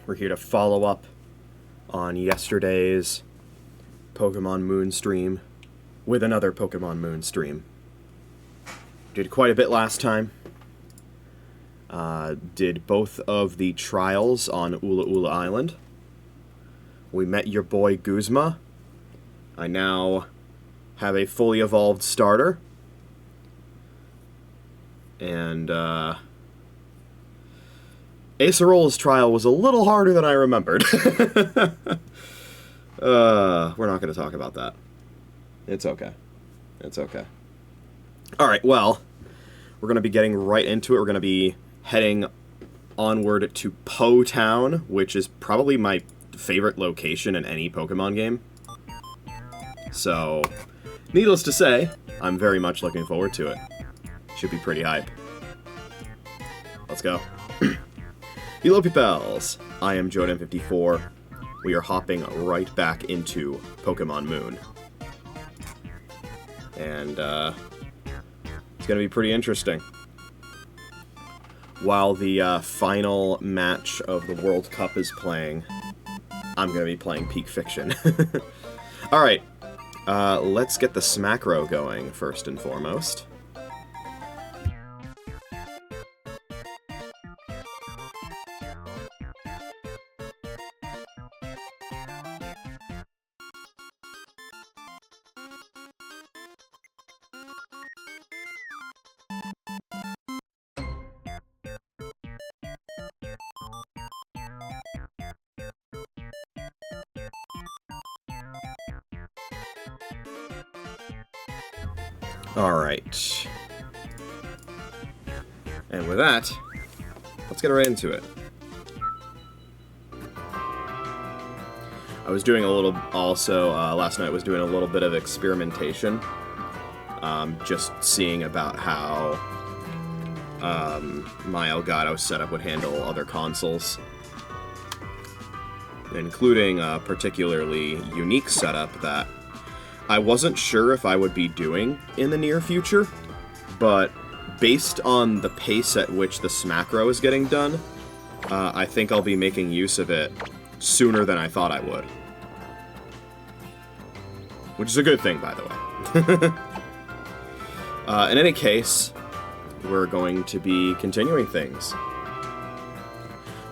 We're here to follow up on yesterday's Pokemon Moon stream with another Pokemon Moon stream. Did quite a bit last time. Did both of the trials on Ula Ula Island. We met your boy Guzma. I now have a fully evolved starter. And, Acerola's trial was a little harder than I remembered. We're not going to talk about that. It's okay. It's okay. Alright, well, we're going to be getting right into it. We're going to be heading onward to Po Town, which is probably my favorite location in any Pokemon game. So, needless to say, I'm very much looking forward to it. Should be pretty hype. Let's go. Hello, peoples! I am JoeDan54. We are hopping right back into Pokemon Moon. And, it's gonna be pretty interesting. While the final match of the World Cup is playing, I'm gonna be playing Peak Fiction. Alright, let's get the Smackrow going, first and foremost. Alright. And with that, let's get right into it. I was doing a little, also, last night was doing a little bit of experimentation. Just seeing about how my Elgato setup would handle other consoles. Including a particularly unique setup that I wasn't sure if I would be doing in the near future, but based on the pace at which the Smackrow is getting done, I think I'll be making use of it sooner than I thought I would. Which is a good thing, by the way. In any case, we're going to be continuing things.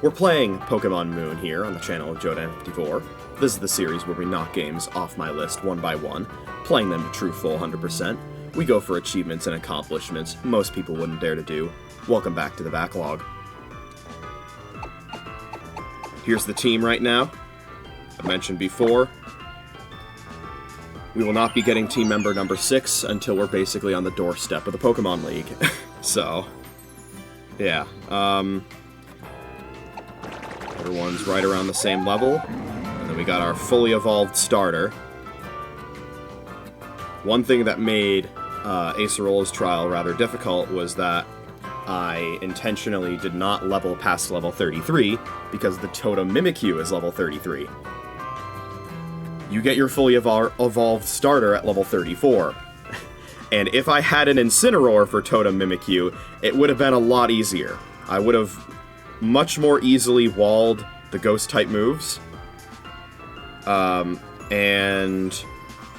We're playing Pokemon Moon here on the channel of JoeDan54. This is the series where we knock games off my list one by one, playing them to true full 100%. We go for achievements and accomplishments most people wouldn't dare to do. Welcome back to the Backlog. Here's the team right now. I mentioned before, we will not be getting team member number 6 until we're basically on the doorstep of the Pokemon League. So, yeah. Everyone's right around the same level. And then we got our fully evolved starter. One thing that made Acerola's trial rather difficult was that I intentionally did not level past level 33 because the Totem Mimikyu is level 33. You get your fully evolved starter at level 34. And if I had an Incineroar for Totem Mimikyu, it would have been a lot easier. I would have much more easily walled the Ghost-type moves. And,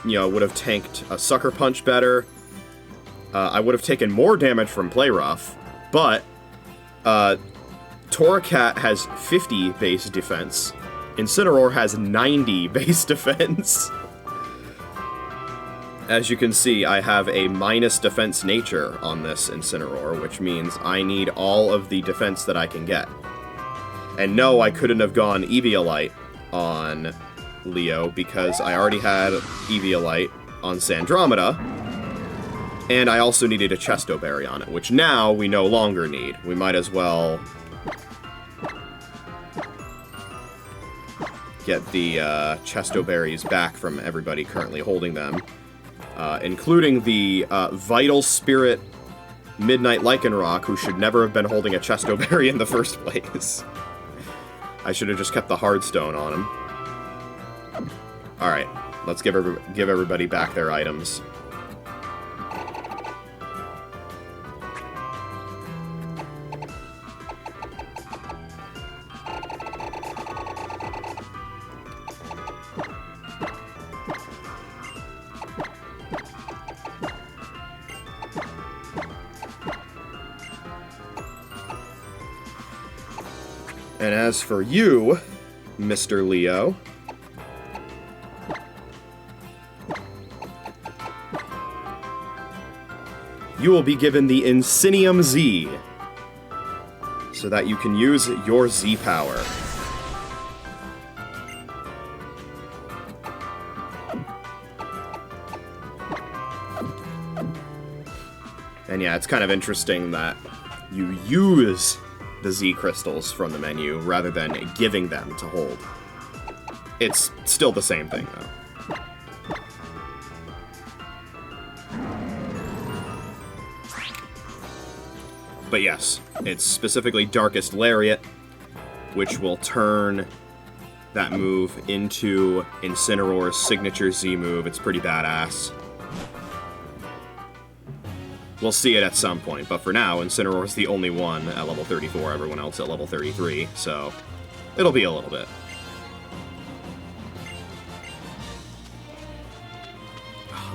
you know, would have tanked a Sucker Punch better. I would have taken more damage from Play Rough, but Torracat has 50 base defense. Incineroar has 90 base defense. As you can see, I have a minus defense nature on this Incineroar, which means I need all of the defense that I can get. And no, I couldn't have gone Eviolite on Leo, because I already had Eviolite on Sandromeda, and I also needed a Chesto Berry on it, which now we no longer need. We might as well get the Chesto Berries back from everybody currently holding them. Including the Vital Spirit Midnight Lycanroc, who should never have been holding a Chesto Berry in the first place. I should have just kept the Hardstone on him. Alright, let's give everybody back their items. And as for you, Mr. Leo, you will be given the Insinium Z, so that you can use your Z power. And yeah, it's kind of interesting that you use the Z crystals from the menu rather than giving them to hold. It's still the same thing, though. But yes, it's specifically Darkest Lariat, which will turn that move into Incineroar's signature Z move. It's pretty badass. We'll see it at some point, but for now, Incineroar's the only one at level 34, everyone else at level 33, so it'll be a little bit.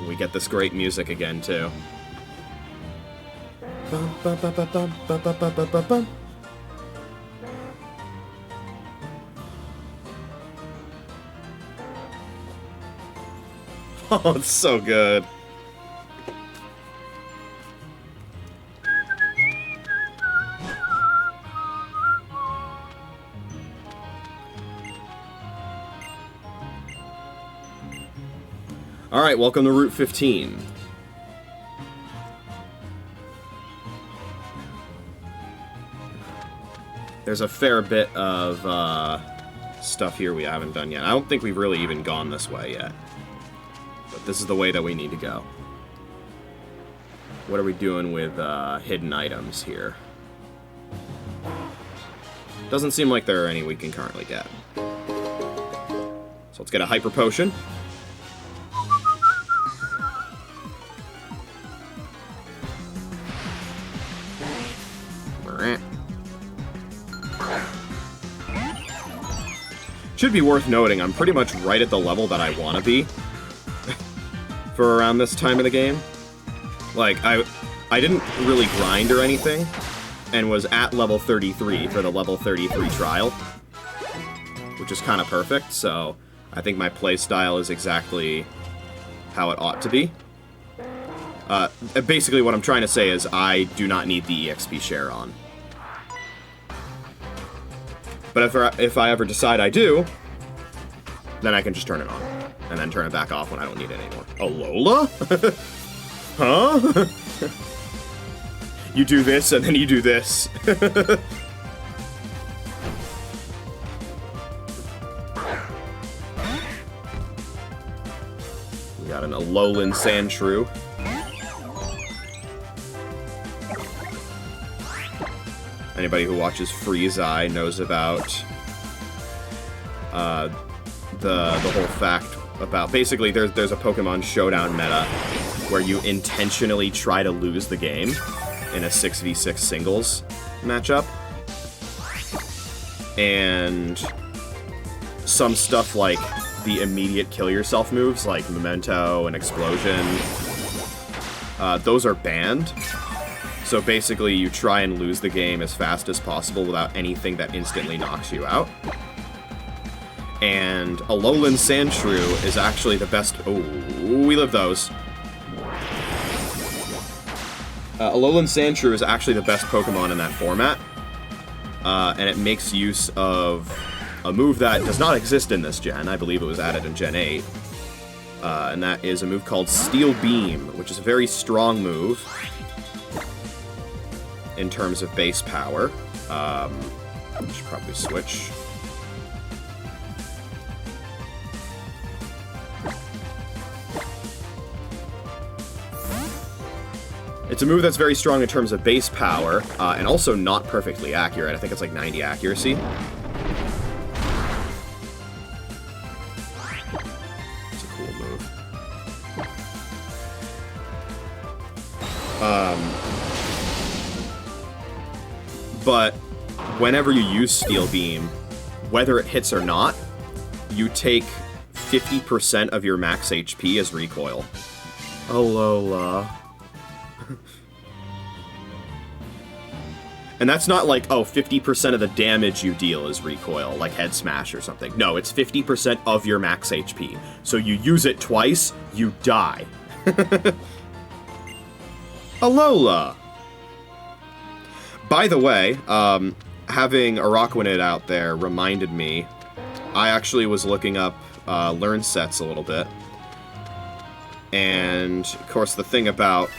We get this great music again, too. Bum, bum, bum, bum, bum, bum, bum, bum, bum, bum. Oh, it's so good. Alright, welcome to Route 15. There's a fair bit of stuff here we haven't done yet. I don't think we've really even gone this way yet. But this is the way that we need to go. What are we doing with hidden items here? Doesn't seem like there are any we can currently get. So let's get a Hyper Potion. Should be worth noting, I'm pretty much right at the level that I want to be for around this time of the game. Like, I didn't really grind or anything, and was at level 33 for the level 33 trial, which is kind of perfect, so I think my playstyle is exactly how it ought to be. Basically what I'm trying to say is I do not need the EXP share on. But if I ever decide I do, then I can just turn it on. And then turn it back off when I don't need it anymore. Alola? Huh? You do this, and then you do this. We got an Alolan Sandshrew. Anybody who watches Freeze Eye knows about the whole fact about basically there's a Pokemon Showdown meta where you intentionally try to lose the game in a 6v6 singles matchup, and some stuff like the immediate kill yourself moves like Memento and Explosion, those are banned. So basically, you try and lose the game as fast as possible without anything that instantly knocks you out. And Alolan Sandshrew is actually the best... Oh, we live those. Alolan Sandshrew is actually the best Pokemon in that format. And it makes use of a move that does not exist in this gen. I believe it was added in Gen 8. And that is a move called Steel Beam, which is a very strong move in terms of base power. I should probably switch. It's a move that's very strong in terms of base power, and also not perfectly accurate. I think it's like 90 accuracy. It's a cool move. But whenever you use Steel Beam, whether it hits or not, you take 50% of your max HP as recoil. Alola. And that's not like, oh, 50% of the damage you deal is recoil, like head smash or something. No, it's 50% of your max HP. So you use it twice, you die. Alola! By the way, having Araquanid out there reminded me, I actually was looking up learn sets a little bit. And, of course, the thing about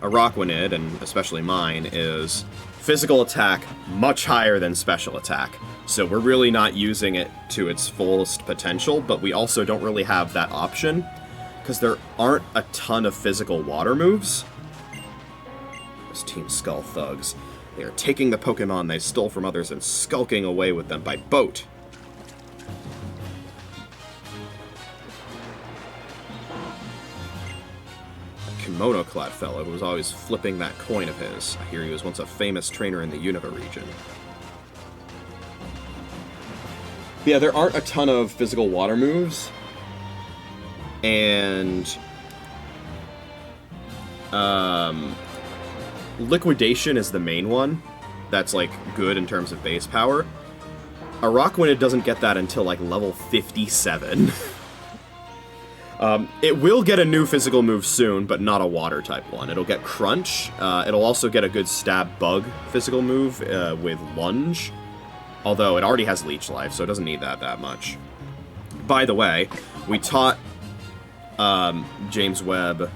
Araquanid, and especially mine, is physical attack much higher than special attack. So we're really not using it to its fullest potential, but we also don't really have that option, because there aren't a ton of physical water moves. Those Team Skull thugs. They are taking the Pokemon they stole from others and skulking away with them by boat. Kimono-clad fellow who was always flipping that coin of his. I hear he was once a famous trainer in the Unova region. But yeah, there aren't a ton of physical water moves. And Liquidation is the main one. That's, like, good in terms of base power. Araquanid doesn't get that until, like, level 57. It will get a new physical move soon, but not a water-type one. It'll get Crunch. It'll also get a good Stab Bug physical move with Lunge. Although it already has Leech Life, so it doesn't need that much. By the way, we taught James Webb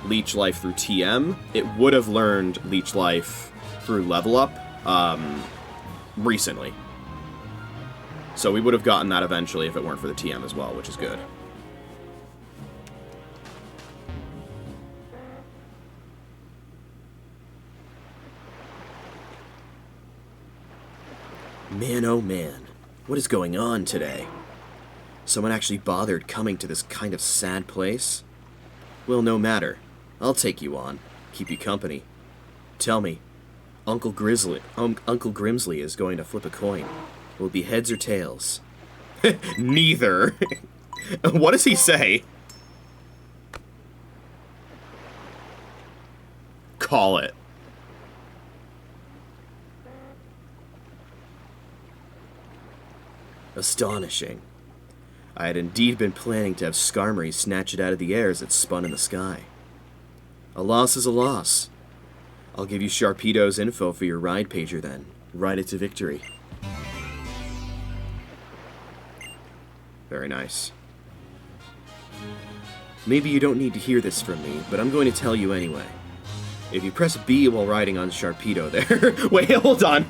Leech Life through TM. It would have learned Leech Life through Level Up recently. So we would have gotten that eventually if it weren't for the TM as well, which is good. Man, oh man, what is going on today? Someone actually bothered coming to this kind of sad place? Well, no matter. I'll take you on. Keep you company. Tell me, Uncle Grimsley is going to flip a coin. Will it be heads or tails? Neither. What does he say? Call it. Astonishing. I had indeed been planning to have Skarmory snatch it out of the air as it spun in the sky. A loss is a loss. I'll give you Sharpedo's info for your ride pager then. Ride it to victory. Very nice. Maybe you don't need to hear this from me, but I'm going to tell you anyway. If you press B while riding on Sharpedo there... Wait, hold on.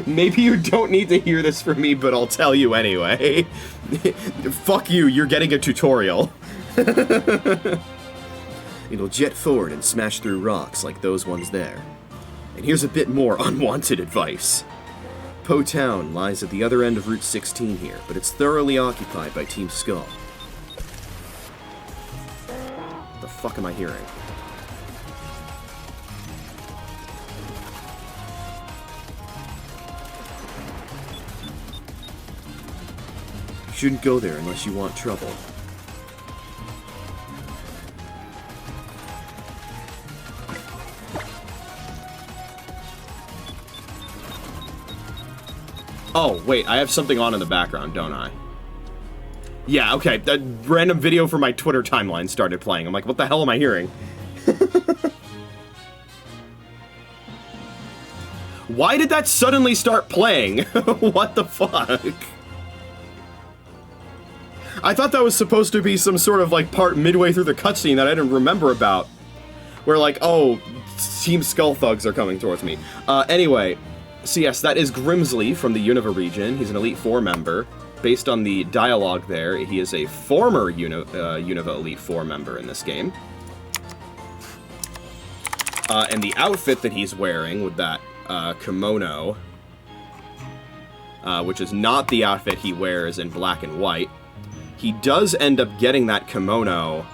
Maybe you don't need to hear this from me, but I'll tell you anyway. Fuck you, you're getting a tutorial. It'll jet forward and smash through rocks like those ones there. And here's a bit more unwanted advice. Po Town lies at the other end of Route 16 here, but it's thoroughly occupied by Team Skull. What the fuck am I hearing? You shouldn't go there unless you want trouble. Oh, wait, I have something on in the background, don't I? Yeah, okay, that random video from my Twitter timeline started playing. I'm like, what the hell am I hearing? Why did that suddenly start playing? What the fuck? I thought that was supposed to be some sort of, like, part midway through the cutscene that I didn't remember about. Where, like, oh, Team Skull Thugs are coming towards me. Anyway... So yes, that is Grimsley from the Unova region. He's an Elite Four member. Based on the dialogue there, he is a former Unova Elite Four member in this game. And the outfit that he's wearing with that kimono, which is not the outfit he wears in black and white, he does end up getting that kimono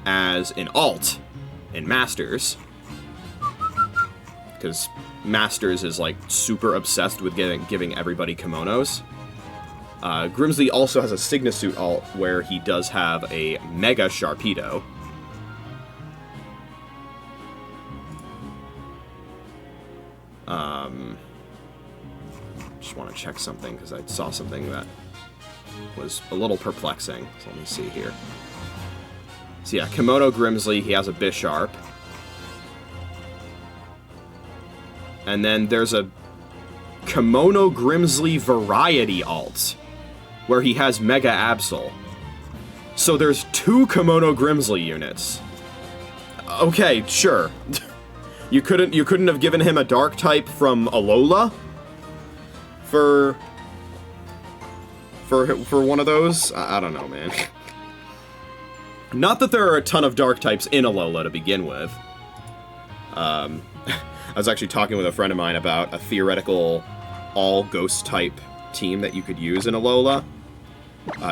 as an alt in Masters. Because Masters is, like, super obsessed with giving everybody kimonos. Grimsley also has a Signasuit alt where he does have a Mega Sharpedo. Just want to check something, because I saw something that was a little perplexing. So let me see here. So yeah, Komodo Grimsley, he has a Bisharp. And then there's a Komodo Grimsley Variety alt, where he has Mega Absol. So there's 2 Komodo Grimsley units. Okay, sure. You couldn't have given him a Dark type from Alola for one of those? I don't know, man. Not that there are a ton of Dark types in Alola to begin with. I was actually talking with a friend of mine about a theoretical all-Ghost type team that you could use in Alola.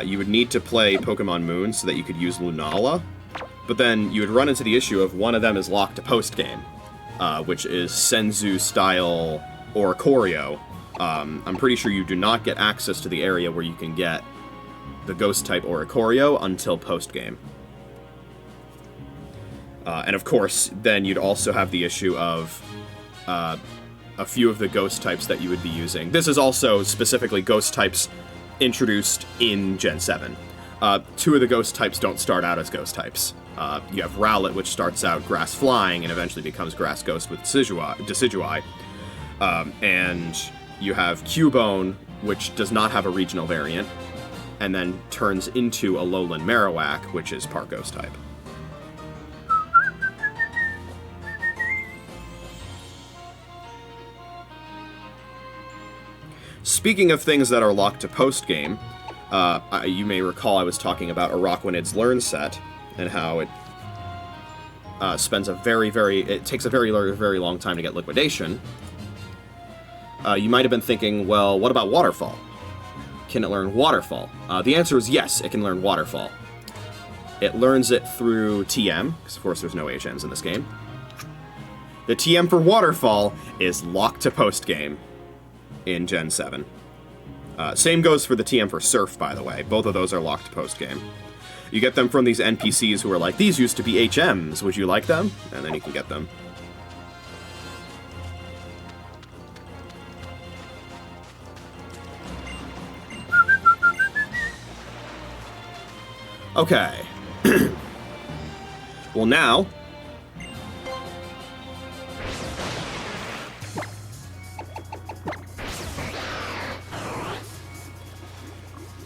You would need to play Pokemon Moon so that you could use Lunala, but then you would run into the issue of one of them is locked to post-game, which is Senzu-style Oricorio. I'm pretty sure you do not get access to the area where you can get the Ghost-type Oricorio until post-game. And of course, then you'd also have the issue of a few of the Ghost types that you would be using. This is also specifically Ghost types introduced in Gen 7. 2 of the Ghost types don't start out as Ghost types. You have Rowlet, which starts out Grass Flying and eventually becomes Grass Ghost with Decidueye. And you have Cubone, which does not have a regional variant, and then turns into a Alolan Marowak, which is part Ghost type. Speaking of things that are locked to post-game, you may recall I was talking about Araquanid's Learn set, and how it it takes a very long time to get Liquidation. You might have been thinking, well, what about Waterfall? Can it learn Waterfall? The answer is yes, it can learn Waterfall. It learns it through TM, because of course there's no HNs in this game. The TM for Waterfall is locked to post-game in Gen 7. Same goes for the TM for Surf, by the way. Both of those are locked post-game. You get them from these NPCs who are like, these used to be HMs, would you like them? And then you can get them. Okay. Well, now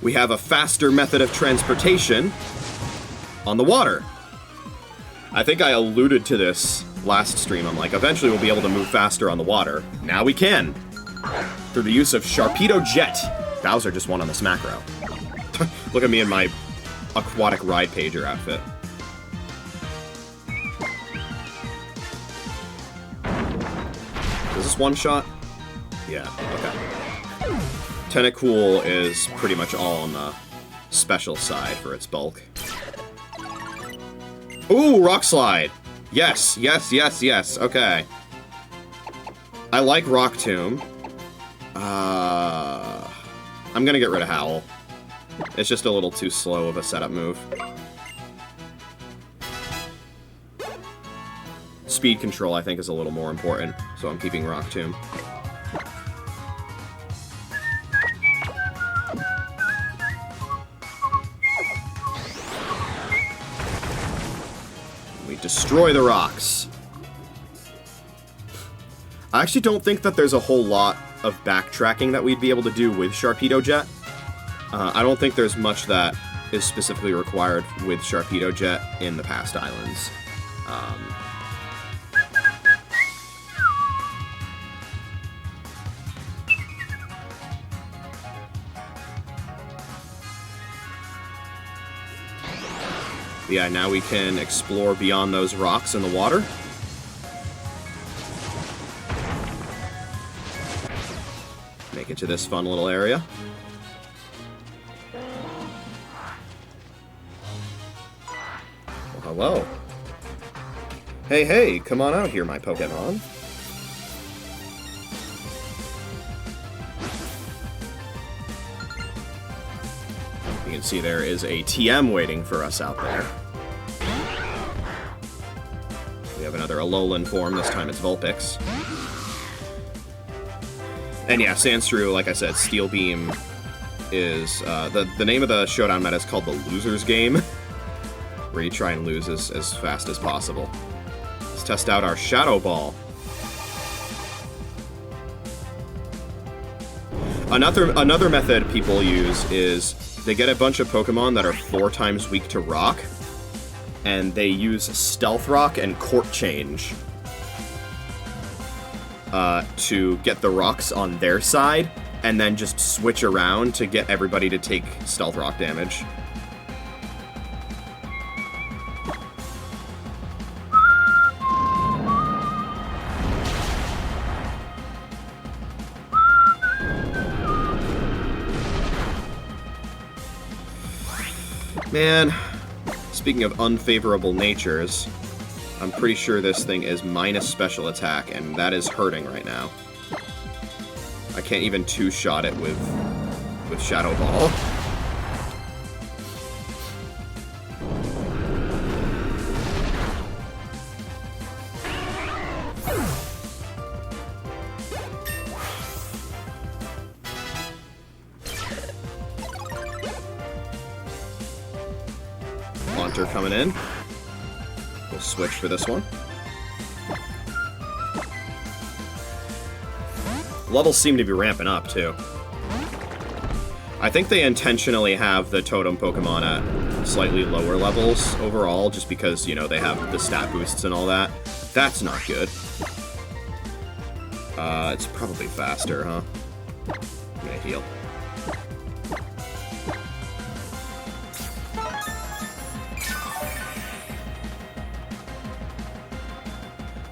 we have a faster method of transportation on the water. I think I alluded to this last stream. I'm like, eventually we'll be able to move faster on the water. Now we can, through the use of Sharpedo Jet. Bowser just won on this macro. Look at me in my aquatic ride pager outfit. Is this one shot? Yeah, okay. Tentacool is pretty much all on the special side for its bulk. Ooh, Rock Slide! Yes, yes, yes, yes, okay. I like Rock Tomb. I'm gonna get rid of Howl. It's just a little too slow of a setup move. Speed control, I think, is a little more important, so I'm keeping Rock Tomb. We destroy the rocks. I actually don't think that there's a whole lot of backtracking that we'd be able to do with Sharpedo Jet. I don't think there's much that is specifically required with Sharpedo Jet in the past islands. Yeah, now we can explore beyond those rocks in the water. Make it to this fun little area. Hello. Hey, hey, come on out here, my Pokémon. You can see there is a TM waiting for us out there. We have another Alolan form, this time it's Vulpix. And yeah, Sandshrew, like I said, Steel Beam is... the name of the Showdown meta is called the Loser's Game, where you try and lose as fast as possible. Let's test out our Shadow Ball. Another method people use is they get a bunch of Pokemon that are 4 times weak to Rock, and they use Stealth Rock and Court Change to get the rocks on their side, and then just switch around to get everybody to take Stealth Rock damage. Man, speaking of unfavorable natures, I'm pretty sure this thing is minus special attack, and that is hurting right now. I can't even two-shot it with Shadow Ball. Haunter coming in. We'll switch for this one. Levels seem to be ramping up, too. I think they intentionally have the Totem Pokemon at slightly lower levels overall, just because, you know, they have the stat boosts and all that. That's not good. It's probably faster, huh? I'm gonna heal.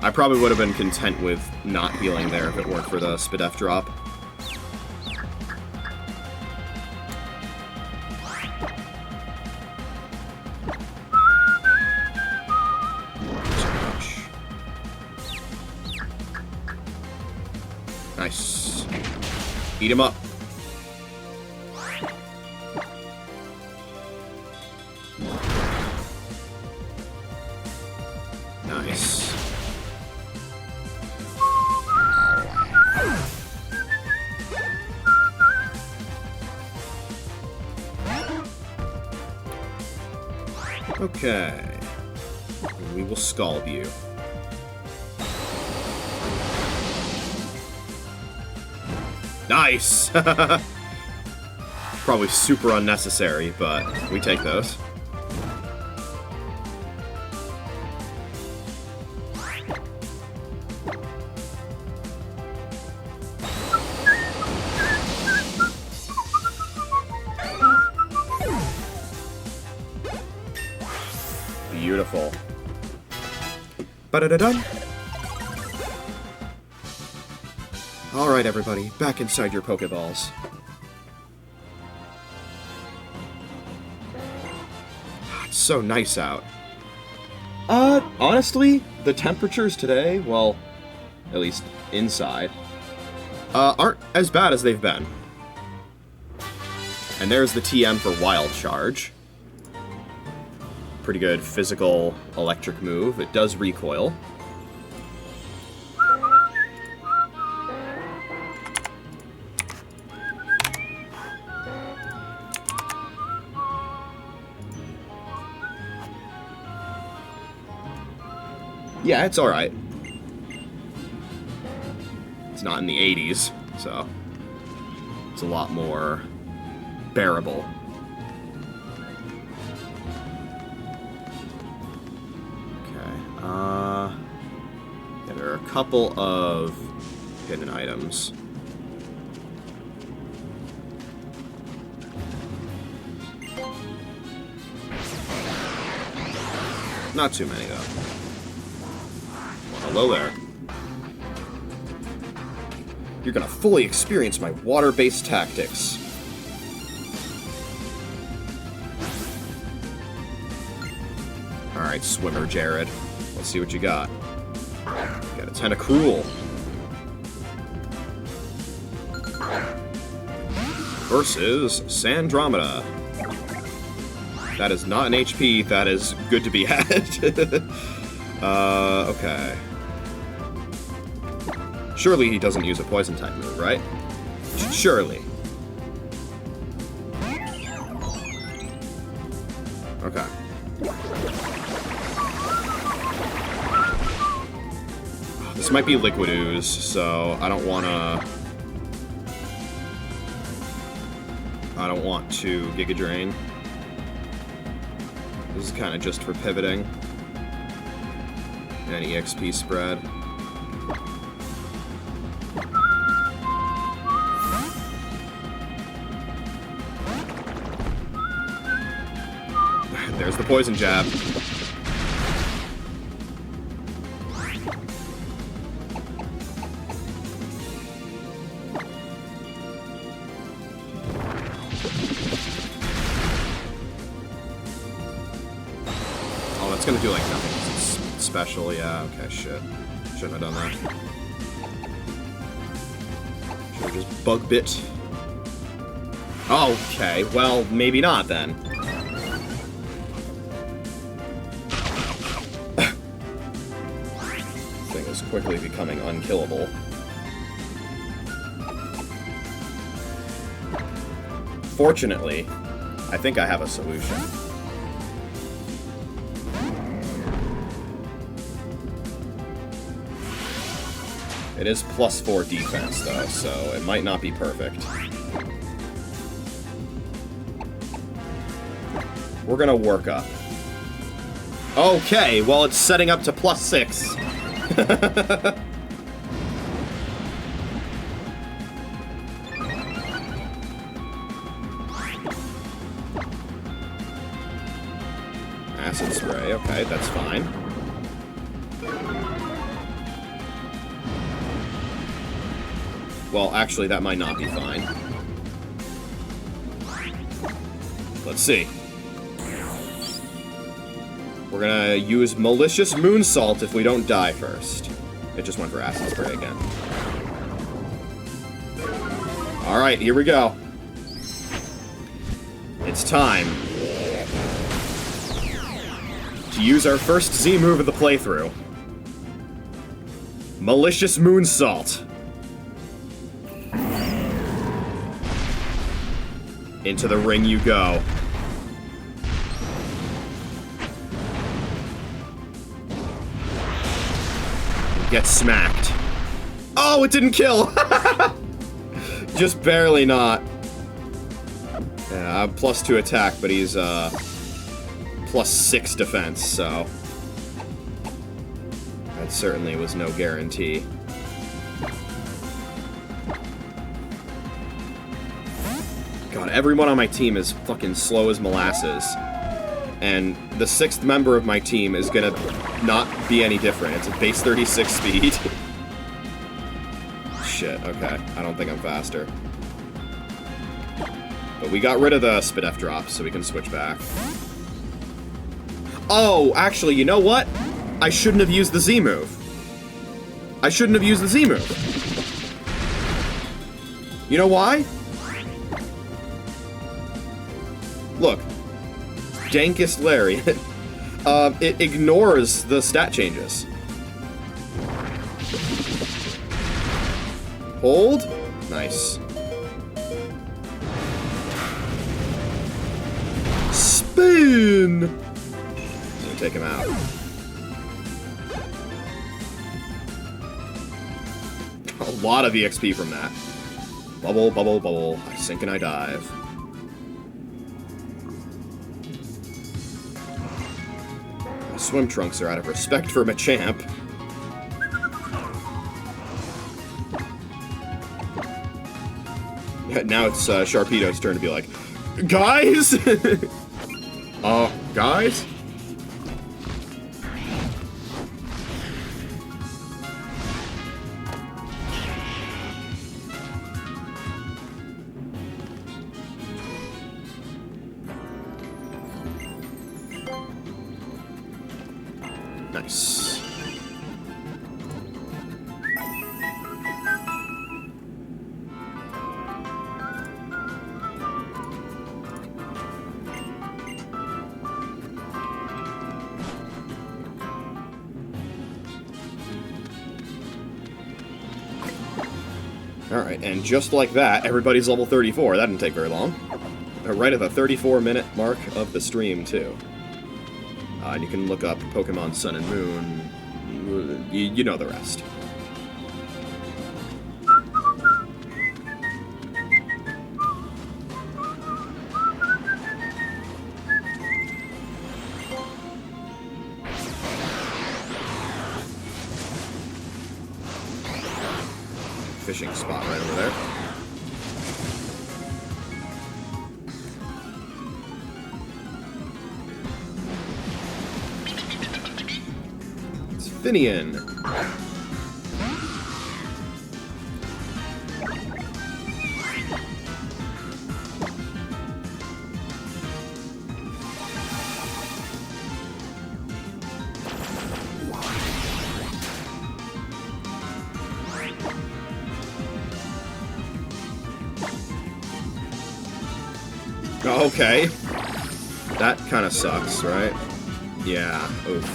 I probably would have been content with not healing there if it weren't for the Spadef drop. Nice. Eat him up. Nice. Okay. We will scald you. Nice! Probably super unnecessary, but we take those. Beautiful. Ba-da-da-dum. Alright, everybody, back inside your Pokeballs. It's so nice out. Honestly, the temperatures today, well, at least inside, aren't as bad as they've been. And there's the TM for Wild Charge. Pretty good physical electric move. It does recoil. Yeah, it's alright. It's not in the 80s, so it's a lot more bearable. Yeah, there are a couple of hidden items. Not too many, though. Hello there. You're gonna fully experience my water-based tactics. Alright, Swimmer Jared. Let's see what you got. Got a Tentacruel. Versus Sandromeda. That is not an HP, that is good to be had. Okay. Surely he doesn't use a poison type move, right? Surely. Okay. This might be Liquid Ooze, so I don't want to Giga Drain. This is kind of just for pivoting. And EXP spread. There's the poison jab. Oh, that's gonna do like nothing. It's special, yeah. Okay, shit. Shouldn't have done that. Should have just bug bit. Okay, well, maybe not then. Quickly becoming unkillable. Fortunately, I think I have a solution. It is +4 defense, though, so it might not be perfect. We're gonna work up. Okay, well, it's setting up to +6. Acid spray, okay, that's fine. Well, actually, that might not be fine. Let's see. We're gonna use Malicious Moonsault if we don't die first. It just went for Acid Spray again. Alright, here we go. It's time to use our first Z move of the playthrough. Malicious Moonsault. Into the ring you go. Get smacked. Oh, it didn't kill! Just barely not. Yeah, I'm +2 attack, but he's +6 defense, so that certainly was no guarantee. God, everyone on my team is fucking slow as molasses. And the 6th member of my team is gonna not be any different. It's a base 36 speed. Shit, okay. I don't think I'm faster. But we got rid of the Spidef drop, so we can switch back. Oh, actually, you know what? I shouldn't have used the Z move. I shouldn't have used the Z move. You know why? Look. Dankest Lariat. It ignores the stat changes. Hold. Nice. Spin! Gonna take him out. A lot of EXP from that. Bubble, bubble, bubble. I sink and I dive. My swim trunks are out of respect for Machamp. Now it's Sharpedo's turn to be like, guys? Guys? Nice. Alright, and just like that, everybody's level 34. That didn't take very long. Right at the 34-minute mark of the stream, too. And you can look up Pokemon Sun and Moon. You know the rest. Fishing spot right over there. It's Finian. Okay. That kind of sucks, right? Yeah. Oof.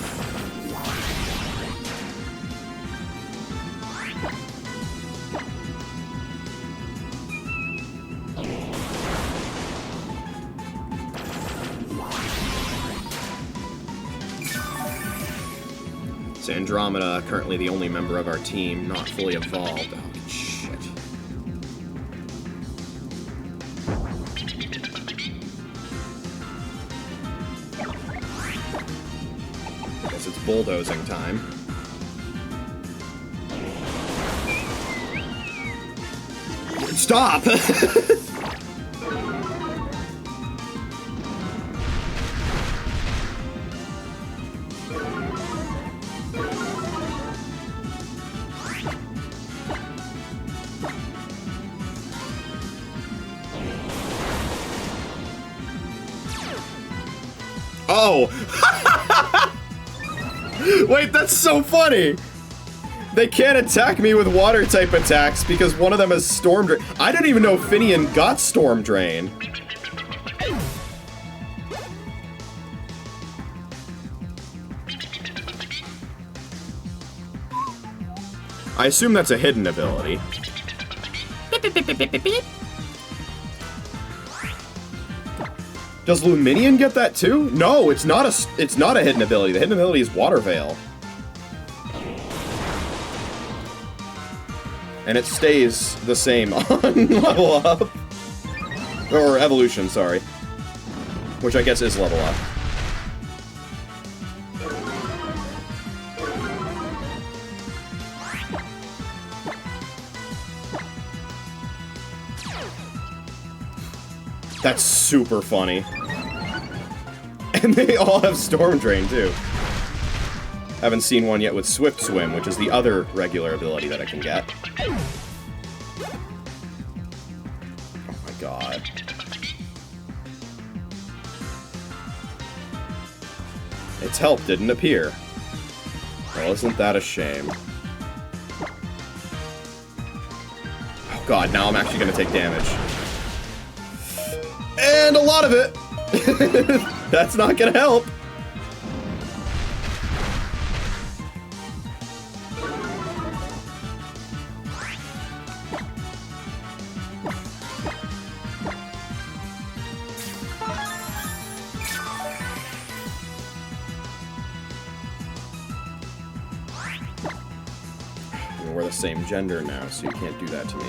It's Andromeda, currently the only member of our team not fully evolved. Oh, shit. It's bulldozing time. Stop! Oh! Wait, that's so funny! They can't attack me with water-type attacks because one of them is Storm Drain. I didn't even know Finian got Storm Drain. I assume that's a hidden ability. Does Luminion get that too? No, it's not a hidden ability. The hidden ability is Water Veil. And it stays the same on level up. Or evolution, sorry. Which I guess is level up. That's super funny. And they all have Storm Drain, too. Haven't seen one yet with Swift Swim, which is the other regular ability that I can get. Oh my god. Its help didn't appear. Well, isn't that a shame? Oh god, now I'm actually gonna take damage. And a lot of it! That's not gonna help! We're the same gender now, so you can't do that to me.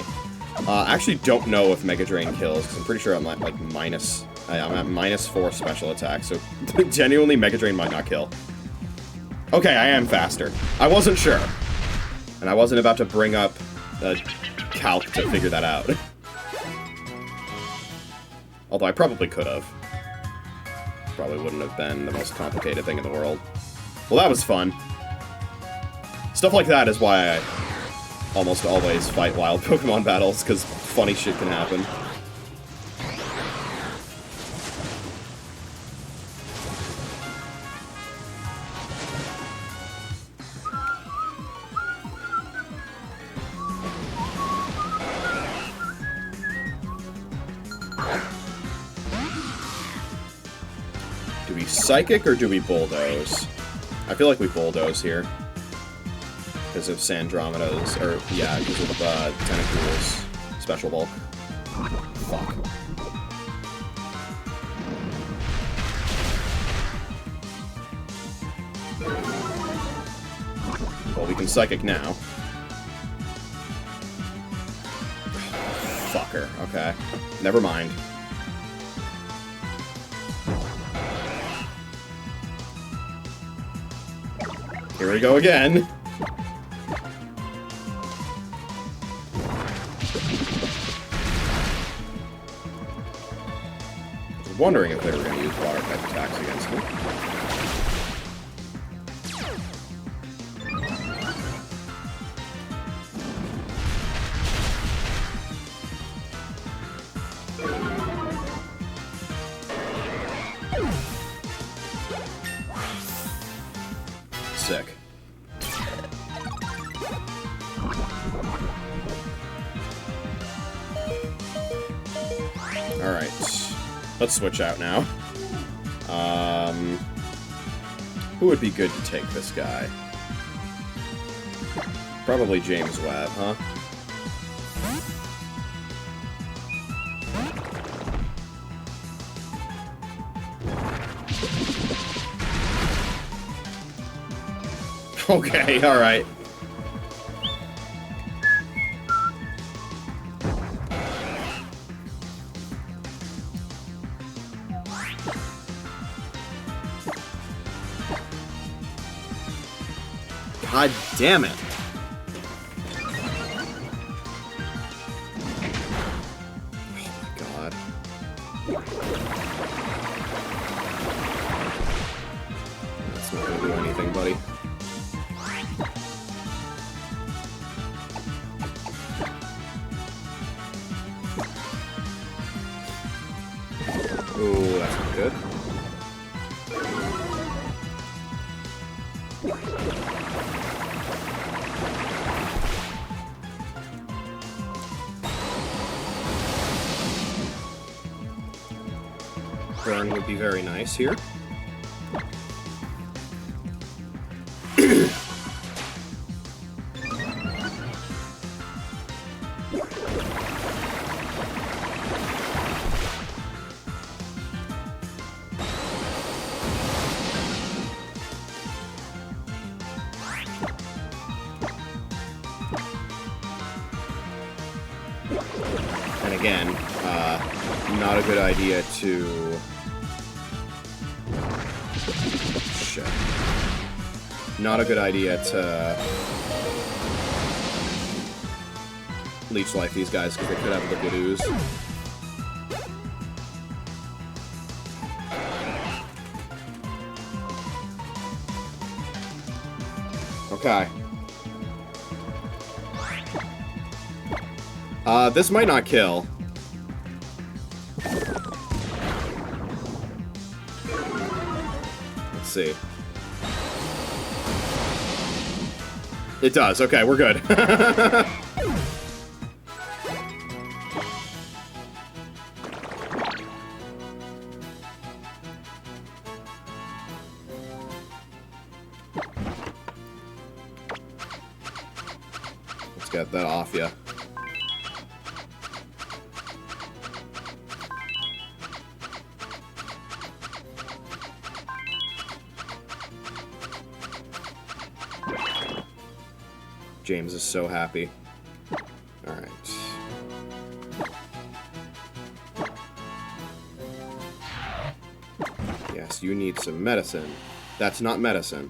I actually don't know if Mega Drain kills, because I'm pretty sure I'm at, like, minus... I'm at -4 special attack, so genuinely Mega Drain might not kill. Okay, I am faster. I wasn't sure. And I wasn't about to bring up a calc to figure that out. Although I probably could have. Probably wouldn't have been the most complicated thing in the world. Well, that was fun. Stuff like that is why I almost always fight wild Pokemon battles, because funny shit can happen. Do we Psychic or do we Bulldoze? I feel like we Bulldoze here. Because of Sandromeda's, or, yeah, because of Tentacruel's special bulk. Fuck. Well, we can psychic now. Fucker. Okay. Never mind. Here we go again. I was wondering if they were going to use water type attacks against me. Sick. Alright. Let's switch out now. Who would be good to take this guy? Probably James Webb, huh? Okay, alright. God damn it. Oh my god. That's not gonna do anything, buddy. Ooh, that's not good. Burn would be very nice here. And again, not a good idea to... Shit. Not a good idea to leech life these guys because they could have liquid ooze. Okay. This might not kill. Let's see. It does. Okay, we're good. Let's get that off ya. James is so happy. Alright. Yes, you need some medicine. That's not medicine.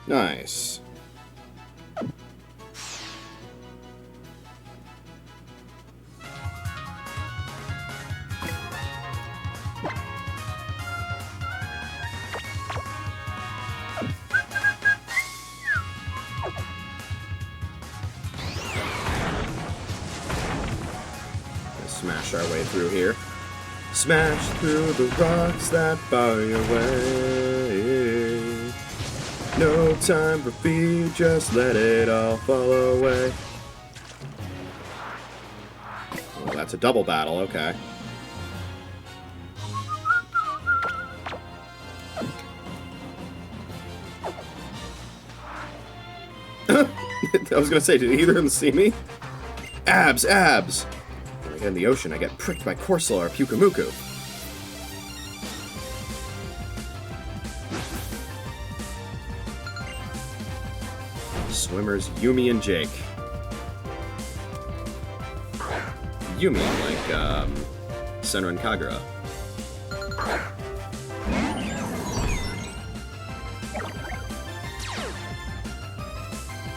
Nice. Smash our way through here. Smash through the rocks that bar your way. No time for fear, just let it all fall away. Well, that it's a double battle, okay. I was gonna say, did either of them see me? Abs, abs! When I get in the ocean, I get pricked by Corsola or Pyukumuku. Swimmers Yumi and Jake. Yumi, like, Senran Kagura.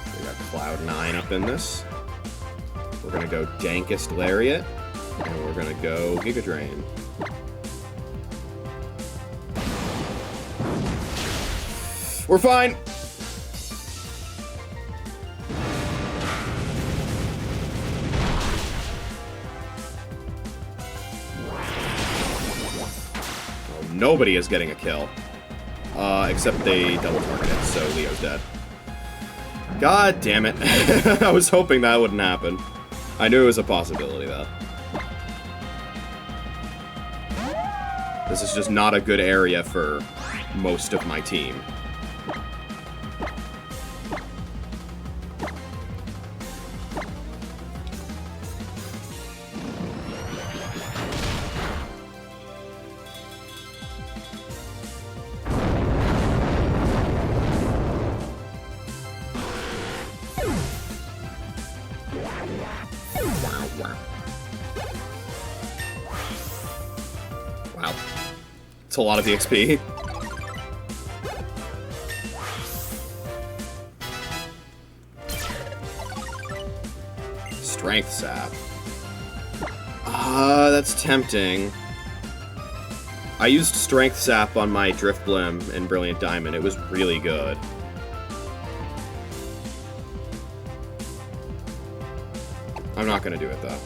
We got Cloud9 up in this. We're gonna go Dankest Lariat, and we're gonna go Giga Drain. We're fine! Nobody is getting a kill. Except they double targeted, so Leo's dead. God damn it. I was hoping that wouldn't happen. I knew it was a possibility, though. This is just not a good area for most of my team. Wow. It's a lot of EXP. Strength Sap. That's tempting. I used Strength Sap on my Drifblim in Brilliant Diamond. It was really good. I'm not gonna do it, though.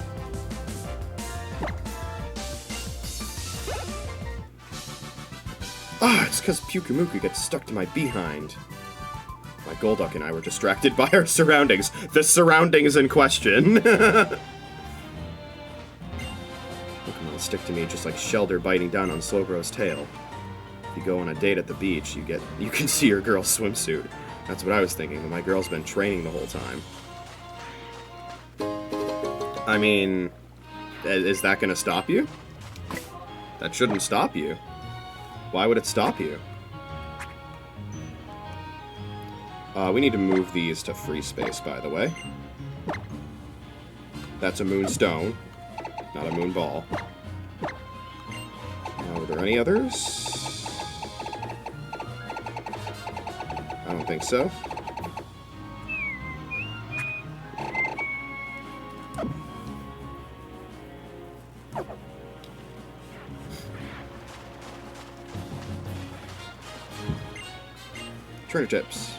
It's because Pyukumuku gets stuck to my behind. My Golduck and I were distracted by our surroundings. The surroundings in question. Pokemon stick to me just like Shelder biting down on Slowbro's tail. If you go on a date at the beach, you can see your girl's swimsuit. That's what I was thinking, but my girl's been training the whole time. I mean, is that gonna stop you? That shouldn't stop you. Why would it stop you? We need to move these to free space, by the way. That's a Moonstone, not a Moonball. Are there any others? I don't think so. Trainer Tips.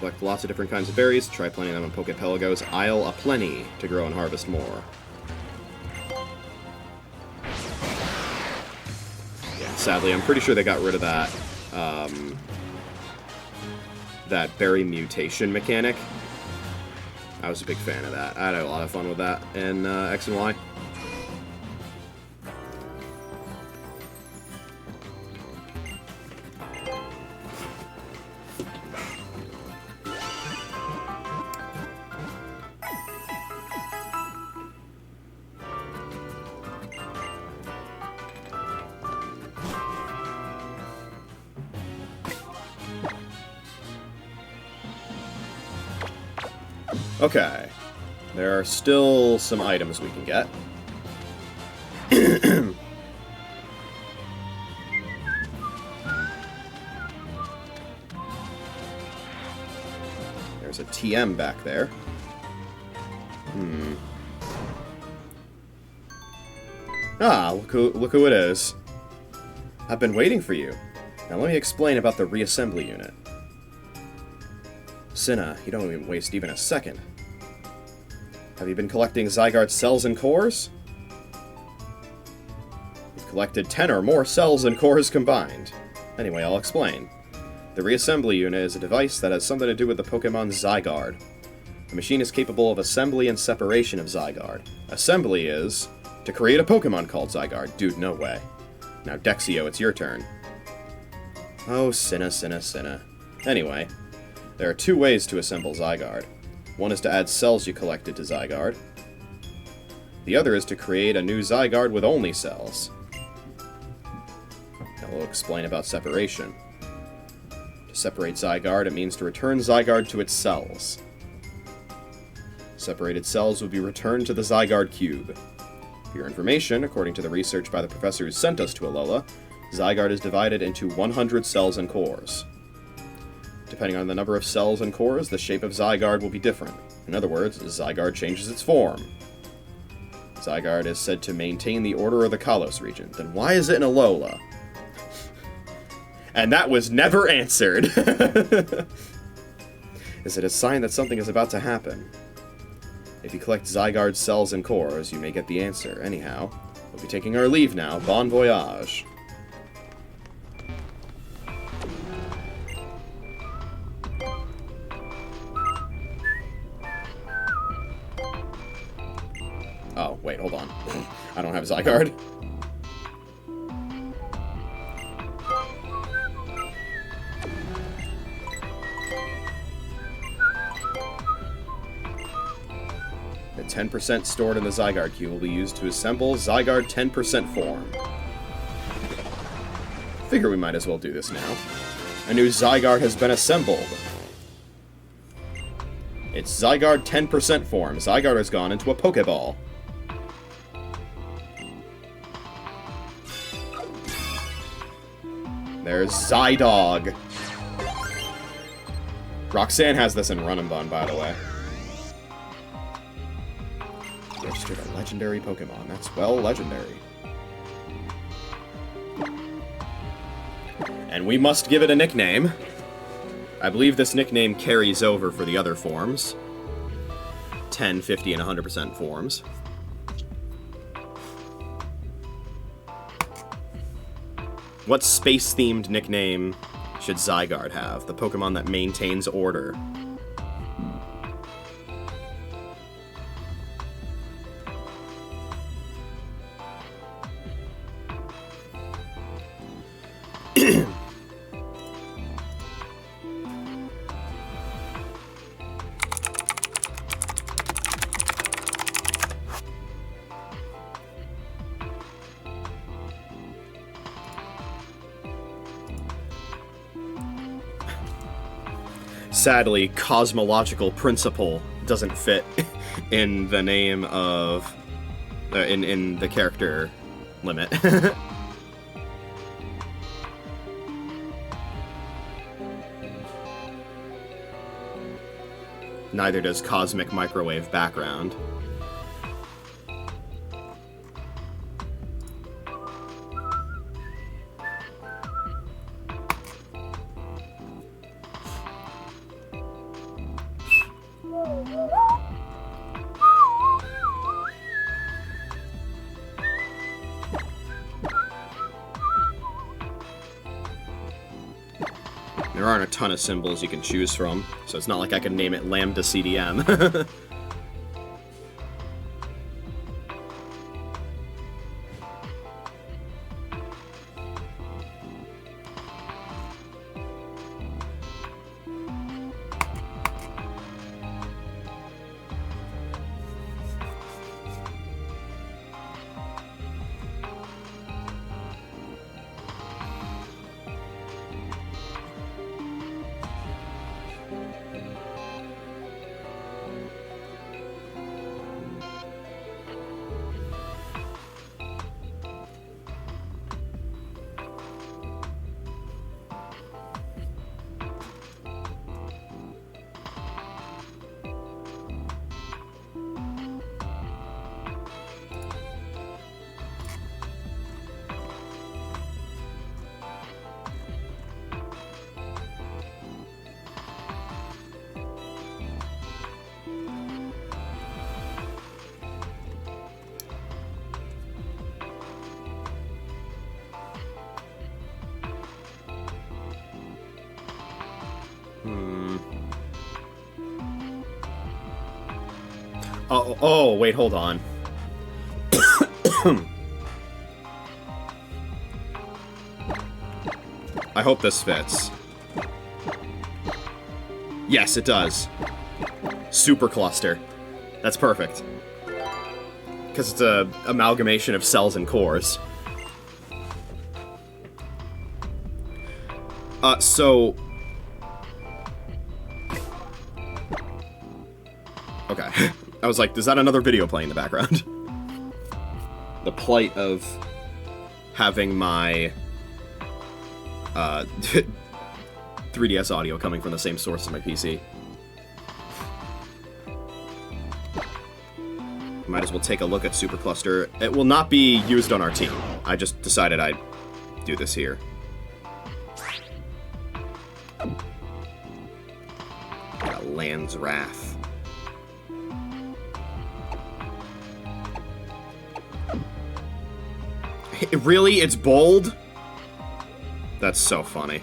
Collect lots of different kinds of berries. Try planting them on Pokepelago's Isle a Plenty to grow and harvest more. Yeah, sadly, I'm pretty sure they got rid of that, that berry mutation mechanic. I was a big fan of that. I had a lot of fun with that in X and Y. Okay, there are still some items we can get. There's a TM back there. Ah, look who it is. I've been waiting for you. Now let me explain about the reassembly unit. Cinna, you don't even waste even a second. Have you been collecting Zygarde cells and cores? You've collected 10 or more cells and cores combined. Anyway, I'll explain. The reassembly unit is a device that has something to do with the Pokemon Zygarde. A machine is capable of assembly and separation of Zygarde. Assembly is to create a Pokemon called Zygarde. Dude, no way. Now, Dexio, it's your turn. Oh, Sinna. Anyway, there are 2 ways to assemble Zygarde. One is to add cells you collected to Zygarde. The other is to create a new Zygarde with only cells. Now we'll explain about separation. To separate Zygarde, it means to return Zygarde to its cells. Separated cells will be returned to the Zygarde cube. For your information, according to the research by the professor who sent us to Alola, Zygarde is divided into 100 cells and cores. Depending on the number of cells and cores, the shape of Zygarde will be different. In other words, Zygarde changes its form. Zygarde is said to maintain the order of the Kalos region. Then why is it in Alola? And that was never answered. Is it a sign that something is about to happen? If you collect Zygarde cells and cores, you may get the answer. Anyhow, we'll be taking our leave now. Bon voyage. Oh, wait, hold on. I don't have Zygarde. The 10% stored in the Zygarde cube will be used to assemble Zygarde 10% form. Figure we might as well do this now. A new Zygarde has been assembled. It's Zygarde 10% form. Zygarde has gone into a Pokeball. There's Zydog. Roxanne has this in Run and Bun, by the way. Registered a legendary Pokemon. That's, well, legendary. And we must give it a nickname. I believe this nickname carries over for the other forms. 10, 50, and 100% forms. What space-themed nickname should Zygarde have? The Pokemon that maintains order. Sadly, cosmological principle doesn't fit in the name of... in the character limit. Neither does cosmic microwave background. There aren't a ton of symbols you can choose from, so it's not like I can name it Lambda CDM. Oh, wait, hold on. I hope this fits. Yes, it does. Super cluster. That's perfect. Because it's a amalgamation of cells and cores. So... Okay. I was like, is that another video playing in the background? The plight of having my 3DS audio coming from the same source as my PC. Might as well take a look at Supercluster. It will not be used on our team. I just decided I'd do this here. Got a Land's Wrath. Really? It's bold? That's so funny.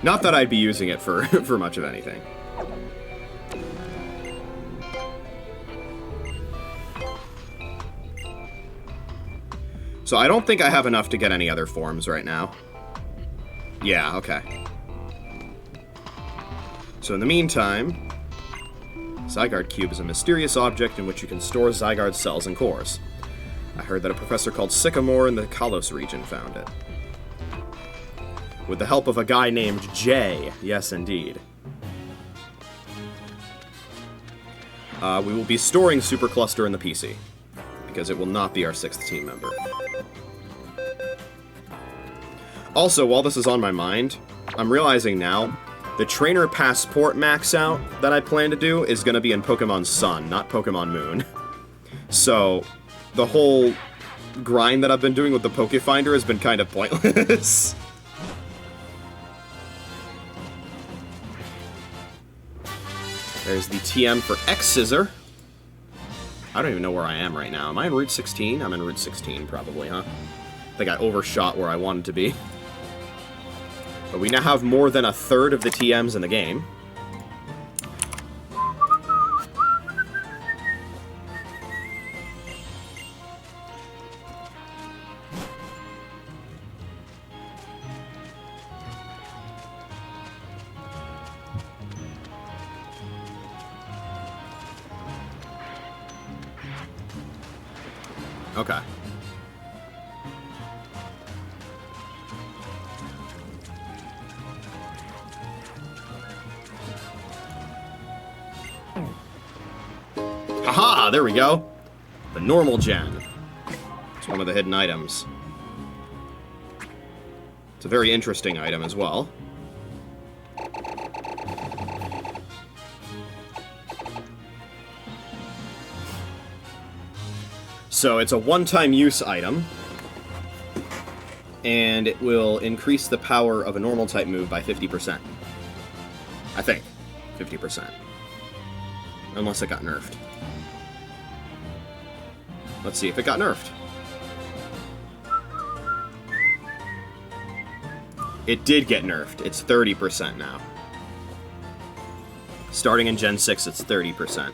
Not that I'd be using it for, for much of anything. So I don't think I have enough to get any other forms right now. Yeah, okay. So in the meantime... Zygarde Cube is a mysterious object in which you can store Zygarde cells and cores. I heard that a professor called Sycamore in the Kalos region found it. With the help of a guy named Jay. Yes, indeed. We will be storing Supercluster in the PC, because it will not be our 6th team member. Also, while this is on my mind, I'm realizing now, the Trainer Passport max out that I plan to do is going to be in Pokemon Sun, not Pokemon Moon. So, the whole grind that I've been doing with the Pokefinder has been kind of pointless. There's the TM for X-Scissor. I don't even know where I am right now. Am I in Route 16? I'm in Route 16, probably, huh? I think I overshot where I wanted to be. But we now have more than a third of the TMs in the game. Okay. Haha, there we go. The normal gem. It's one of the hidden items. It's a very interesting item as well. So it's a one-time use item, and it will increase the power of a normal type move by 50%. I think. 50%. Unless it got nerfed. Let's see if it got nerfed. It did get nerfed. It's 30% now. Starting in Gen 6, it's 30%.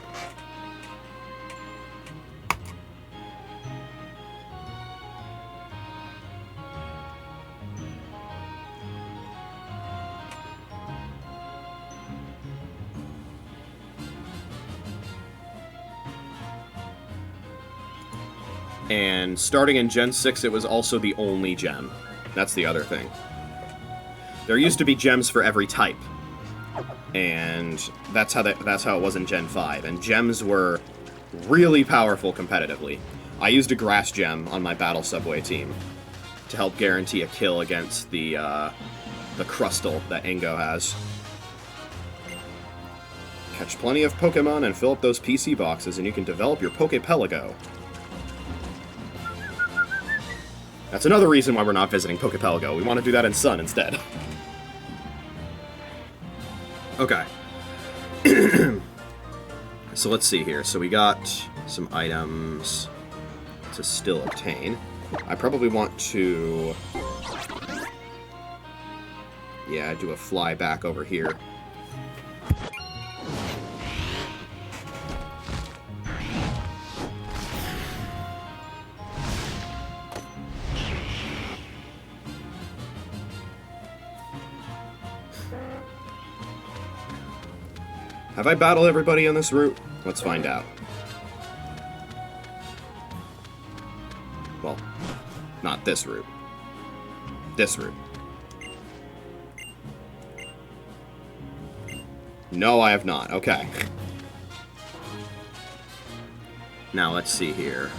And starting in Gen 6, it was also the only gem. That's the other thing. There used to be gems for every type. And that's how it was in Gen 5. And gems were really powerful competitively. I used a grass gem on my Battle Subway team to help guarantee a kill against the Crustle that Ingo has. Catch plenty of Pokemon and fill up those PC boxes and you can develop your Poképelago. That's another reason why we're not visiting Poképelago. We want to do that in Sun instead. Okay. So let's see here. So we got some items to still obtain. I probably want to... Yeah, I do a fly back over here. Have I battled everybody on this route? Let's find out. Well, not this route. This route. No, I have not. Okay. Now, let's see here.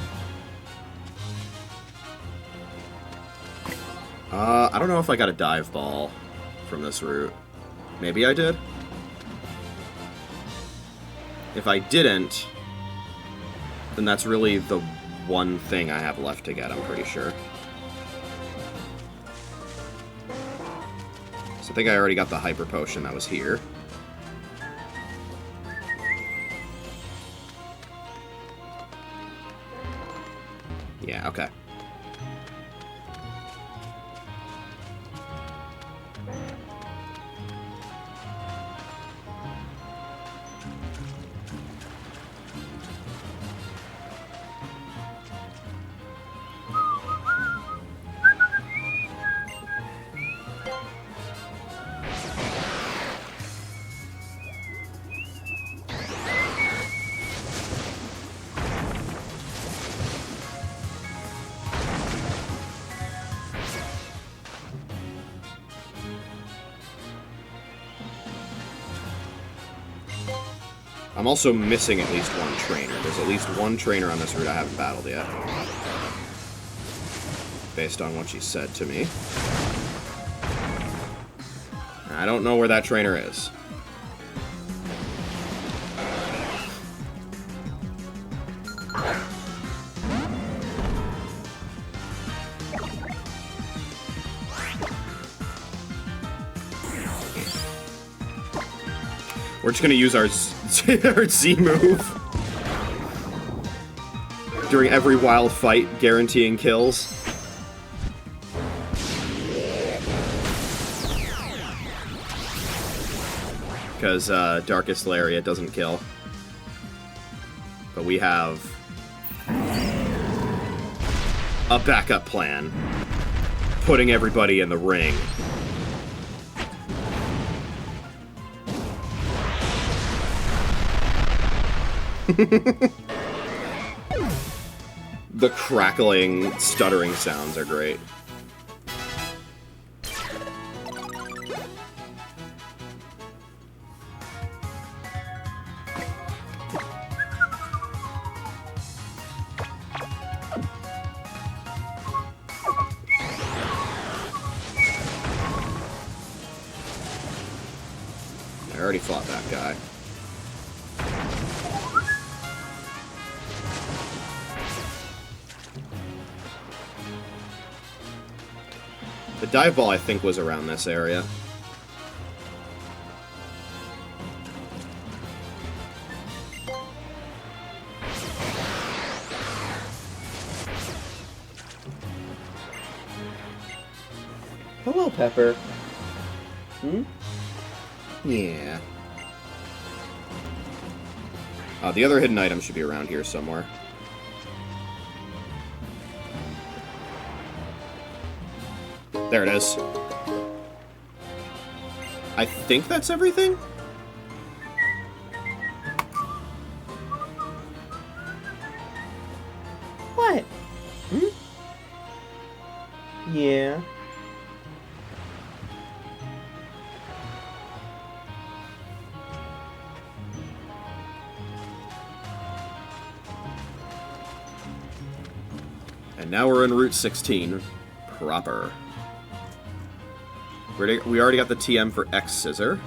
I don't know if I got a dive ball from this route. Maybe I did? If I didn't, then that's really the one thing I have left to get, I'm pretty sure. So I think I already got the hyper potion that was here. Yeah, okay. I'm also missing at least one trainer. There's at least one trainer on this route I haven't battled yet. Based on what she said to me. I don't know where that trainer is. We're just gonna use our Z move during every wild fight, guaranteeing kills. Because Darkest Lariat doesn't kill. But we have a backup plan. Putting everybody in the ring. The crackling, stuttering sounds are great. I already fought that guy. The dive ball, I think, was around this area. Hello, Pepper. Hmm? Yeah. The other hidden item should be around here somewhere. There it is. I think that's everything? What? Hmm? Yeah. And now we're in Route 16 proper. We already got the TM for X Scissor.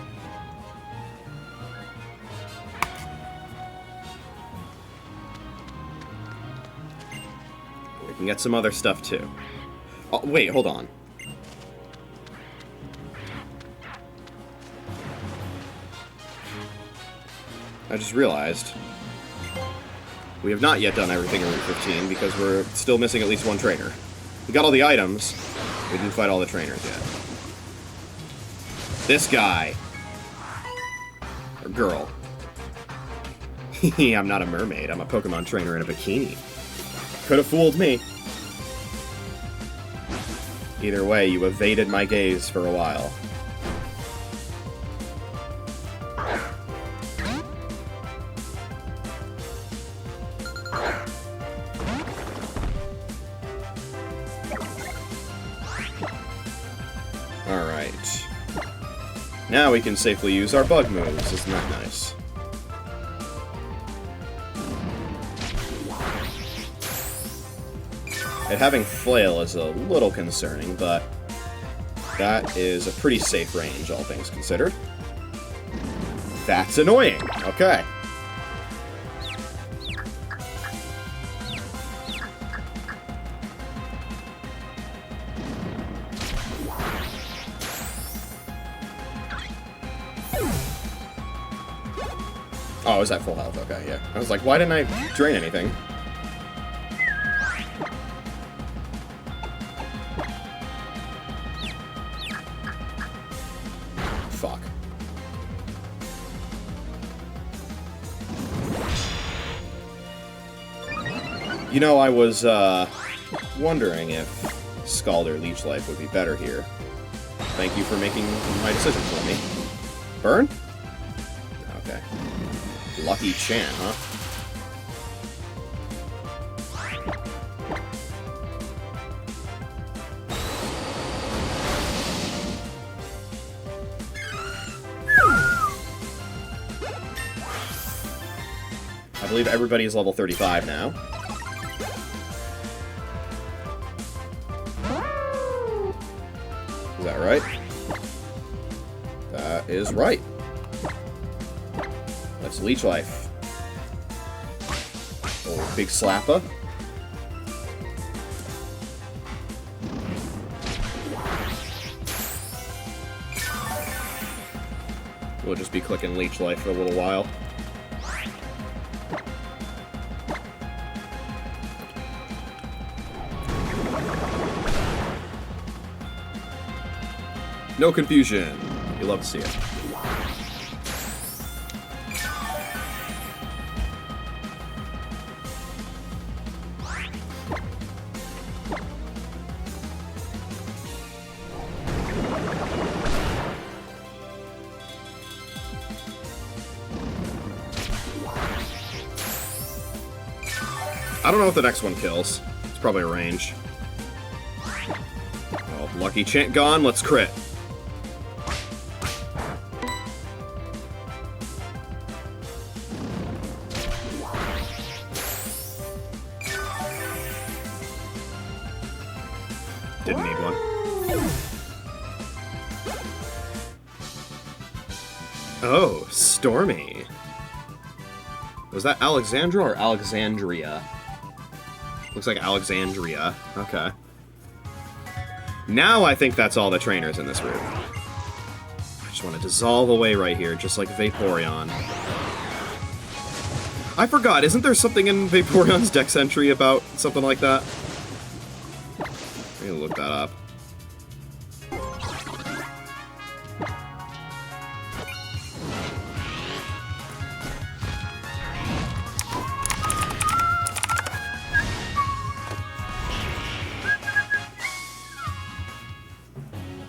We can get some other stuff too. Oh, wait, hold on. I just realized we have not yet done everything in Route 15 because we're still missing at least one trainer. We got all the items, we didn't fight all the trainers yet. This guy. Or girl. I'm not a mermaid. I'm a Pokemon trainer in a bikini. Could have fooled me. Either way, you evaded my gaze for a while. Alright. Now we can safely use our bug moves. Isn't that nice? It having flail is a little concerning, but that is a pretty safe range, all things considered. That's annoying. Okay. Oh, I was at full health. Okay, yeah. I was like, why didn't I drain anything? Fuck. You know, I was, wondering if Scald or Leech Life would be better here. Thank you for making my decision for me. Burn? Okay. Lucky Chan, huh? I believe everybody is level 35 now. Is that right? That is right. Let's Leech Life. Oh, big slapper. We'll just be clicking Leech Life for a little while. No confusion. You love to see it. I don't know if the next one kills. It's probably a range. Oh, Lucky Chant gone. Let's crit. Didn't need one. Oh, Stormy. Was that Alexandra or Alexandria? Looks like Alexandria. Okay. Now I think that's all the trainers in this room. I just want to dissolve away right here, just like Vaporeon. I forgot, isn't there something in Vaporeon's dex entry about something like that? I'm gonna look that up.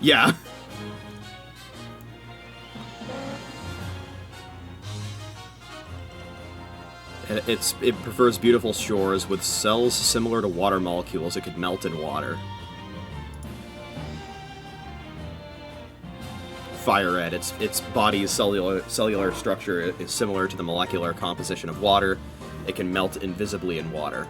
Yeah. It prefers beautiful shores with cells similar to water molecules. It could melt in water. Fire Red. Its body's cellular structure is similar to the molecular composition of water. It can melt invisibly in water.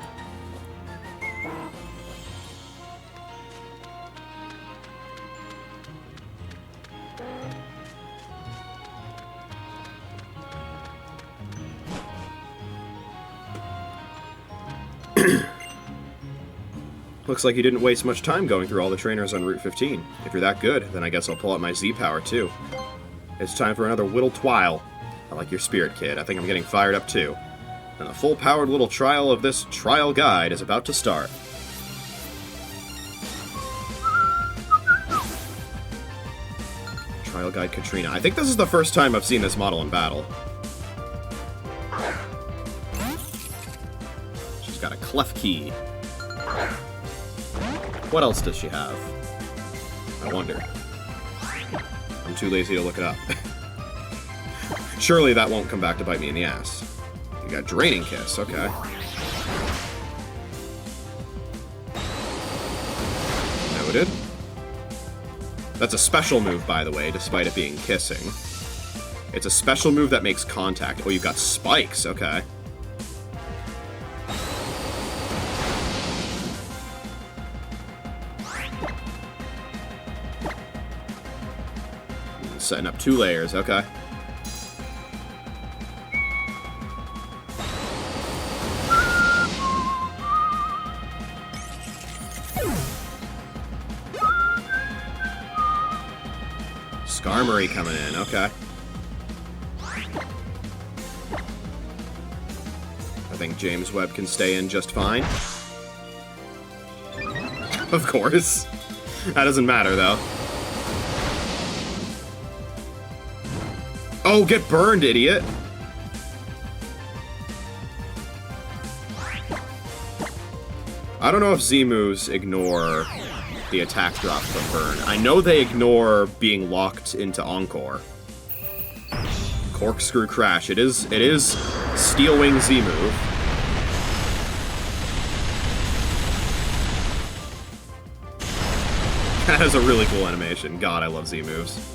Looks like you didn't waste much time going through all the trainers on Route 15. If you're that good, then I guess I'll pull out my Z-Power too. It's time for another Whittle Twile. I like your spirit, kid. I think I'm getting fired up too. And the full-powered little trial of this trial guide is about to start. Trial Guide Katrina. I think this is the first time I've seen this model in battle. She's got a Clef Key. What else does she have? I wonder. I'm too lazy to look it up. Surely that won't come back to bite me in the ass. You got Draining Kiss, okay. Noted. That's a special move, by the way, despite it being kissing. It's a special move that makes contact. Oh, you've got spikes, okay. Setting up 2 layers, okay. Skarmory coming in, okay. I think James Webb can stay in just fine. Of course. That doesn't matter, though. Oh, get burned, idiot! I don't know if Z moves ignore the attack drop from burn. I know they ignore being locked into Encore. Corkscrew Crash. It is Steel Wing Z move. That is a really cool animation. God, I love Z moves.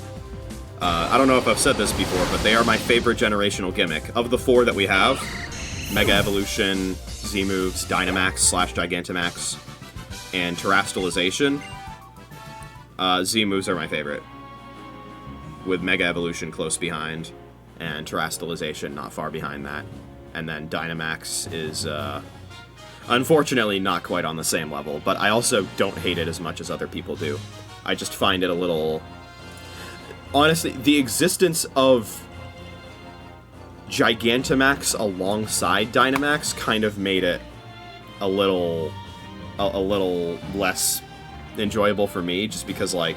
I don't know if I've said this before, but they are my favorite generational gimmick. Of the 4 that we have, Mega Evolution, Z moves, Dynamax / Gigantamax, and Terastallization, Z moves are my favorite. With Mega Evolution close behind, and Terastallization not far behind that. And then Dynamax is, unfortunately not quite on the same level, but I also don't hate it as much as other people do. I just find it a little... Honestly, the existence of Gigantamax alongside Dynamax kind of made it a little less enjoyable for me, just because, like,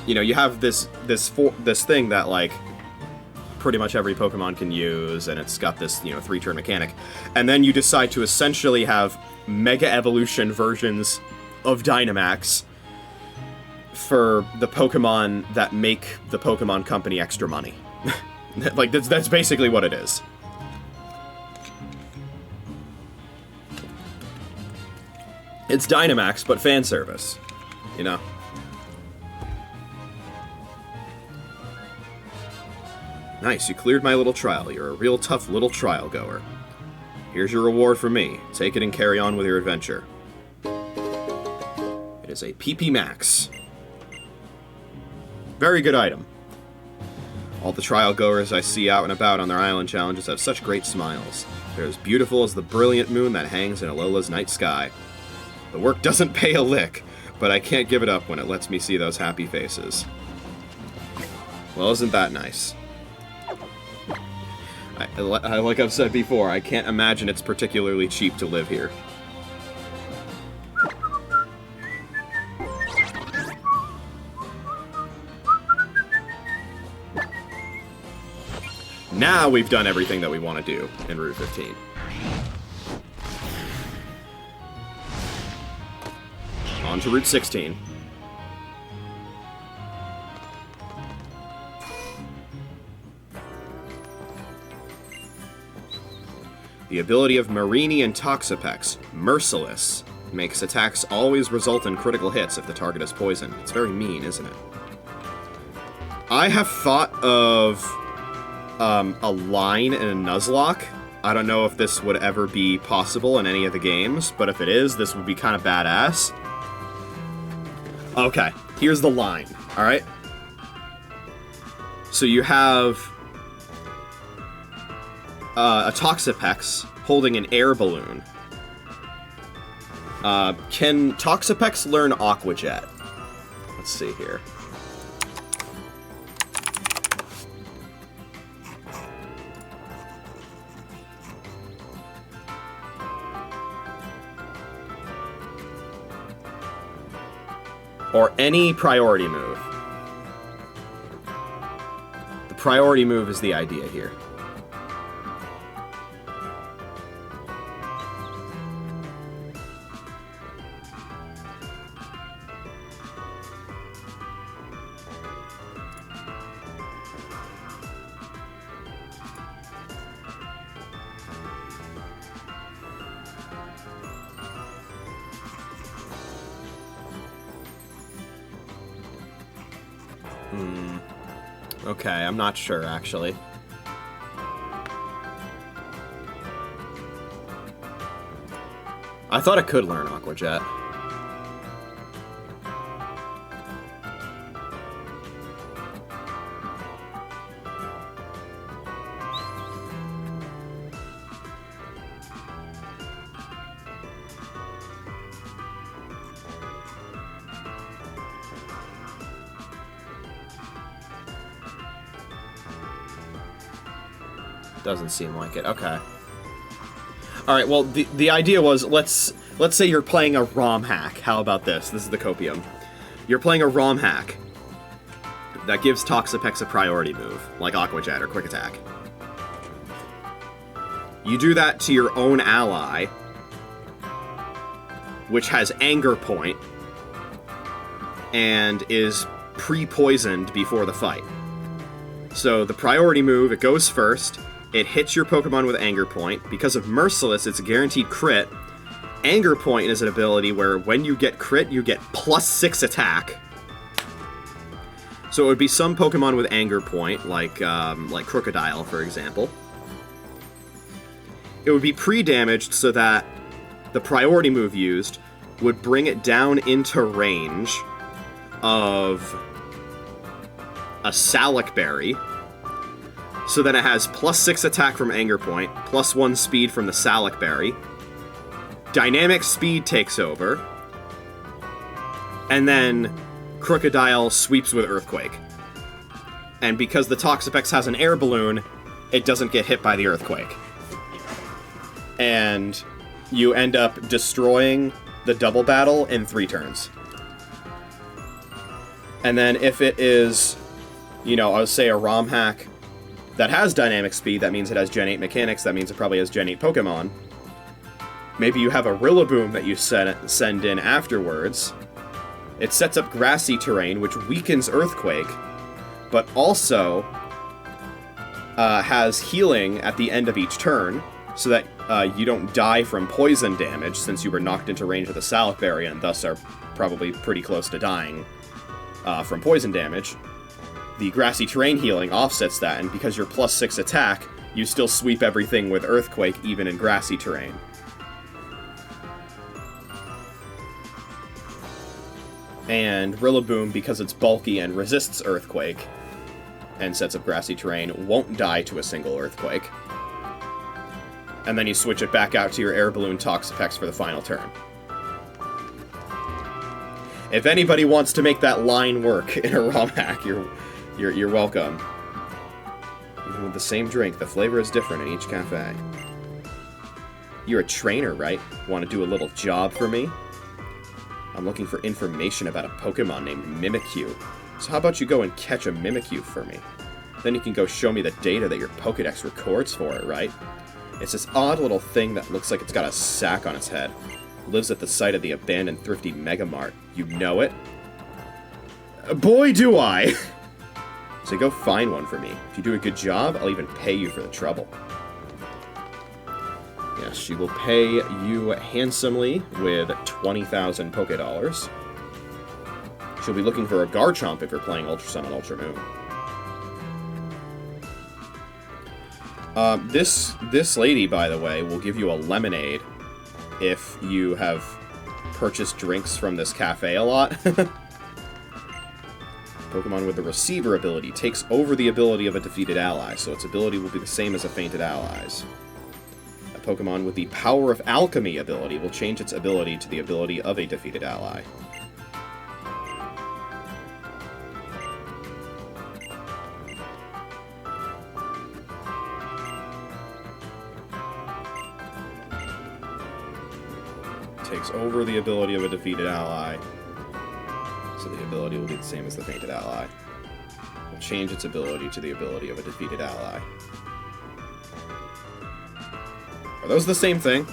you know, you have this thing that, like, pretty much every Pokemon can use, and it's got this, you know, 3-turn mechanic, and then you decide to essentially have Mega Evolution versions of Dynamax for the Pokemon that make the Pokemon Company extra money. Like, that's basically what it is. It's Dynamax, but fan service, you know? Nice, you cleared my little trial. You're a real tough little trial goer. Here's your reward from me. Take it and carry on with your adventure. It is a PP Max. Very good item. All the trial goers I see out and about on their island challenges have such great smiles. They're as beautiful as the brilliant moon that hangs in Alola's night sky. The work doesn't pay a lick, but I can't give it up when it lets me see those happy faces. Well, isn't that nice? Like I've said before, I can't imagine it's particularly cheap to live here. Now we've done everything that we want to do in Route 15. On to Route 16. The ability of Marini and Toxapex, Merciless, makes attacks always result in critical hits if the target is poisoned. It's very mean, isn't it? I have thought of a line in a Nuzlocke. I don't know if this would ever be possible in any of the games, but if it is, this would be kind of badass. Okay, here's the line, alright? So you have a Toxapex holding an air balloon. Can Toxapex learn Aqua Jet? Let's see here. Or any priority move. priority move is the idea here. Okay, I'm not sure, actually. I thought it could learn Aqua Jet. Doesn't seem like it. Okay. Alright, well, the idea was, let's say you're playing a ROM hack. How about this? This is the Copium. You're playing a ROM hack that gives Toxapex a priority move, like Aqua Jet or Quick Attack. You do that to your own ally, which has Anger Point, and is pre-poisoned before the fight. So the priority move, it goes first. It hits your Pokemon with Anger Point. Because of Merciless, it's a guaranteed crit. Anger Point is an ability where when you get crit, you get +6 attack. So it would be some Pokemon with Anger Point, like Crocodile, for example. It would be pre-damaged so that the priority move used would bring it down into range of a Salac Berry. So then it has +6 attack from Anger Point, +1 speed from the Salac Berry. Dynamic Speed takes over. And then Crocodile sweeps with Earthquake. And because the Toxapex has an air balloon, it doesn't get hit by the Earthquake. And you end up destroying the double battle in 3 turns. And then if it is, you know, I would say a ROM hack that has Dynamic Speed, that means it has Gen 8 mechanics, that means it probably has Gen 8 Pokemon. Maybe you have a Rillaboom that you send in afterwards. It sets up grassy terrain, which weakens Earthquake, but also has healing at the end of each turn, so that you don't die from poison damage, since you were knocked into range of the Salac Berry, and thus are probably pretty close to dying from poison damage. The grassy terrain healing offsets that, and because you're +6 attack, you still sweep everything with Earthquake, even in grassy terrain. And Rillaboom, because it's bulky and resists Earthquake, and sets up grassy terrain, won't die to a single Earthquake. And then you switch it back out to your Air Balloon Toxapex for the final turn. If anybody wants to make that line work in a ROM hack, you're welcome. Even with the same drink, the flavor is different in each cafe. You're a trainer, right? Want to do a little job for me? I'm looking for information about a Pokemon named Mimikyu. So how about you go and catch a Mimikyu for me? Then you can go show me the data that your Pokedex records for it, right? It's this odd little thing that looks like it's got a sack on its head. Lives at the site of the abandoned Thrifty Mega Mart. You know it? Boy, do I! So go find one for me. If you do a good job, I'll even pay you for the trouble. Yes, she will pay you handsomely with 20,000 Pokédollars. She'll be looking for a Garchomp if you're playing Ultra Sun and Ultra Moon. This lady, by the way, will give you a lemonade if you have purchased drinks from this cafe a lot. Pokemon with the Receiver ability takes over the ability of a defeated ally, so its ability will be the same as a fainted ally's. A Pokemon with the Power of Alchemy ability will change its ability to the ability of a defeated ally. Takes over the ability of a defeated ally, so the ability will be the same as the fainted ally. We'll Change its ability to the ability of a defeated ally. Are those the same thing?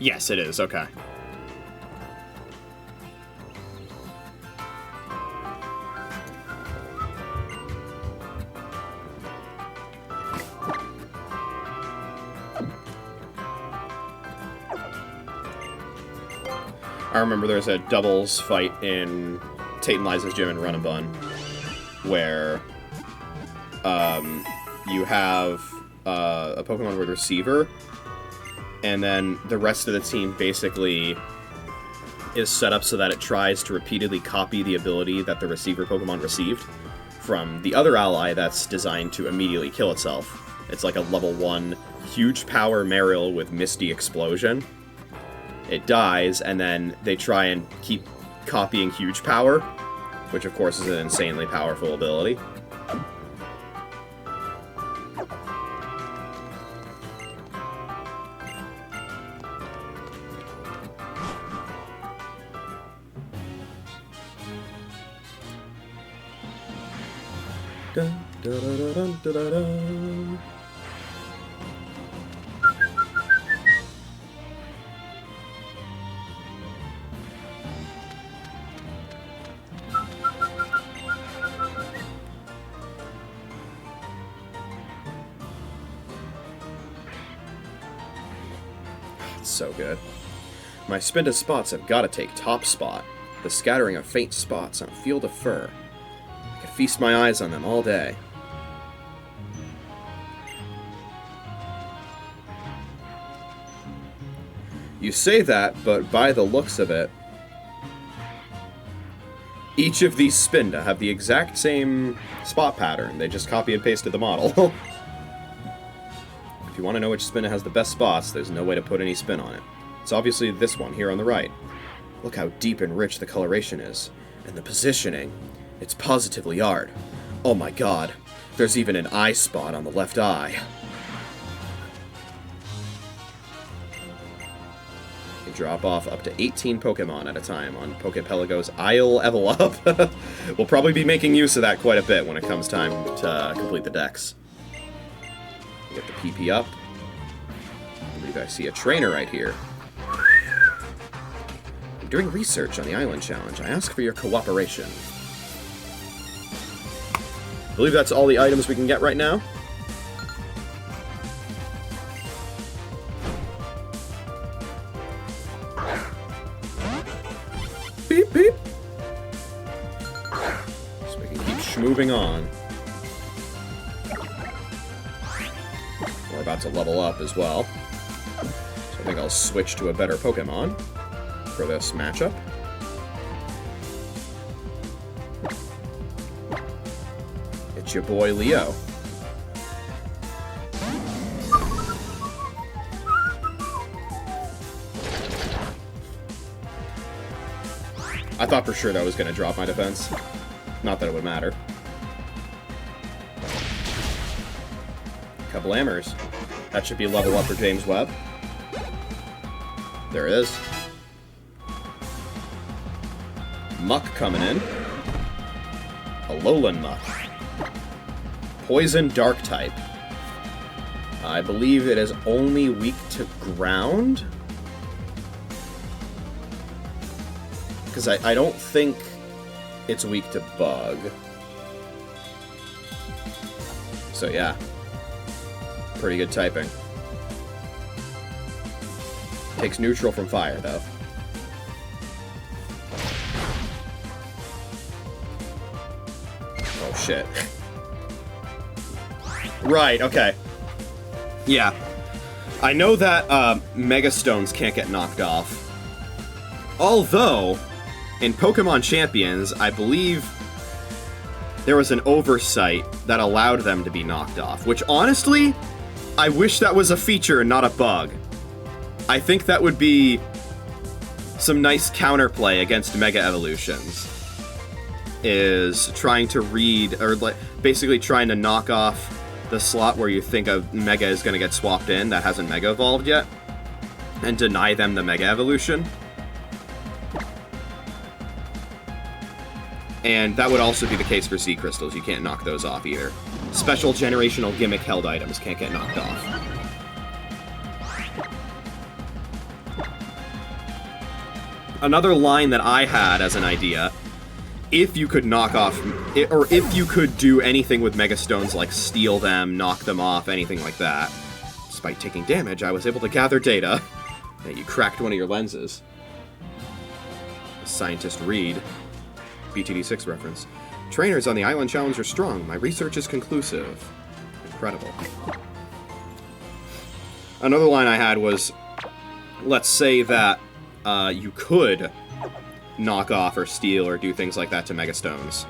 Yes, it is. Okay. I remember there's a doubles fight in Tate and Liza's gym in Run and Bun where you have a Pokemon with receiver, and then the rest of the team basically is set up so that it tries to repeatedly copy the ability that the receiver Pokemon received from the other ally that's designed to immediately kill itself. It's like a level 1 huge power Marill with Misty Explosion. It dies, and then they try and keep copying huge power, which of course is an insanely powerful ability. Dun, dun, dun, dun, dun, dun, dun. So good. My Spinda spots have got to take top spot. The scattering of faint spots on a field of fur. I could feast my eyes on them all day. You say that, but by the looks of it, each of these Spinda have the exact same spot pattern. They just copy and pasted the model. If you want to know which Spinda has the best spots, there's no way to put any spin on it. It's obviously this one here on the right. Look how deep and rich the coloration is. And the positioning. It's positively art. Oh my god. There's even an eye spot on the left eye. You can drop off up to 18 Pokemon at a time on Pokepelago's Isle Level Up. We'll probably be making use of that quite a bit when it comes time to complete the decks. Get the PP up. I believe I see a trainer right here. I'm doing research on the Island Challenge. I ask for your cooperation. I believe that's all the items we can get right now. Beep, beep. So we can keep schmoving on. We're about to level up as well. So I think I'll switch to a better Pokemon for this matchup. It's your boy Leo. I thought for sure that was going to drop my defense. Not that it would matter. Kablammers. That should be a level up for James Webb. There it is. Muck coming in. Alolan Muck. Poison Dark type. I believe it is only weak to ground. Because I don't think it's weak to bug. So yeah. Pretty good typing. Takes neutral from fire, though. Oh, shit. Right, okay. Yeah. I know that Mega Stones can't get knocked off. Although, in Pokemon Champions, I believe there was an oversight that allowed them to be knocked off, which honestly, I wish that was a feature and not a bug. I think that would be some nice counterplay against Mega Evolutions. Is trying to read, or basically trying to knock off the slot where you think a Mega is going to get swapped in that hasn't Mega evolved yet, and deny them the Mega evolution. And that would also be the case for Z Crystals. You can't knock those off either. Special generational gimmick held items can't get knocked off. Another line that I had as an idea, if you could knock off, or if you could do anything with Mega Stones, like steal them, knock them off, anything like that, despite taking damage, I was able to gather data. Yeah, you cracked one of your lenses. Scientist Reed. BTD6 reference. Trainers on the Island Challenge are strong. My research is conclusive. Incredible. Another line I had was, let's say that you could knock off or steal or do things like that to Mega Stones.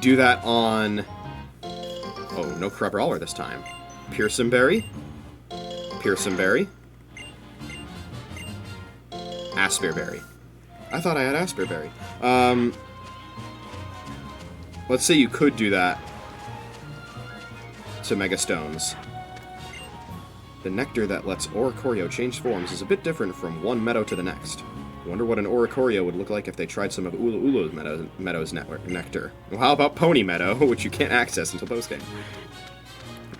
Do that on... Oh, no Crabrawler this time. Pearson Berry. Pearson Berry. Asperberry. I thought I had Asperberry. Let's say you could do that to Mega Stones. The nectar that lets Oricorio change forms is a bit different from one meadow to the next. I wonder what an Oricorio would look like if they tried some of Ulu Ulu's Meadow's nectar. Well, how about Pony Meadow, which you can't access until post-game?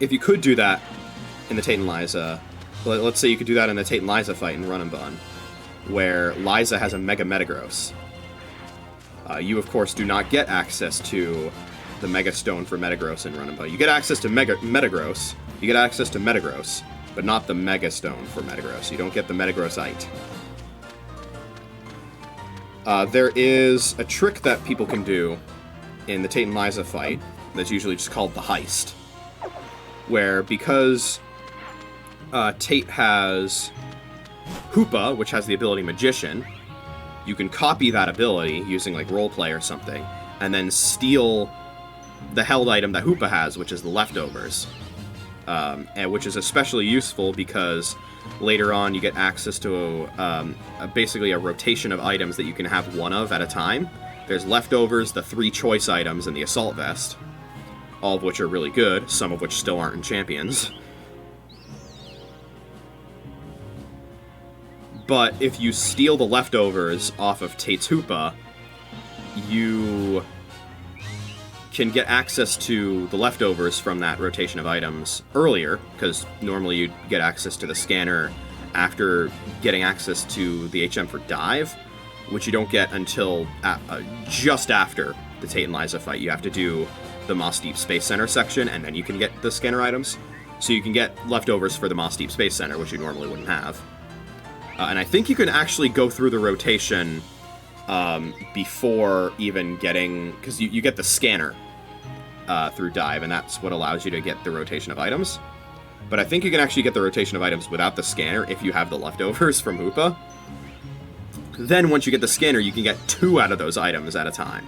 If you could do that in the Tate and Liza... Let's say you could do that in the Tate and Liza fight in Run and Bun, where Liza has a Mega Metagross. You, of course, do not get access to the Mega Stone for Metagross in Run and Bun. You get access to Metagross. You get access to Metagross, but not the Mega Stone for Metagross. You don't get the Metagrossite. There is a trick that people can do in the Tate and Liza fight that's usually just called the Heist, where because Tate has Hoopa, which has the ability Magician, you can copy that ability using like roleplay or something, and then steal the held item that Hoopa has, which is the Leftovers. And which is especially useful because later on you get access to basically a rotation of items that you can have one of at a time. There's Leftovers, the 3 choice items, and the Assault Vest, all of which are really good, some of which still aren't in Champions. But if you steal the Leftovers off of Tate's Hoopa, you can get access to the Leftovers from that rotation of items earlier, because normally you'd get access to the scanner after getting access to the HM for Dive, which you don't get until just after the Tate and Liza fight. You have to do the Moss Deep Space Center section, and then you can get the scanner items. So you can get Leftovers for the Moss Deep Space Center, which you normally wouldn't have. And I think you can actually go through the rotation before even getting... Because you get the scanner through Dive, and that's what allows you to get the rotation of items. But I think you can actually get the rotation of items without the scanner if you have the Leftovers from Hoopa. Then once you get the scanner, you can get 2 out of those items at a time.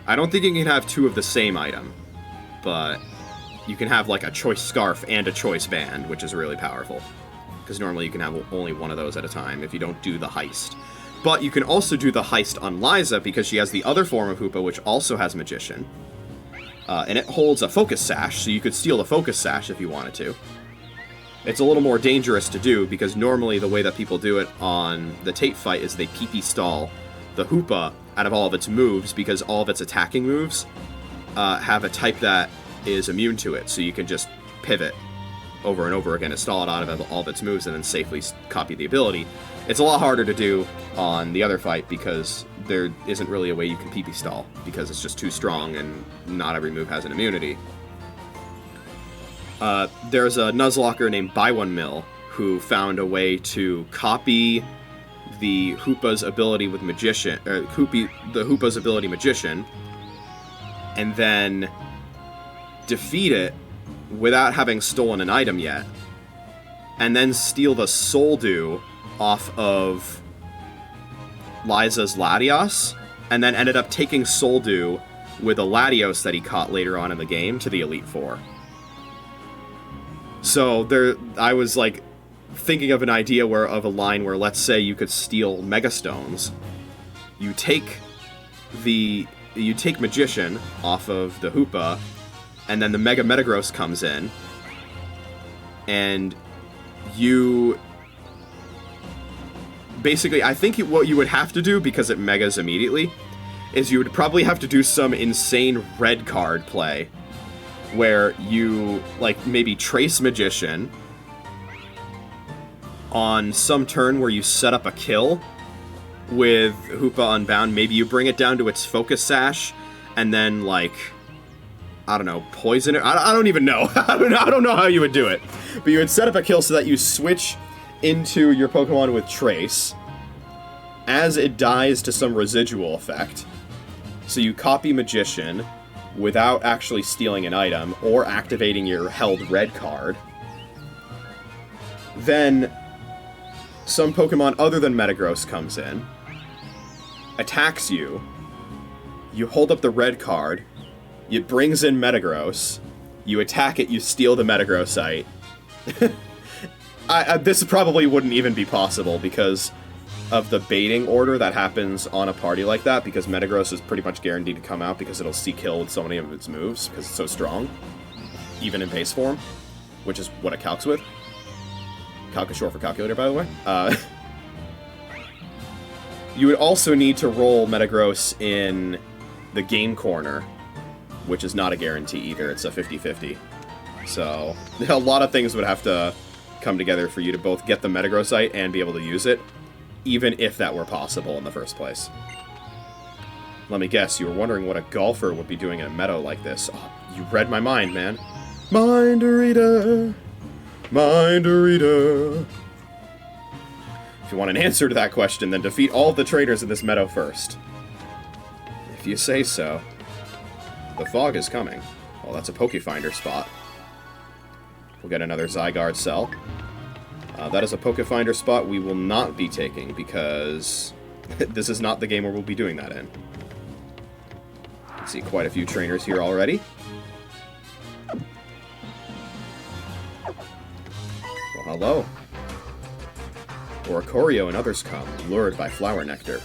I don't think you can have 2 of the same item, but you can have like a choice scarf and a choice band, which is really powerful. Because normally you can have only one of those at a time if you don't do the heist. But you can also do the heist on Liza because she has the other form of Hoopa, which also has Magician. And it holds a Focus Sash, so you could steal the Focus Sash if you wanted to. It's a little more dangerous to do because normally the way that people do it on the Tate fight is they PP stall the Hoopa out of all of its moves because all of its attacking moves have a type that is immune to it, so you can just pivot over and over again to stall it out of all of its moves and then safely copy the ability. It's a lot harder to do on the other fight because there isn't really a way you can PP stall because it's just too strong and not every move has an immunity. There's a Nuzlocke named Buy One Mill who found a way to copy the Hoopa's ability with Magician, the Hoopa's ability Magician, and then defeat it without having stolen an item yet, and then steal the Soul Dew off of Liza's Latios, and then ended up taking Soul Dew with a Latios that he caught later on in the game to the Elite Four. So there, I was like thinking of an idea of a line where, let's say you could steal Mega Stones, you take the you take Magician off of the Hoopa, and then the Mega Metagross comes in, and you... Basically, I think what you would have to do, because it Megas immediately, is you would probably have to do some insane red card play, where you, like, maybe Trace Magician on some turn where you set up a kill with Hoopa Unbound. Maybe you bring it down to its Focus Sash, and then, like, I don't know, poison it? I don't even know. I don't know how you would do it. But you would set up a kill so that you switch into your Pokemon with Trace as it dies to some residual effect. So you copy Magician without actually stealing an item or activating your held red card. Then some Pokemon other than Metagross comes in, attacks you, you hold up the red card, it brings in Metagross, you attack it, you steal the Metagrossite. This probably wouldn't even be possible because of the baiting order that happens on a party like that, because Metagross is pretty much guaranteed to come out because it'll C-kill with so many of its moves, because it's so strong, even in base form, which is what it calcs with. Calc is short for calculator, by the way. You would also need to roll Metagross in the game corner, which is not a guarantee either. It's a 50-50. So, a lot of things would have to come together for you to both get the Metagrossite and be able to use it, even if that were possible in the first place. Let me guess, you were wondering what a golfer would be doing in a meadow like this. Oh, you read my mind, man. Mind-a-reader. Mind-a-reader. If you want an answer to that question, then defeat all of the trainers in this meadow first. If you say so. The fog is coming. Well, that's a Pokefinder spot. We'll get another Zygarde cell. That is a Pokefinder spot we will not be taking, because this is not the game where we'll be doing that in. You can see quite a few trainers here already. Well, hello. Oricorio and others come, lured by flower nectar.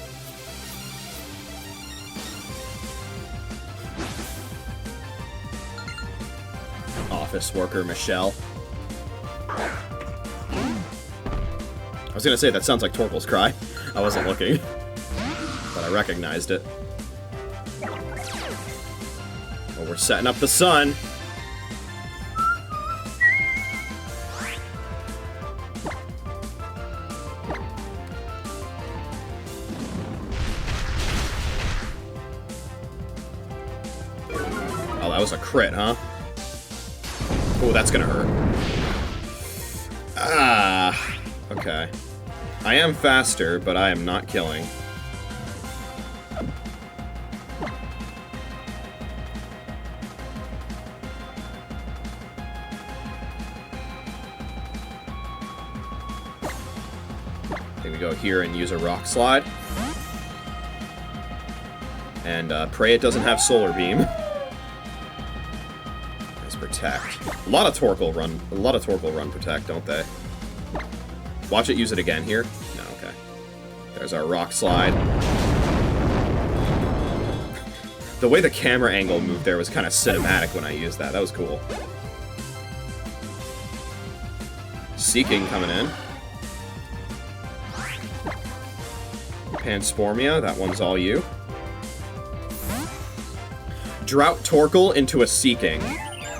Office worker Michelle. I was gonna say, that sounds like Torkoal's cry. I wasn't looking, but I recognized it. Well, we're setting up the sun. Oh, that was a crit, huh? Oh, that's gonna hurt. Ah, okay. I am faster, but I am not killing. Here we go here and use a Rock Slide. And pray it doesn't have Solar Beam. Protect. A lot of Torkoal run Protect, don't they? Watch it use it again here. No, okay. There's our Rock Slide. The way the camera angle moved there was kind of cinematic when I used that. That was cool. Seeking coming in. Panspermia, that one's all you. Drought Torkoal into a Seeking.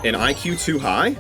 An IQ too high?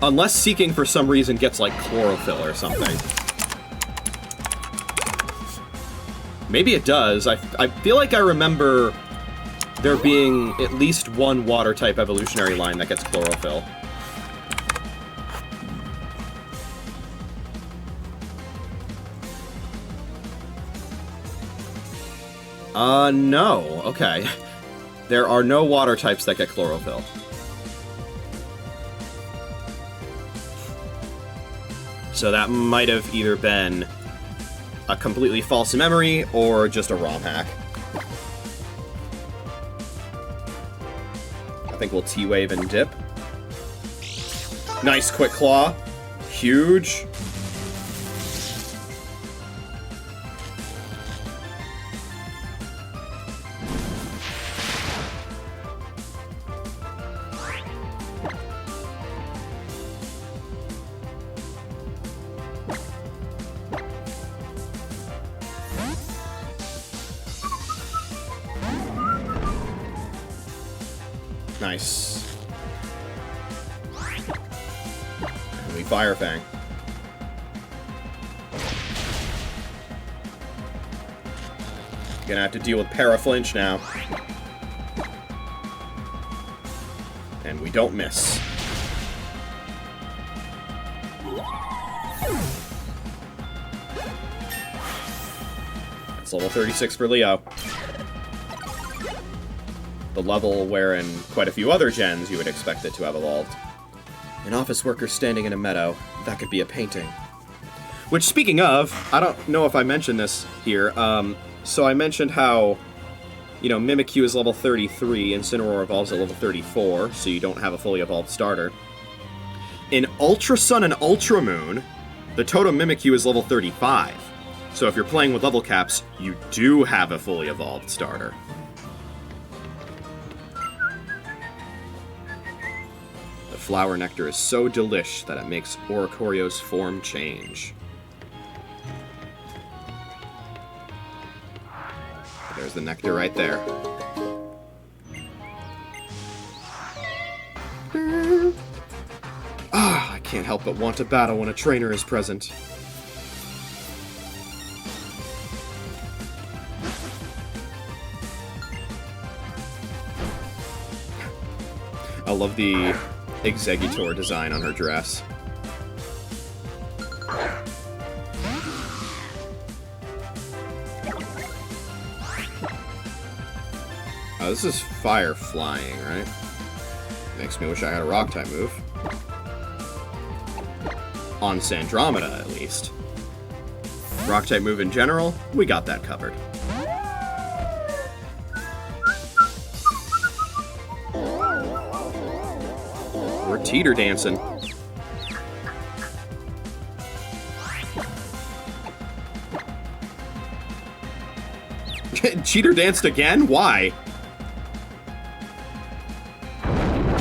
Unless Seeking for some reason gets like chlorophyll or something. Maybe it does. I feel like I remember there being at least one water type evolutionary line that gets chlorophyll. No. Okay. There are no water types that get chlorophyll. So that might have either been a completely false memory or just a ROM hack. I think we'll T-Wave and dip. Nice Quick Claw. Huge. Nice. And we Fire Fang. Gonna have to deal with Paraflinch now. And we don't miss. That's level 36 for Leo. The level where in quite a few other gens you would expect it to have evolved. An office worker standing in a meadow. That could be a painting. Which, speaking of, I don't know if I mentioned this here, so I mentioned how, you know, Mimikyu is level 33, Incineroar evolves at level 34, so you don't have a fully evolved starter. In Ultra Sun and Ultra Moon, the Totem Mimikyu is level 35. So if you're playing with level caps, you do have a fully evolved starter. Flower nectar is so delish that it makes Oricorio's form change. There's the nectar right there. Ah, I can't help but want to battle when a trainer is present. I love the Exeggutor design on her dress. Oh, this is fire flying, right? Makes me wish I had a rock type move. On Sandromeda, at least. Rock type move in general, we got that covered. We're teeter dancing. Cheater danced again? Why?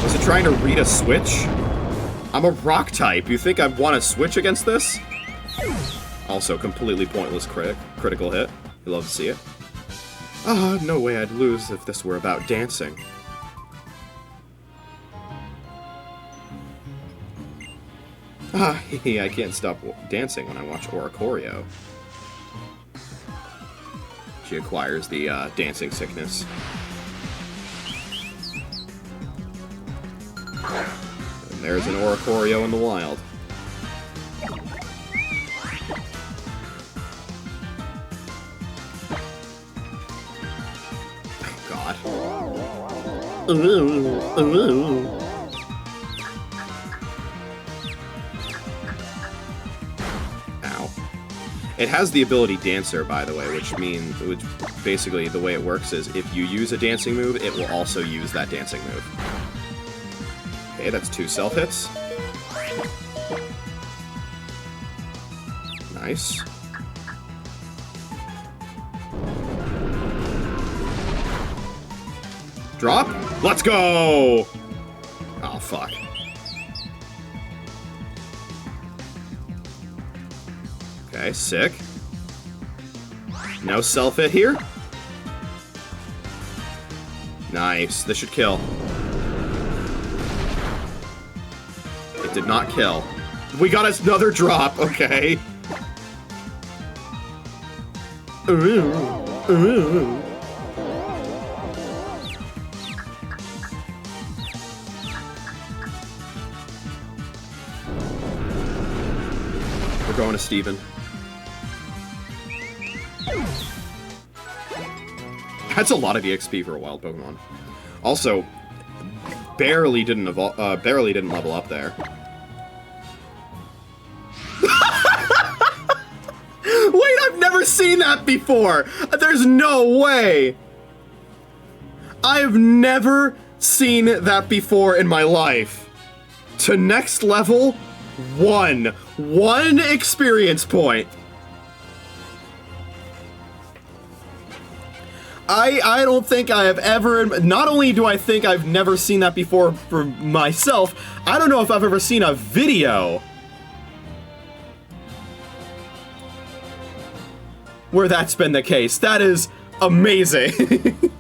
Was it trying to read a switch? I'm a rock type. You think I'd want to switch against this? Also, completely pointless critical hit. You love to see it. Ah, no way I'd lose if this were about dancing. Ah, I can't stop dancing when I watch Oricorio. She acquires the dancing sickness. And there's an Oricorio in the wild. Oh, God. It has the ability Dancer, by the way, which basically the way it works is if you use a dancing move, it will also use that dancing move. Okay, that's 2 self-hits. Nice. Drop? Let's go! Oh, fuck. Okay, sick. No self-hit here? Nice. This should kill. It did not kill. We got us another drop. Okay. Ooh. We're going to Steven. That's a lot of EXP for a wild Pokemon. Also, barely didn't level up there. Wait, I've never seen that before! There's no way! I've never seen that before in my life. To next level, 1. 1 experience point. I don't think I have ever, not only do I think I've never seen that before for myself, I don't know if I've ever seen a video where that's been the case. That is amazing.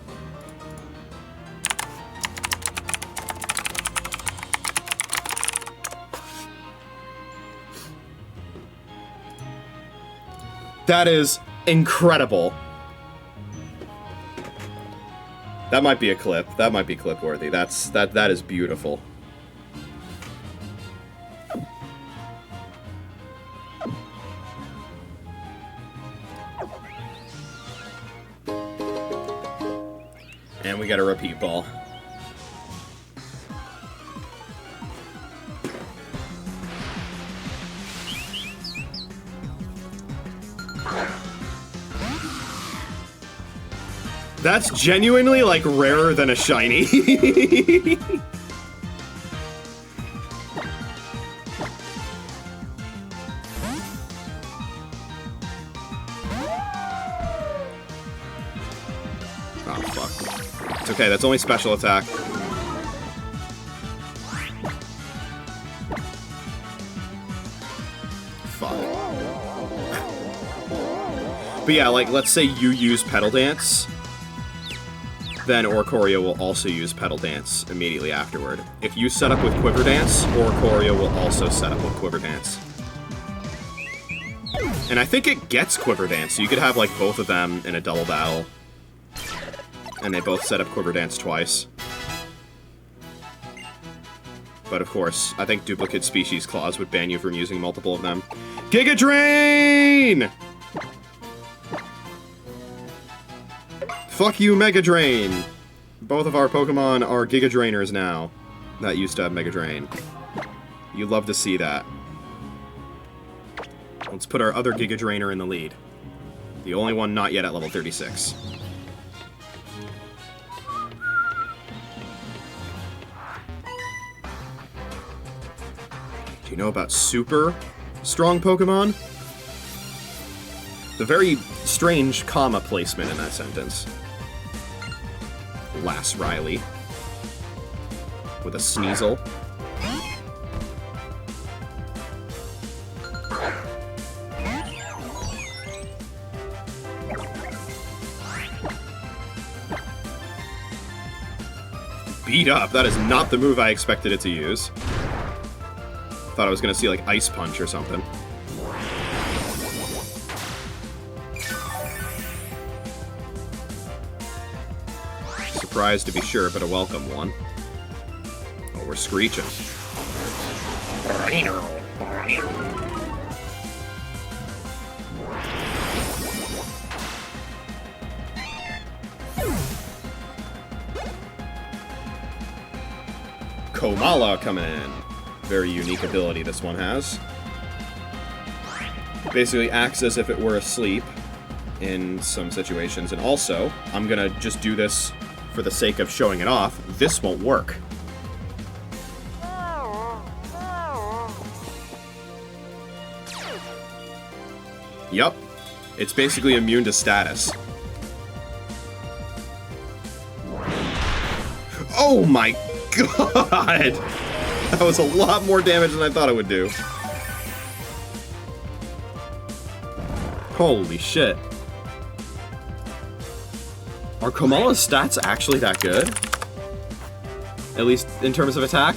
That is incredible. That might be a clip. That might be clip worthy. That is beautiful. And we got a repeat ball. That's genuinely, like, rarer than a shiny. Oh, fuck. It's okay, that's only special attack. Fuck. But yeah, like, let's say you use Petal Dance, then Oricorio will also use Petal Dance immediately afterward. If you set up with Quiver Dance, Oricorio will also set up with Quiver Dance. And I think it gets Quiver Dance, so you could have, like, both of them in a double battle. And they both set up Quiver Dance twice. But of course, I think Duplicate Species Clause would ban you from using multiple of them. Giga Drain! Fuck you, Mega Drain! Both of our Pokemon are Giga Drainers now. That used to have Mega Drain. You love to see that. Let's put our other Giga Drainer in the lead. The only one not yet at level 36. Do you know about super strong Pokemon? The very strange comma placement in that sentence. Lass Riley. With a Sneasel. Beat up. That is not the move I expected it to use. Thought I was gonna see like Ice Punch or something. Surprised to be sure, but a welcome one. Oh, we're screeching. Komala coming in. Very unique ability this one has. Basically acts as if it were asleep in some situations. And also, I'm gonna just do this for the sake of showing it off. This won't work. Yup. It's basically immune to status. Oh my god! That was a lot more damage than I thought it would do. Holy shit. Are Komala's stats actually that good? At least in terms of attack?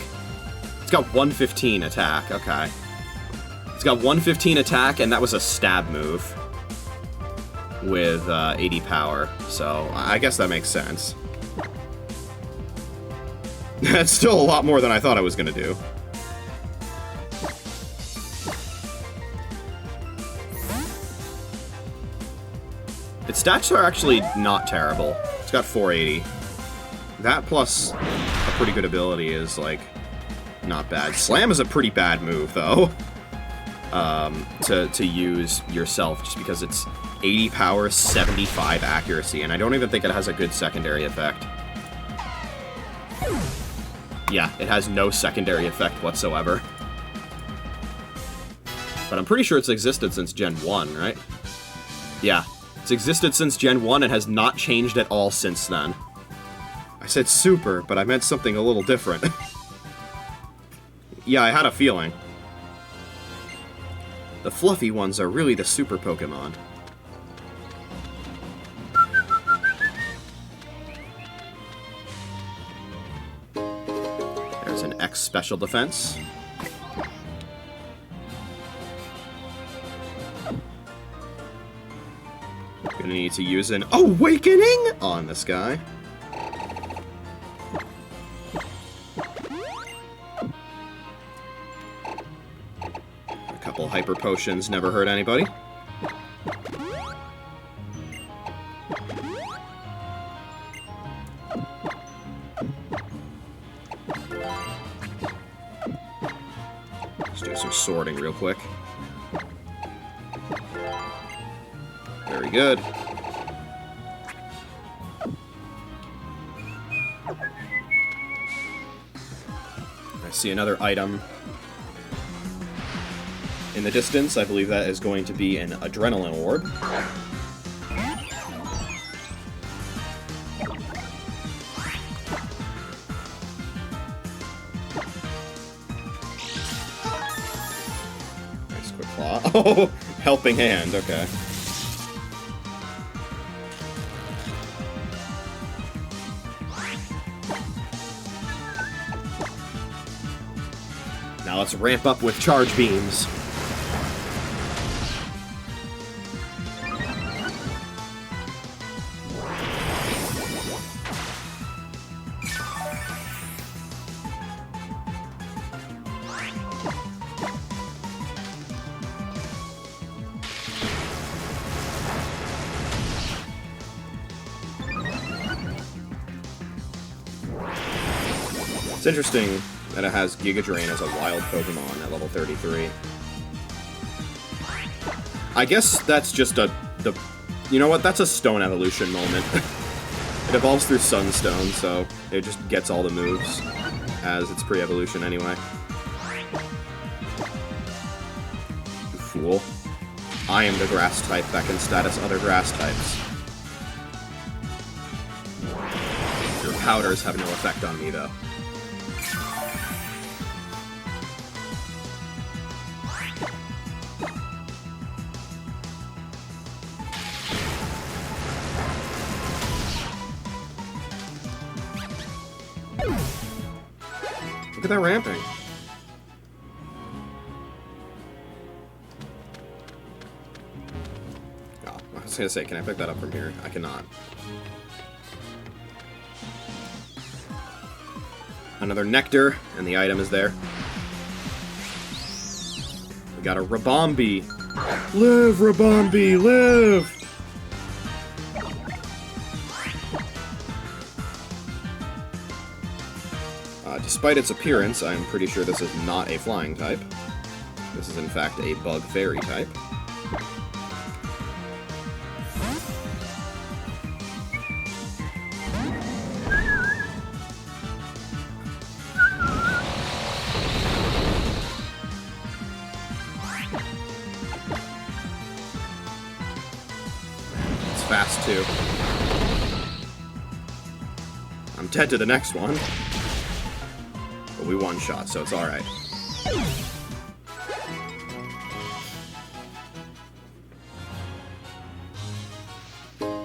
It's got 115 attack, okay. It's got 115 attack, and that was a stab move. With 80 power, so I guess that makes sense. That's still a lot more than I thought I was gonna do. Its stats are actually not terrible, It's got 480. That plus a pretty good ability is, like, not bad. Slam is a pretty bad move, though, to use yourself, just because it's 80 power, 75 accuracy, and I don't even think it has a good secondary effect. Yeah, it has no secondary effect whatsoever. But I'm pretty sure it's existed since Gen 1, right? Yeah, it's existed since Gen 1 and has not changed at all since then. I said super, but I meant something a little different. Yeah, I had a feeling. The fluffy ones are really the super Pokémon. There's an X special defense. Gonna need to use an Awakening on this guy. A couple Hyper Potions never hurt anybody. Let's do some sorting real quick. Very good. I see another item in the distance. I believe that is going to be an Adrenaline Orb. Nice quick claw. Oh, helping hand, okay. Now let's ramp up with Charge Beams. It's interesting that it has Giga Drain as a wild Pokemon at level 33. I guess that's just you know what? That's a Stone Evolution moment. It evolves through Sunstone, so it just gets all the moves as its pre-evolution anyway. You fool. I am the Grass type that can status other Grass types. Your powders have no effect on me, though. Look at that ramping. Oh, I was gonna say, can I pick that up from here? I cannot. Another Nectar, and the item is there. We got a Rabombi. Live, Rabombi, live! Despite its appearance, I'm pretty sure this is not a flying type. This is in fact a bug fairy type. It's fast too. I'm dead to the next one. But we one-shot, so it's alright.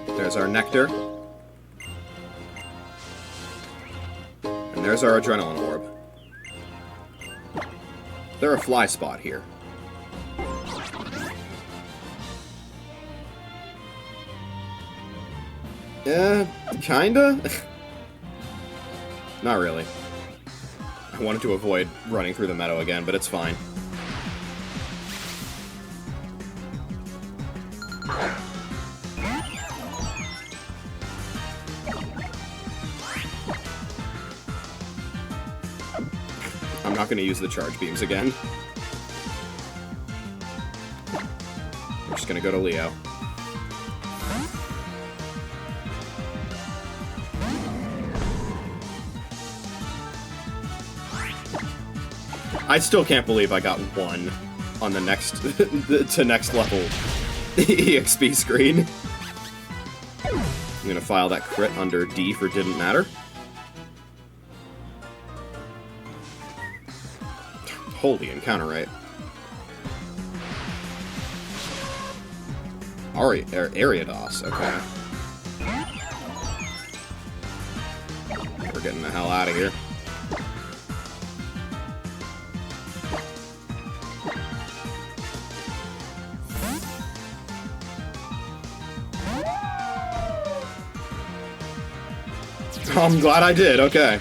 There's our Nectar. And there's our Adrenaline Orb. There's a fly spot here. Yeah, kinda? Not really. I wanted to avoid running through the meadow again, but it's fine. not going to use the charge beams again. We're just going to go to Leo. I still can't believe I got 1 on the next to next level EXP screen. I'm gonna file that crit under D for didn't matter. Holy encounter rate. Ariados, okay. We're getting the hell out of here. I'm glad I did, okay.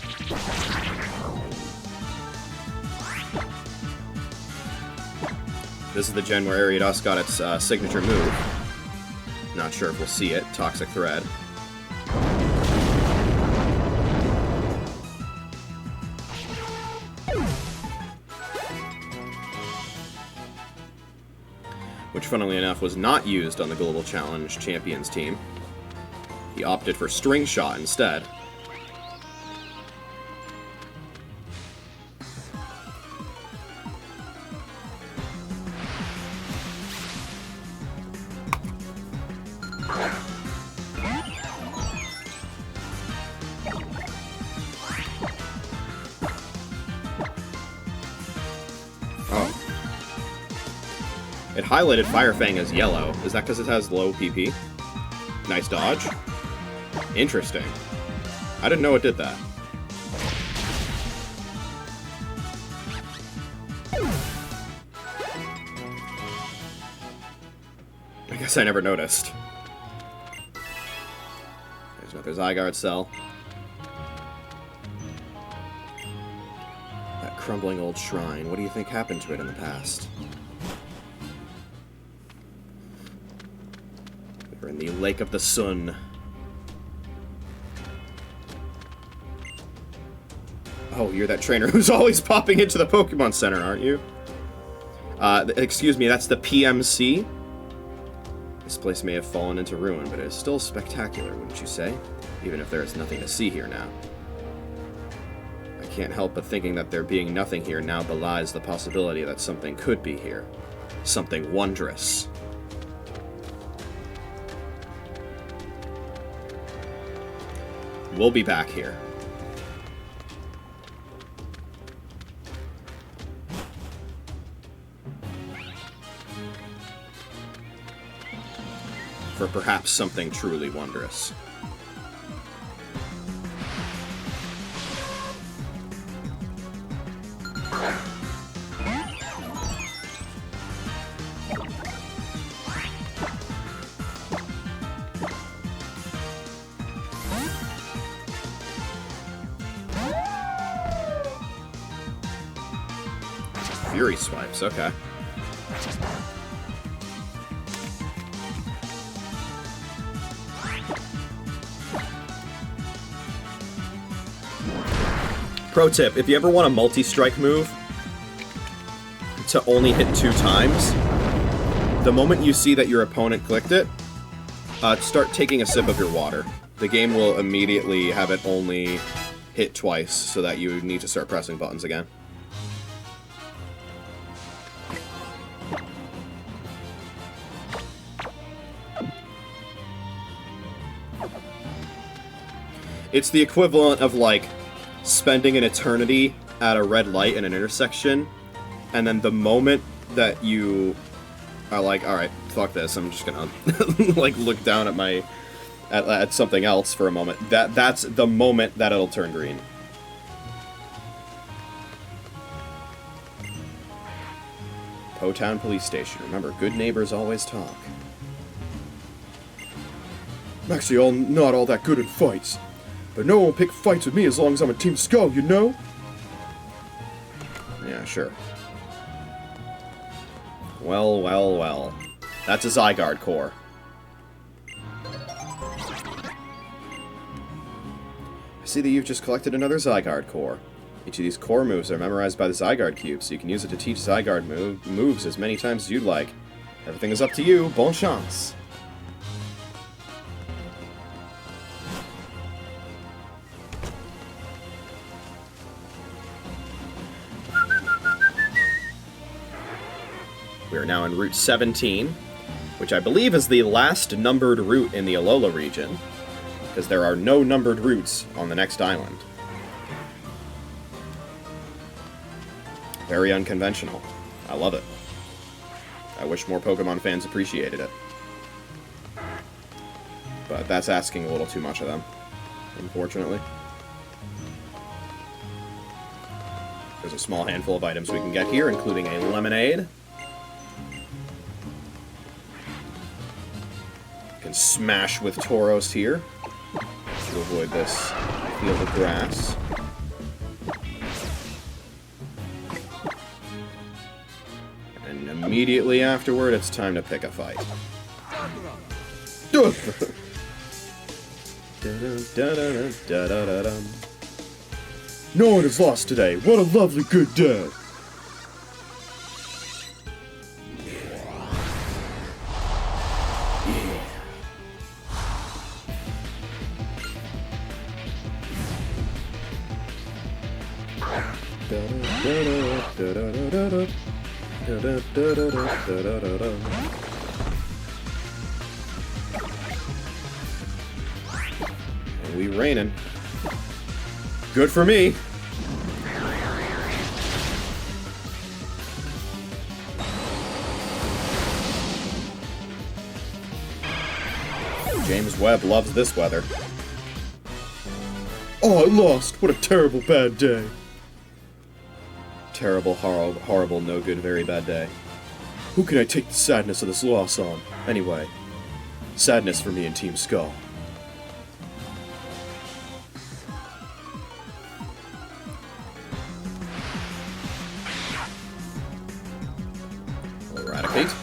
This is the gen where Ariados got its signature move. Not sure if we'll see it. Toxic Thread. Which, funnily enough, was not used on the Global Challenge Champions team. He opted for String Shot instead. It highlighted Fire Fang as yellow. Is that because it has low PP? Nice dodge. Interesting. I didn't know it did that. I guess I never noticed. There's another Zygarde cell. That crumbling old shrine. What do you think happened to it in the past? We're in the Lake of the Sun. Oh, you're that trainer who's always popping into the Pokemon Center, aren't you? Excuse me, that's the PMC? This place may have fallen into ruin, but it is still spectacular, wouldn't you say? Even if there is nothing to see here now. I can't help but thinking that there being nothing here now belies the possibility that something could be here. Something wondrous. We'll be back here. For perhaps something truly wondrous. Fury swipes, okay. Pro tip, if you ever want a multi-strike move to only hit 2 times, the moment you see that your opponent clicked it, start taking a sip of your water. The game will immediately have it only hit twice, so that you need to start pressing buttons again. It's the equivalent of, like, spending an eternity at a red light in an intersection, and then the moment that you are like, alright, fuck this, I'm just gonna, like, look down at my, at something else for a moment. That's the moment that it'll turn green. Po-Town Police Station. Remember, good neighbors always talk. I'm actually not all that good at fights. But no one will pick fights with me as long as I'm a Team Skull, you know? Yeah, sure. Well, well, well. That's a Zygarde core. I see that you've just collected another Zygarde core. Each of these core moves are memorized by the Zygarde Cube, so you can use it to teach Zygarde moves as many times as you'd like. Everything is up to you. Bon chance. We are now in Route 17, which I believe is the last numbered route in the Alola region, because there are no numbered routes on the next island. Very unconventional. I love it. I wish more Pokemon fans appreciated it. But that's asking a little too much of them, unfortunately. There's a small handful of items we can get here, including a lemonade. Can smash with Tauros here to avoid this field of grass. And immediately afterward, it's time to pick a fight. No one is lost today. What a lovely good day. And we raining. Good for me. James Webb loves this weather. Oh, I lost! What a terrible bad day. Terrible, horrible, no good, very bad day. Who can I take the sadness of this loss on? Anyway, sadness for me and Team Skull. Eradicate.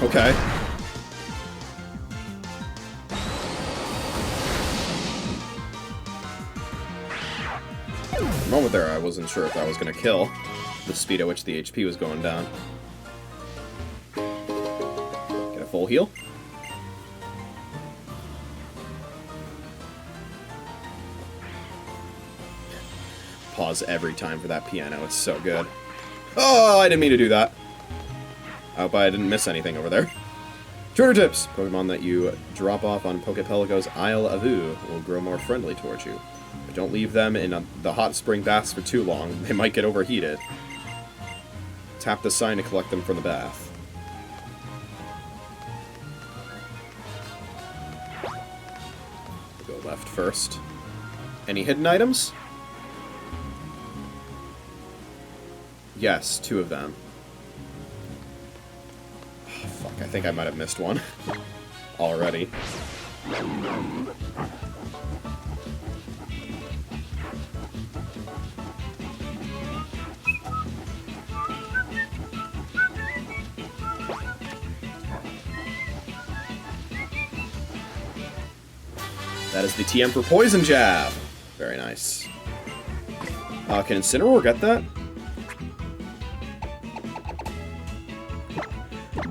Okay. For a moment there, I wasn't sure if I was going to kill. The speed at which the HP was going down. Get a full heal. Pause every time for that piano. It's so good. Oh, I didn't mean to do that. I hope I didn't miss anything over there. Tutor tips! Pokemon that you drop off on Pokepelago's Isle of Ooh will grow more friendly towards you. But don't leave them in the hot spring baths for too long. They might get overheated. Tap the sign to collect them from the bath. We'll go left first. Any hidden items? Yes, 2 of them. Oh, fuck, I think I might have missed one. Already. That is the TM for Poison Jab. Very nice. Can Incineroar get that?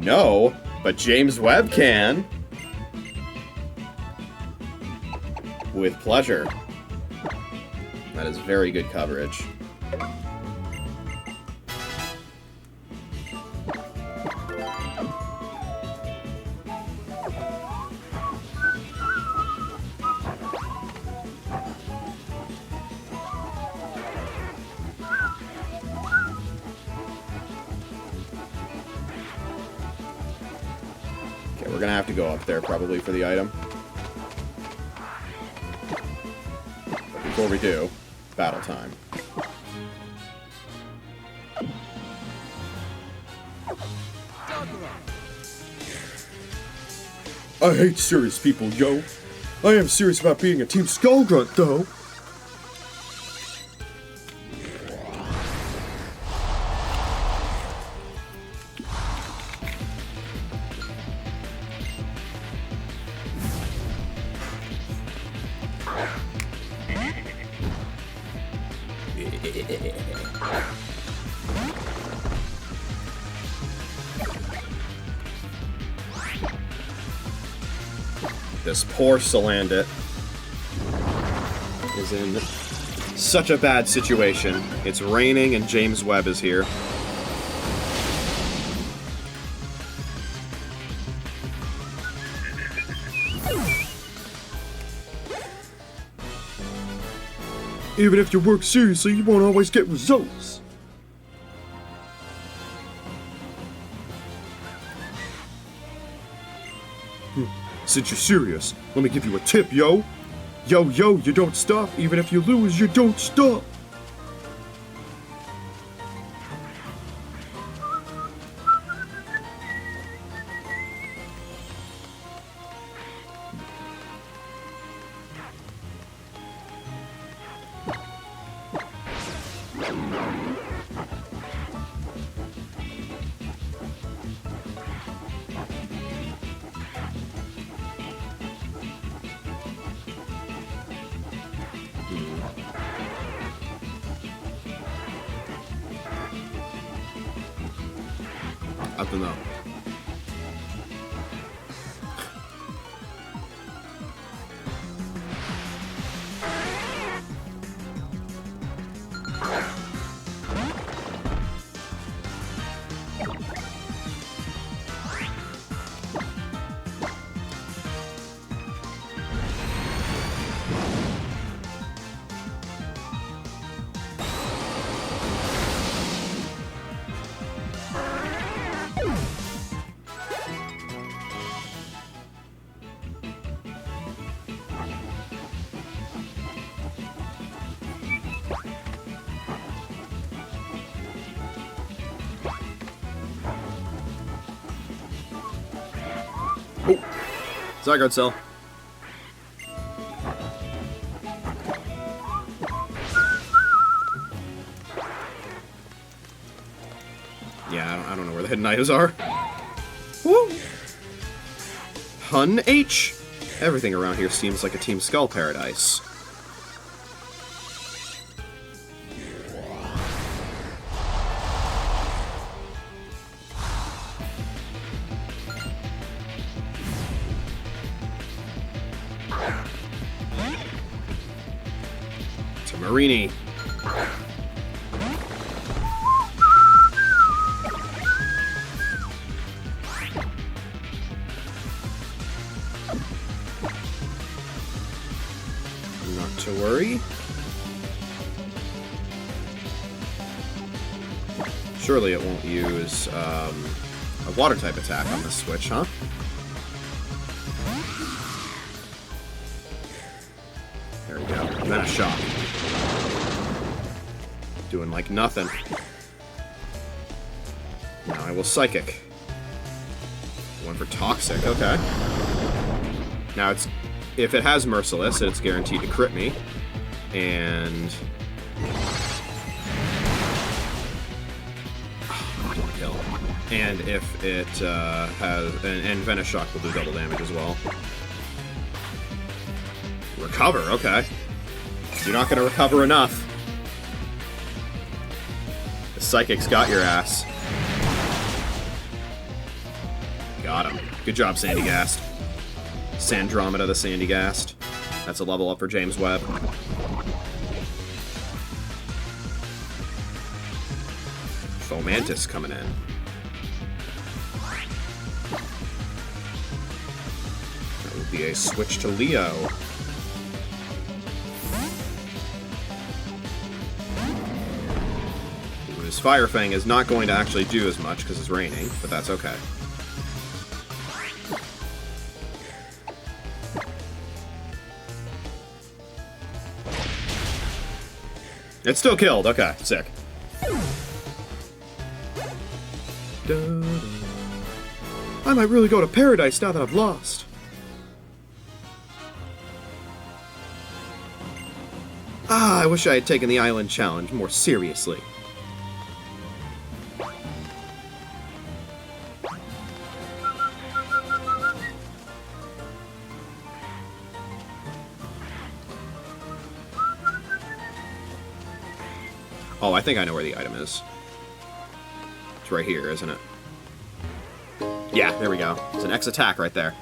No, but James Webb can. With pleasure. That is very good coverage. We're gonna have to go up there probably for the item. But before we do, battle time. I hate serious people, yo. I am serious about being a Team Skullgrunt, though. This poor Salandit is in such a bad situation. It's raining and James Webb is here. Even if you work seriously, you won't always get results. Since you're serious, let me give you a tip, yo. Yo, you don't stop. Even if you lose, you don't stop. Up and up. Zygarde Cell. Yeah, I don't know where the hidden items are. Woo! Hun H? Everything around here seems like a Team Skull paradise. Marini. Not to worry. Surely it won't use a water type attack on this switch, huh? There we go. And then a shock. Doing like nothing. Now I will Psychic. One for Toxic, okay. Now it's... if it has Merciless, it's guaranteed to crit me. And... kill. And if it has... and Venoshock will do double damage as well. Recover, okay. You're not gonna recover enough. The Psychic's got your ass. Got him. Good job, Sandygast. Sandromeda the Sandygast. That's a level up for James Webb. Fomantis coming in. That would be a switch to Leo. His Fire Fang is not going to actually do as much because it's raining, but that's okay. It's still killed. Okay, sick. I might really go to paradise now that I've lost. Ah, I wish I had taken the island challenge more seriously. Oh, I think I know where the item is. It's right here, isn't it? Yeah, there we go. It's an X attack right there.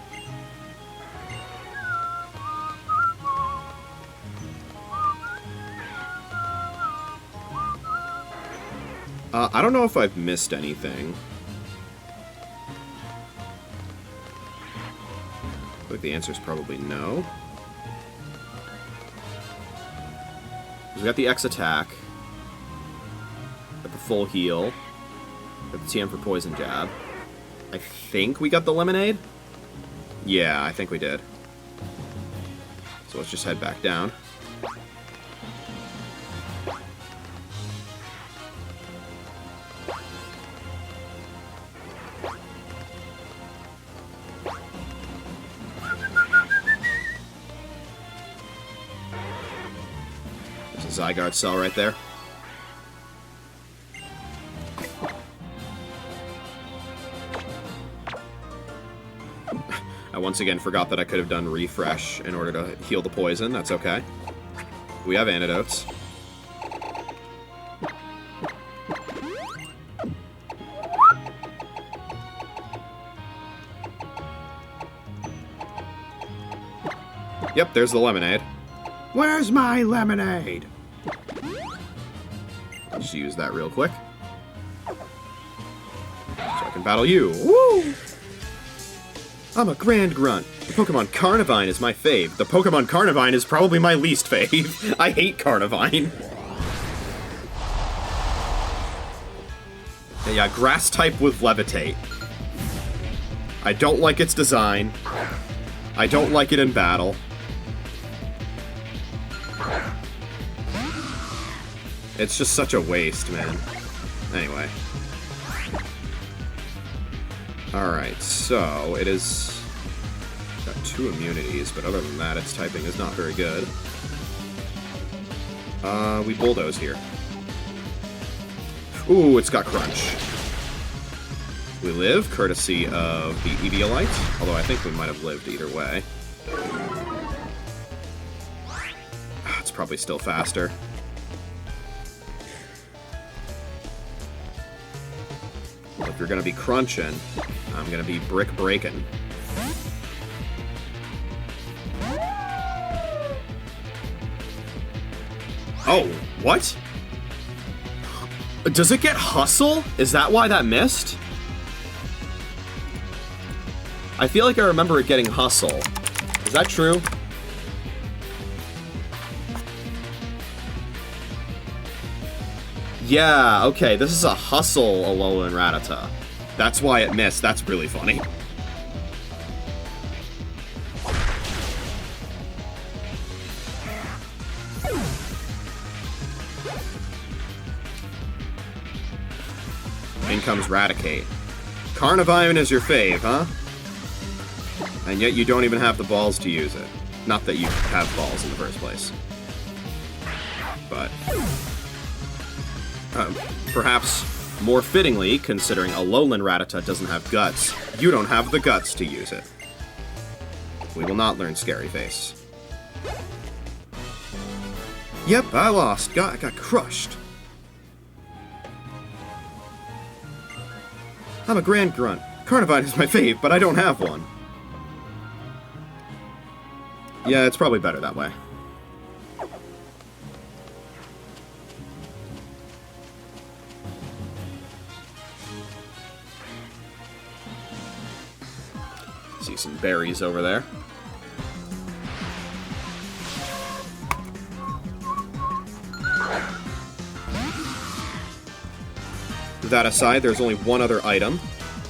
I don't know if I've missed anything. I think the answer is probably no. We got the X attack. Got the full heal. Got the TM for poison jab. I think we got the lemonade? Yeah, I think we did. So let's just head back down. There's a Zygarde cell right there. I once again forgot that I could have done refresh in order to heal the poison. That's okay. We have antidotes. Yep, there's the lemonade. Where's my lemonade? Just use that real quick. So I can battle you. Woo! I'm a Grand Grunt. The Pokemon Carnivine is my fave. The Pokemon Carnivine is probably my least fave. I hate Carnivine. Yeah, Grass type with Levitate. I don't like its design. I don't like it in battle. It's just such a waste, man. Anyway. Alright, so it is got 2 immunities, but other than that, its typing is not very good. We bulldoze here. Ooh, it's got Crunch. We live, courtesy of the Eviolite, although I think we might have lived either way. It's probably still faster. Well, if you're gonna be crunching, I'm gonna be brick breaking. Oh, what? Does it get Hustle? Is that why that missed? I feel like I remember it getting Hustle. Is that true? Yeah, okay, this is a Hustle Alolan Rattata. That's why it missed. That's really funny. In comes Raticate. Carnivine is your fave, huh? And yet you don't even have the balls to use it. Not that you have balls in the first place. But... perhaps more fittingly, considering Alolan Rattata doesn't have guts, you don't have the guts to use it. We will not learn Scary Face. Yep, I lost. I got crushed. I'm a Grand Grunt. Carnivine is my fave, but I don't have one. Yeah, it's probably better that way. See some berries over there. That aside, there's only one other item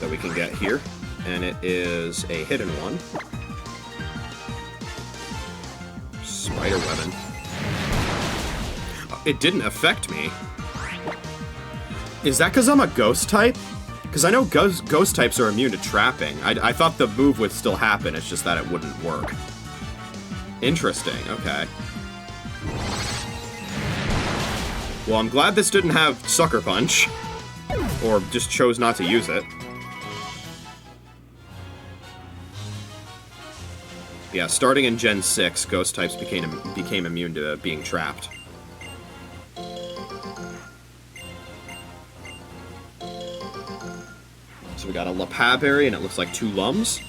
that we can get here, and it is a hidden one. Spider webbing. It didn't affect me. Is that because I'm a ghost type? Because I know ghost types are immune to trapping. I thought the move would still happen, it's just that it wouldn't work. Interesting, okay. Well, I'm glad this didn't have Sucker Punch. Or just chose not to use it. Yeah, starting in Gen 6, ghost types became immune to being trapped. So we got a Lapabberry, and it looks like 2 Lums.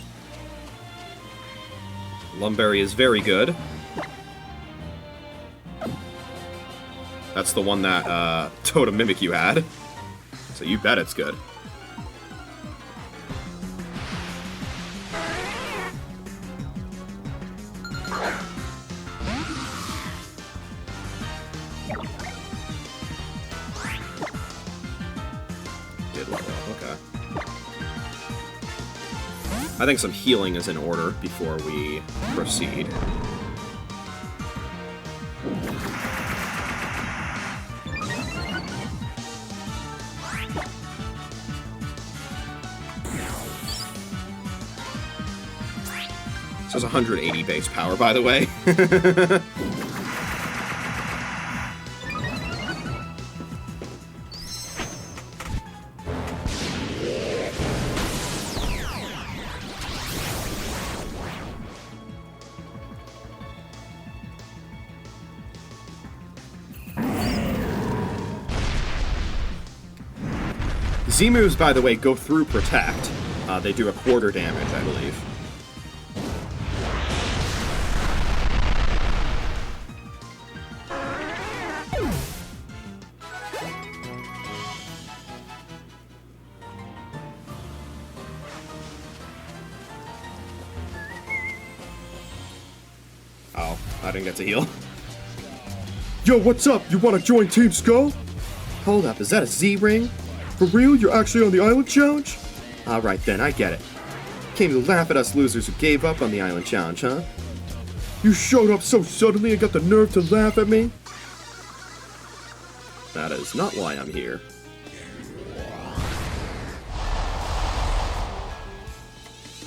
Lumberry is very good. That's the one that Totem Mimikyu had. So you bet it's good. Did level up, okay. I think some healing is in order before we proceed. This is 180 base power, by the way. Z-moves, by the way, go through Protect. They do a quarter damage, I believe. Oh, I didn't get to heal. Yo, what's up? You wanna join Team Skull? Hold up, is that a Z-ring? For real? You're actually on the Island Challenge? Alright then, I get it. Came to laugh at us losers who gave up on the Island Challenge, huh? You showed up so suddenly and got the nerve to laugh at me? That is not why I'm here.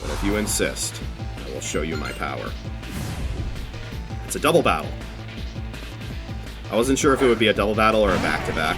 But if you insist, I will show you my power. It's a double battle. I wasn't sure if it would be a double battle or a back-to-back.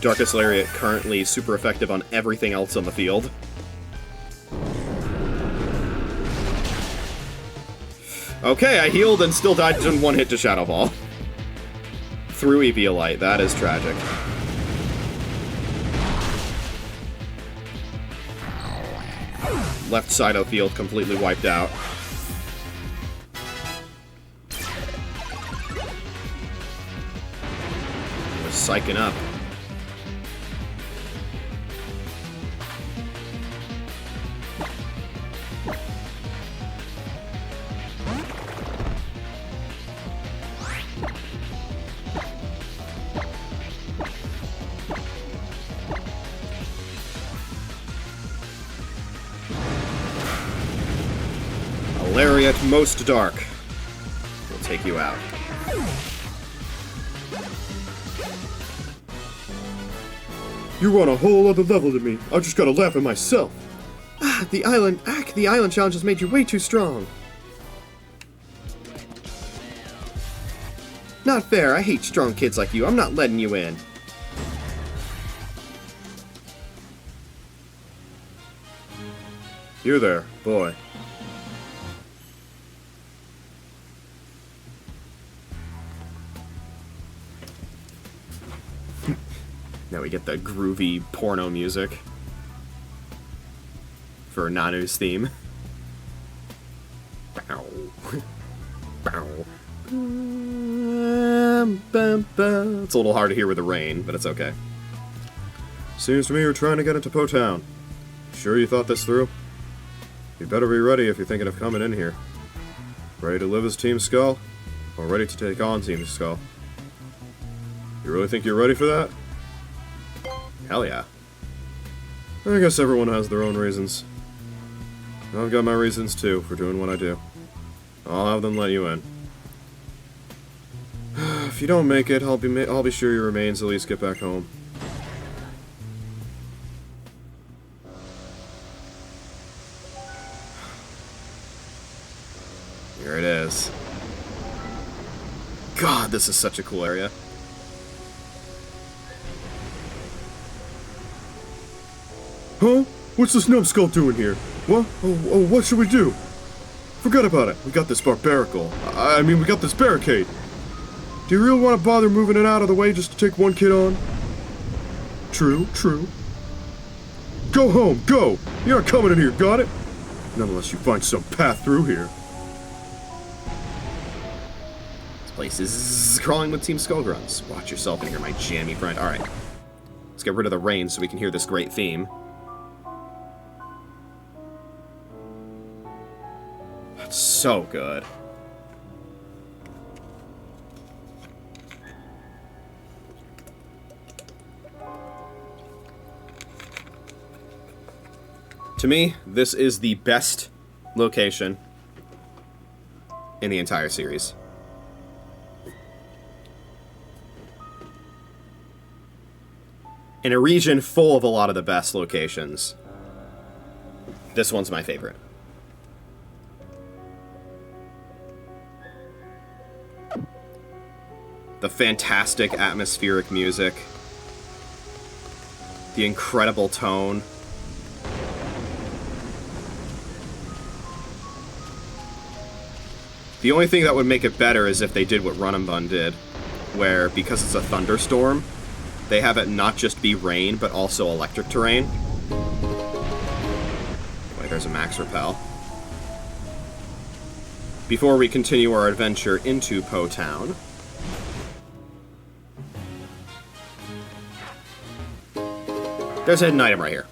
Darkest Lariat currently super effective on everything else on the field. Okay, I healed and still died in one hit to Shadow Ball. Through Eviolite, that is tragic. Left side of the field completely wiped out. We're psyching up. Lariat most dark. We'll take you out. You're on a whole other level than me. I just gotta laugh at myself. The island challenge has made you way too strong. Not fair. I hate strong kids like you. I'm not letting you in. You there, boy. Now we get the groovy porno music for Nanu's theme. Bow. Bow. It's a little hard to hear with the rain, but it's okay. Seems to me you're trying to get into Po-Town. Sure you thought this through? You better be ready if you're thinking of coming in here. Ready to live as Team Skull? Or ready to take on Team Skull? You really think you're ready for that? Hell yeah. I guess everyone has their own reasons. I've got my reasons too for doing what I do. I'll have them let you in. If you don't make it, I'll be sure your remains at least get back home. is. God, this is such a cool area. Huh? What's this numbskull doing here? What? Oh, what should we do? Forget about it. We got this we got this barricade. Do you really want to bother moving it out of the way just to take one kid on? True. Go home, go! You're not coming in here, got it? Not unless you find some path through here. This place is crawling with Team Skullgrunts. Watch yourself in here, my jammy friend. Alright. Let's get rid of the rain so we can hear this great theme. That's so good. To me, this is the best location in the entire series. In a region full of a lot of the best locations, this one's my favorite. The fantastic atmospheric music, the incredible tone. The only thing that would make it better is if they did what Run and Bun did, where, because it's a thunderstorm, they have it not just be rain, but also electric terrain. Wait, there's a max repel. Before we continue our adventure into Po Town, there's a hidden item right here.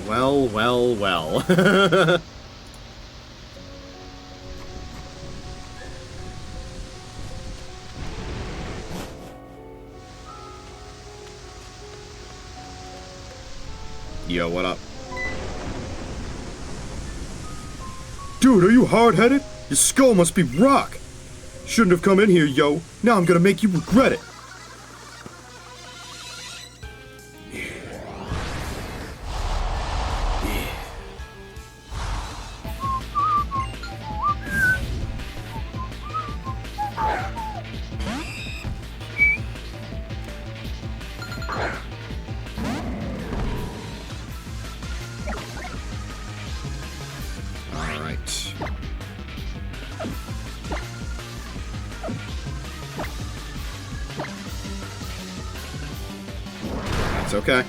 Well. Yo, what up? Dude, are you hard-headed? Your skull must be rock. Shouldn't have come in here, yo. Now I'm gonna make you regret it. It's okay.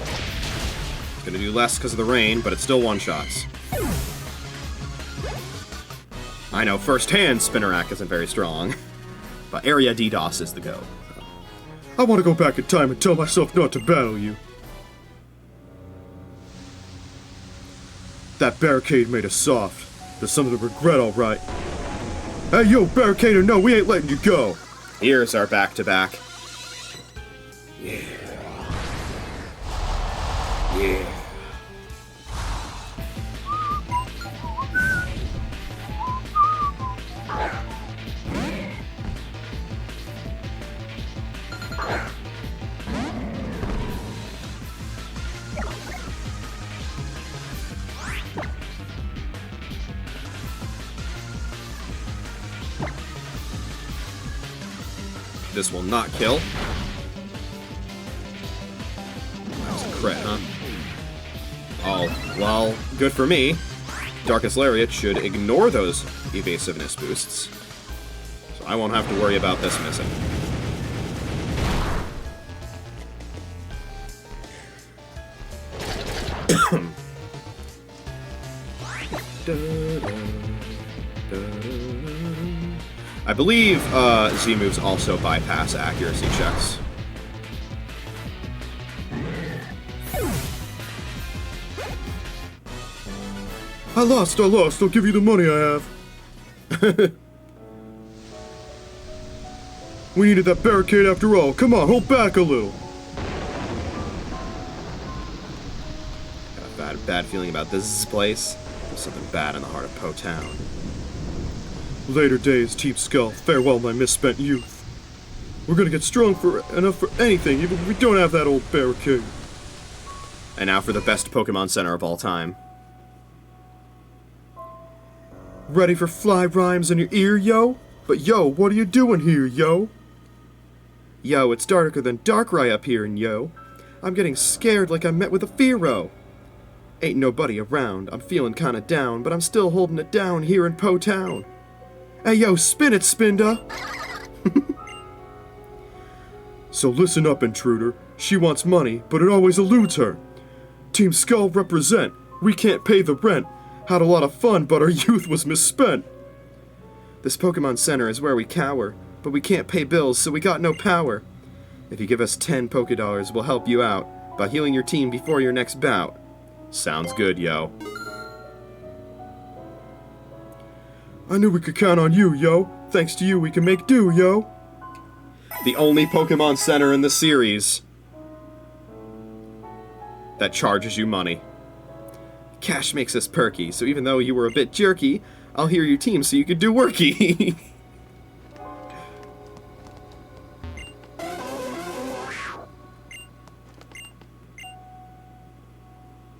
It's gonna do less because of the rain, but it still one-shots. I know firsthand Spinnerack isn't very strong, but Area DDoS is the go. I want to go back in time and tell myself not to battle you. That barricade made us soft. There's something to regret, all right. Hey, yo, barricader, no, we ain't letting you go. Here's our back-to-back. Yeah. Yeah. This will not kill. That was a crit, huh? Oh, well, good for me. Darkest Lariat should ignore those evasiveness boosts. So I won't have to worry about this missing. I believe Z moves also bypass accuracy checks. I lost. I'll give you the money I have. We needed that barricade after all. Come on, hold back a little. Got a bad feeling about this place. There's something bad in the heart of Po Town. Later days, Team Skull. Farewell, my misspent youth. We're gonna get strong enough for anything, even if we don't have that old barricade. And now for the best Pokemon Center of all time. Ready for fly rhymes in your ear, yo? But yo, what are you doing here, yo? Yo, it's darker than Darkrai up here, and yo, I'm getting scared like I met with a Fearow. Ain't nobody around, I'm feeling kinda down, but I'm still holding it down here in Po Town. Hey yo, spin it, Spinda! So listen up, intruder. She wants money, but it always eludes her. Team Skull represent. We can't pay the rent. Had a lot of fun, but our youth was misspent. This Pokemon Center is where we cower, but we can't pay bills, so we got no power. If you give us 10 Pokédollars, we'll help you out by healing your team before your next bout. Sounds good, yo. I knew we could count on you, yo. Thanks to you, we can make do, yo. The only Pokemon Center in the series that charges you money. Cash makes us perky, so even though you were a bit jerky, I'll heal your team so you could do worky.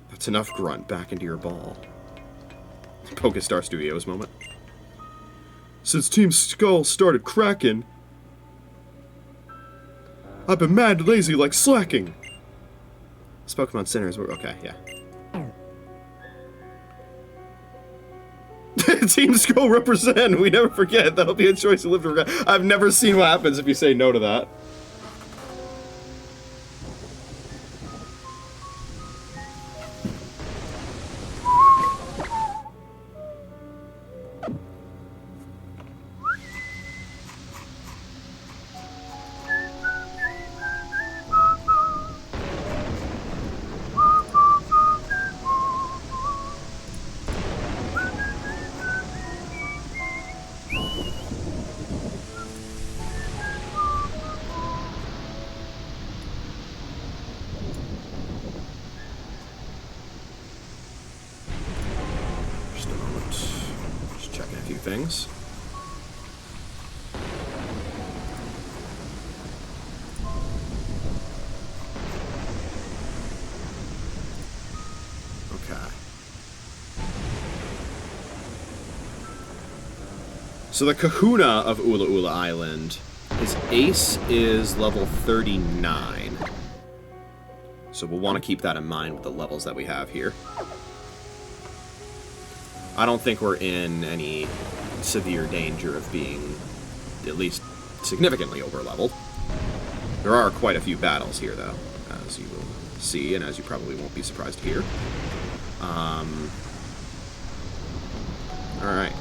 That's enough, grunt. Back into your ball. Pokestar Studios moment. Since Team Skull started cracking, I've been mad lazy like slacking. This Pokemon Center is... Okay, yeah. Team Skull represent. We never forget. That'll be a choice to live to regret. I've never seen what happens if you say no to that. Things. Okay. So the Kahuna of Ula Ula Island, his ace is level 39. So we'll want to keep that in mind with the levels that we have here. I don't think we're in any severe danger of being at least significantly over-leveled. There are quite a few battles here, though, as you will see, and as you probably won't be surprised to hear. Alright.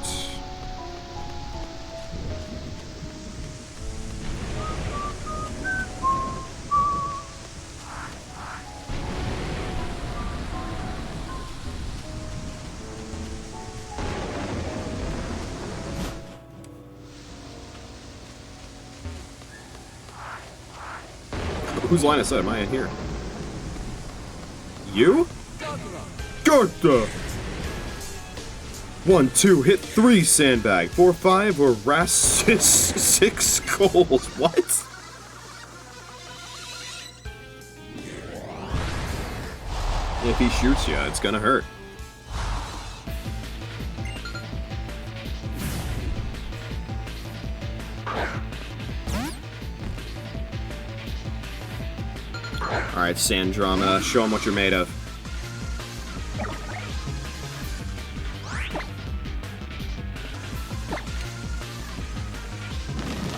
Whose line of sight am I in here? You? Gartha! 1, 2, hit 3, sandbag. 4, 5, or Rassis 6 goals. What? If he shoots you, it's gonna hurt. Alright, Sandroma, show him what you're made of.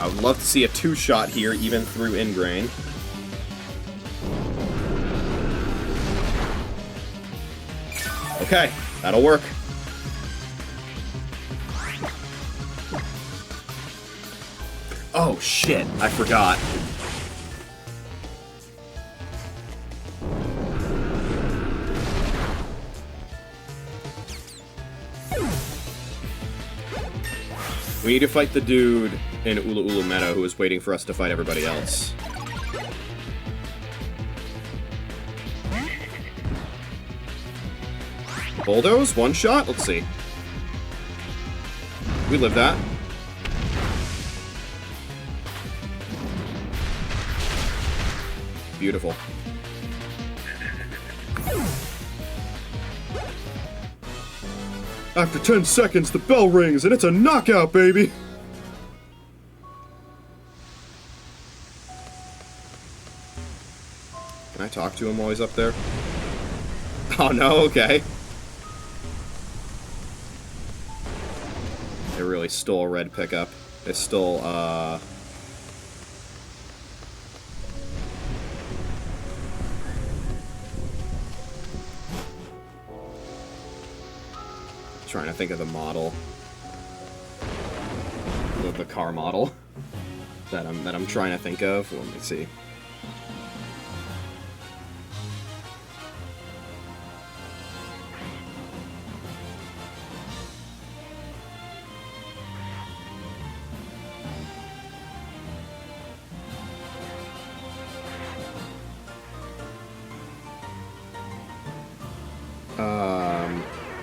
I would love to see a 2-shot here, even through Ingrain. Okay, that'll work. Oh shit, I forgot. We need to fight the dude in Ula Ula Meadow who is waiting for us to fight everybody else. Bulldoze? 1 shot? Let's see. We live that. Beautiful. After 10 seconds, the bell rings, and it's a knockout, baby! Can I talk to him while he's up there? Oh, no? Okay. They really stole a red pickup. They stole, trying to think of the model. The car model that I'm trying to think of. Let me see.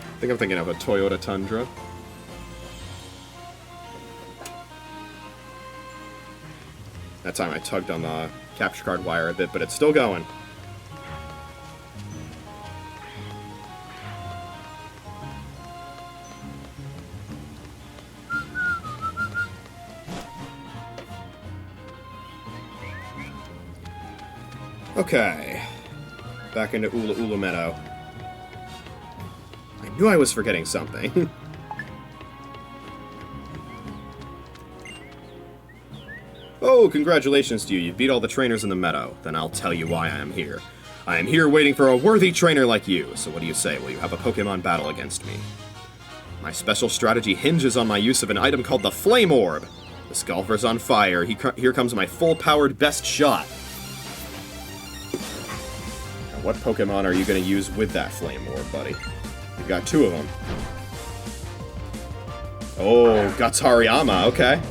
I think I'm thinking of a Toyota Tundra. That time I tugged on the capture card wire a bit, but it's still going. Okay. Back into Ula Ula Meadow. I knew I was forgetting something. Oh, congratulations to you. You beat all the trainers in the meadow. Then I'll tell you why I am here. I am here waiting for a worthy trainer like you. So what do you say? Will you have a Pokemon battle against me? My special strategy hinges on my use of an item called the Flame Orb. This golfer's on fire. Here comes my full-powered best shot. Now, what Pokemon are you going to use with that Flame Orb, buddy? You've got two of them. Oh, Guts Hariyama, okay.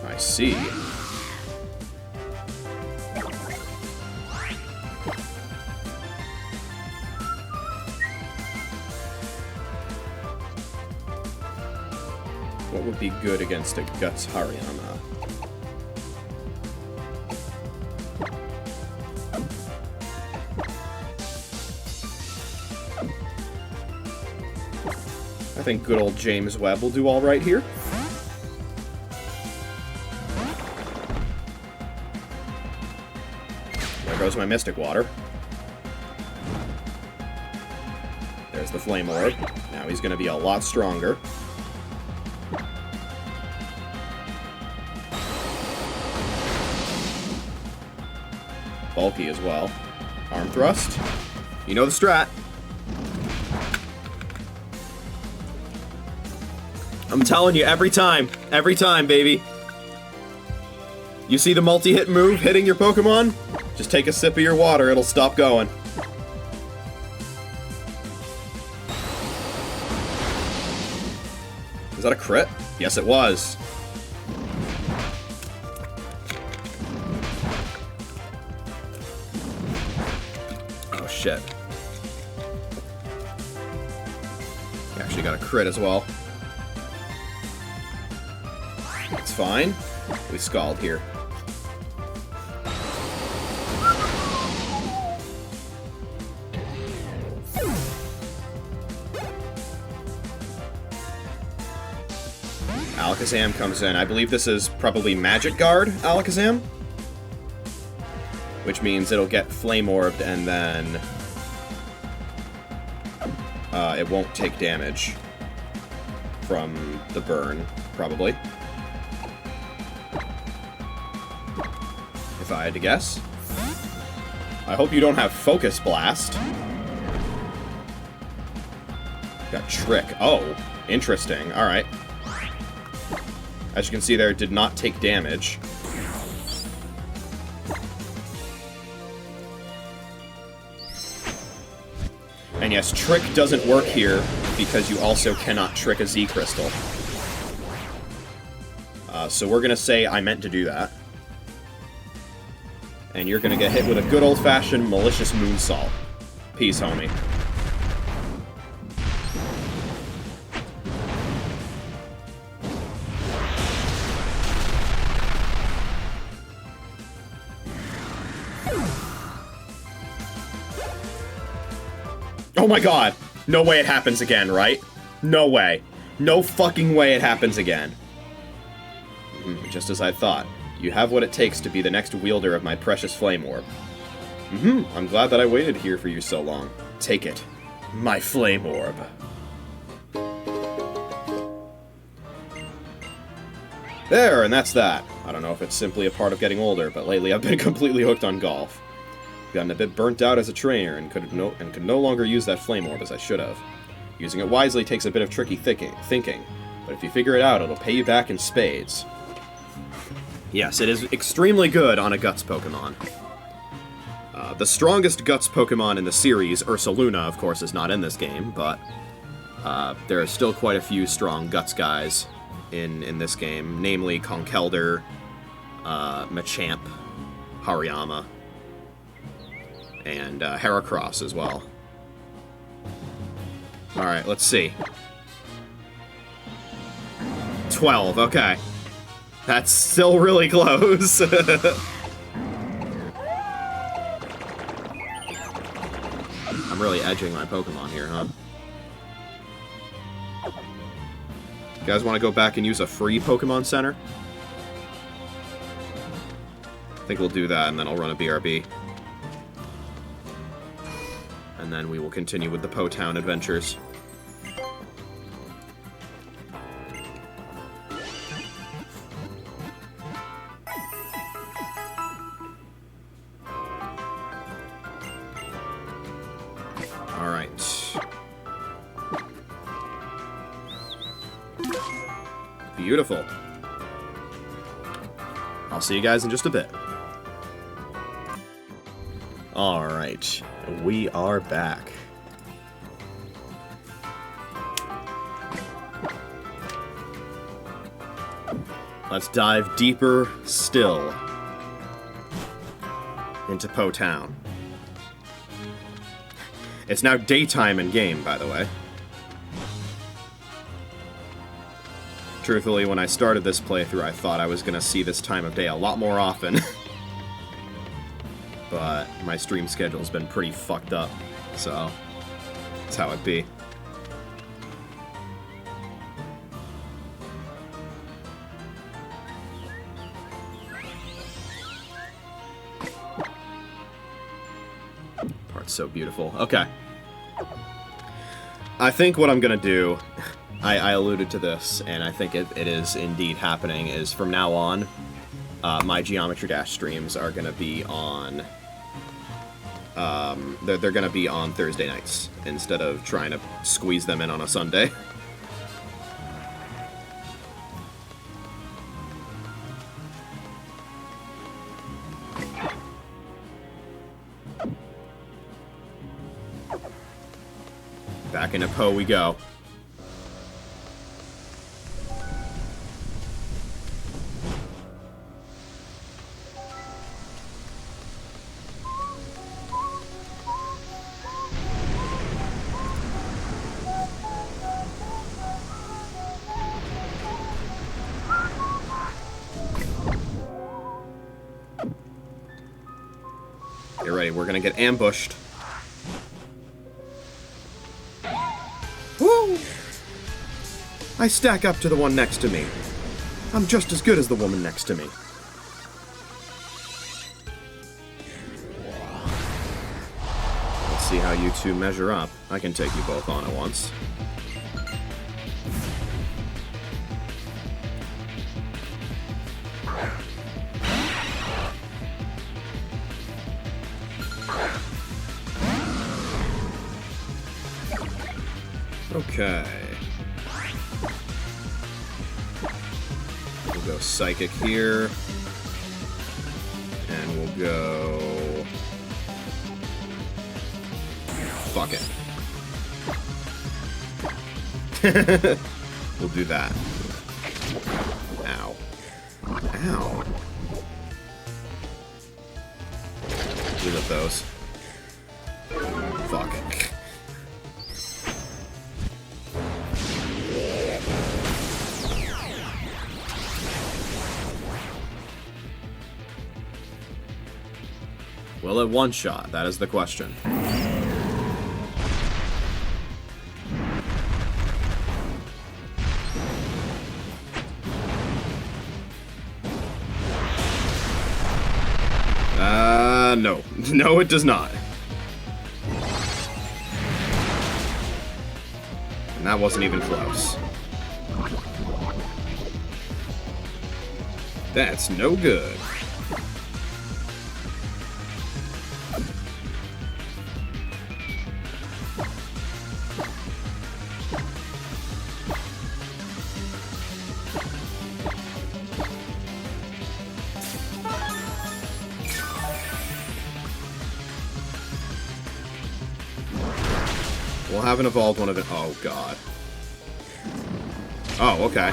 I see. What would be good against a Guts Hariyama? I think good old James Webb will do all right here. There goes my Mystic Water. There's the Flame Orb. Now he's going to be a lot stronger. Bulky as well. Arm Thrust. You know the strat. I'm telling you, every time, baby. You see the multi-hit move hitting your Pokemon? Just take a sip of your water, it'll stop going. Is that a crit? Yes, it was. Oh, shit. He actually got a crit as well. It's fine. We Scald here. Alakazam comes in. I believe this is probably Magic Guard Alakazam, which means it'll get Flame Orbed and then it won't take damage from the burn, probably. If I had to guess. I hope you don't have Focus Blast. Got Trick. Oh, interesting. Alright. As you can see there, it did not take damage. And yes, Trick doesn't work here because you also cannot trick a Z Crystal. So we're gonna say I meant to do that. And you're gonna get hit with a good old-fashioned Malicious Moonsault. Peace, homie. Oh my god! No way it happens again, right? No way. No fucking way it happens again. Just as I thought. You have what it takes to be the next wielder of my precious flame orb. I'm glad that I waited here for you so long. Take it. My flame orb. There, and that's that. I don't know if it's simply a part of getting older, but lately I've been completely hooked on golf. I've gotten a bit burnt out as a trainer and could no longer use that flame orb as I should have. Using it wisely takes a bit of tricky thinking, but if you figure it out, it'll pay you back in spades. Yes, it is extremely good on a Guts Pokemon. The strongest Guts Pokemon in the series, Ursaluna, of course, is not in this game, but there are still quite a few strong Guts guys in this game, namely Conkeldurr, Machamp, Hariyama, and Heracross as well. Alright, let's see. 12, okay. That's still really close. I'm really edging my Pokemon here, huh? You guys want to go back and use a free Pokemon Center? I think we'll do that, and then I'll run a BRB. And then we will continue with the Po-Town adventures. Alright. Beautiful. I'll see you guys in just a bit. Alright, we are back. Let's dive deeper still into Po-Town. It's now daytime in-game, by the way. Truthfully, when I started this playthrough, I thought I was going to see this time of day a lot more often. But my stream schedule's been pretty fucked up, so that's how it be. Part's so beautiful. Okay. I think what I'm gonna do, I alluded to this, and I think it is indeed happening, is from now on, my Geometry Dash streams are gonna be on... they're gonna be on Thursday nights, instead of trying to squeeze them in on a Sunday. Back into Po we go. Get ready, we're gonna get ambushed. Woo! I stack up to the one next to me. I'm just as good as the woman next to me. Let's see how you two measure up. I can take you both on at once. Okay. We'll go Psychic here. And we'll go... Fuck it. We'll do that. Ow. Ow. Look at those. Fuck. Will it one-shot? That is the question. No. No, it does not. And that wasn't even close. That's no good. We'll have an evolved one of it. Oh, God. Oh, okay.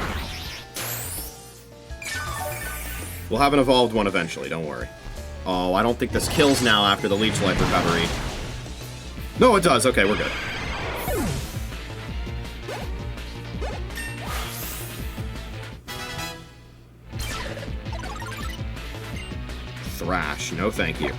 We'll have an evolved one eventually, don't worry. Oh, I don't think this kills now after the Leech Life recovery. No, it does. Okay, we're good. Thrash. No, thank you.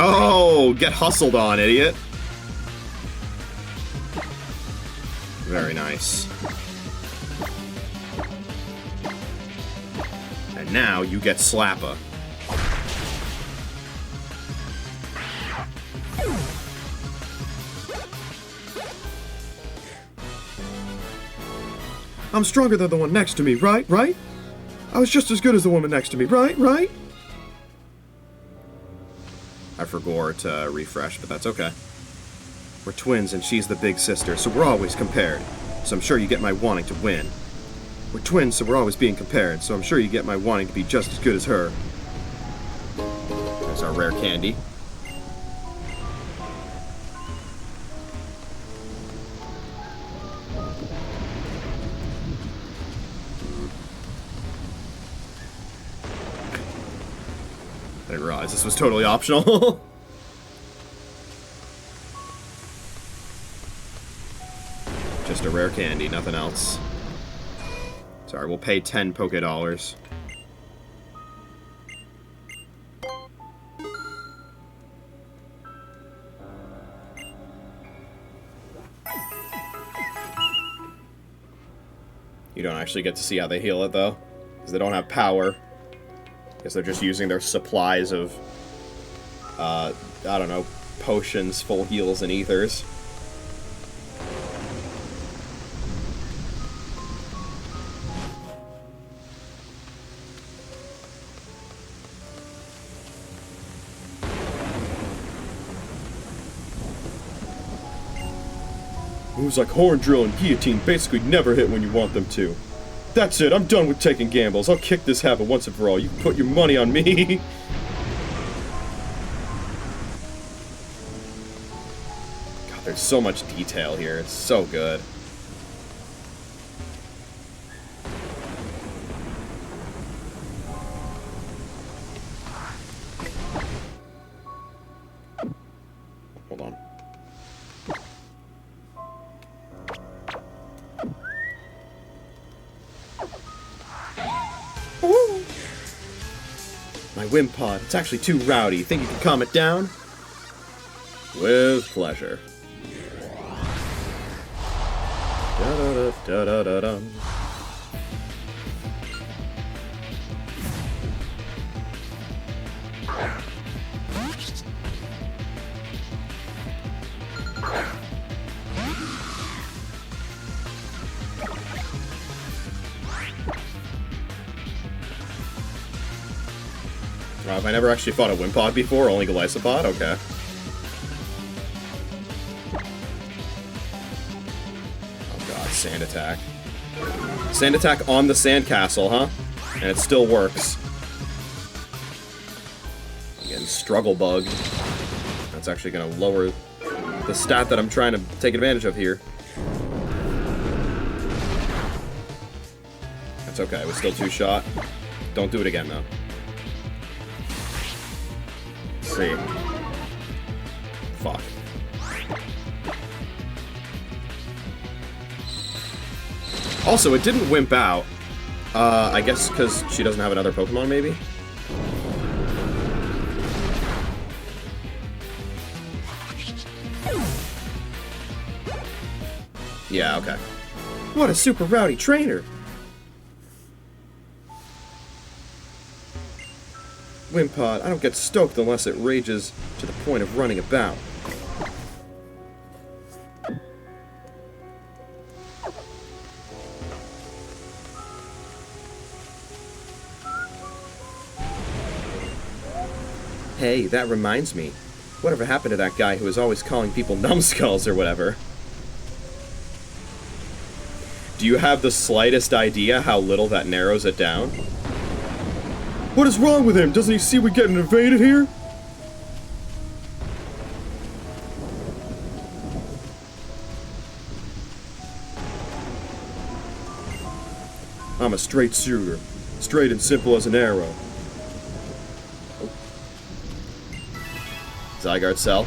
Oh, get hustled on, idiot. Very nice. And now you get Slappa. I'm stronger than the one next to me, right? I was just as good as the woman next to me, right? I forgot to refresh, but that's okay. We're twins and she's the big sister, so we're always compared. So I'm sure you get my wanting to win. We're twins, so we're always being compared, so I'm sure you get my wanting to be just as good as her. There's our rare candy. I didn't realize this was totally optional. Just a rare candy, nothing else. Sorry, we'll pay 10 Poké-Dollars. You don't actually get to see how they heal it, though, because they don't have power. Guess they're just using their supplies of, I don't know, potions, full heals, and ethers. Moves like Horn Drill and Guillotine basically never hit when you want them to. That's it, I'm done with taking gambles. I'll kick this habit once and for all. You can put your money on me. God, there's so much detail here. It's so good. Hold on. My Wimpod, it's actually too rowdy. Think you can calm it down? With pleasure. Da-da-da-da-da-dum. Have I never actually fought a Wimpod before? Only Golisopod? Okay. Oh god, Sand Attack. Sand Attack on the Sandcastle, huh? And it still works. Again, Struggle Bug. That's actually gonna lower the stat that I'm trying to take advantage of here. That's okay, it was still 2-shot. Don't do it again, though. See. fuck. Also, it didn't wimp out. I guess because she doesn't have another Pokemon, maybe? Yeah, okay. What a super rowdy trainer! Wimpod, I don't get stoked unless it rages to the point of running about. Hey, that reminds me. Whatever happened to that guy who was always calling people numbskulls or whatever? Do you have the slightest idea how little that narrows it down? What is wrong with him? Doesn't he see we're getting invaded here? I'm a straight shooter. Straight and simple as an arrow. Zygarde Cell.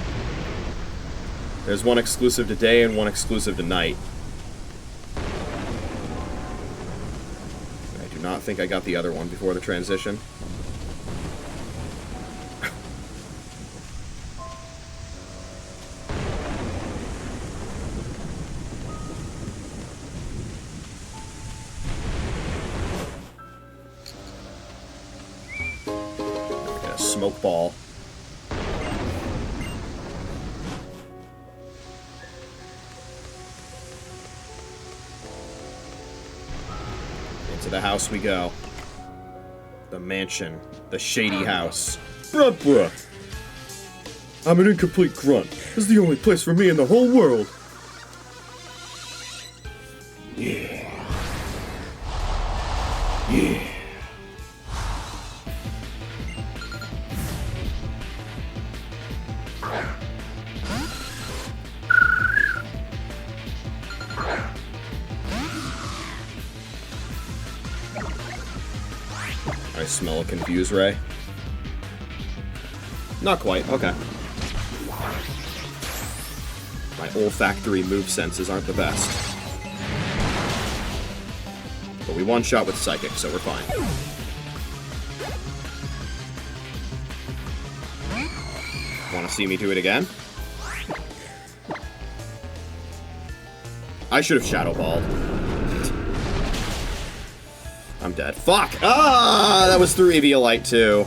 There's one exclusive to day and one exclusive to night. I do not think I got the other one before the transition. Get a smoke ball. To the house we go. The mansion. The shady house. Bruh. I'm an incomplete grunt. This is the only place for me in the whole world. Yeah. Yeah. I smell a Confuse Ray. Not quite, okay. My olfactory move senses aren't the best. But we one-shot with Psychic, so we're fine. Want to see me do it again? I should have Shadow Balled. I'm dead. Fuck! Ah! That was through Eviolite, too.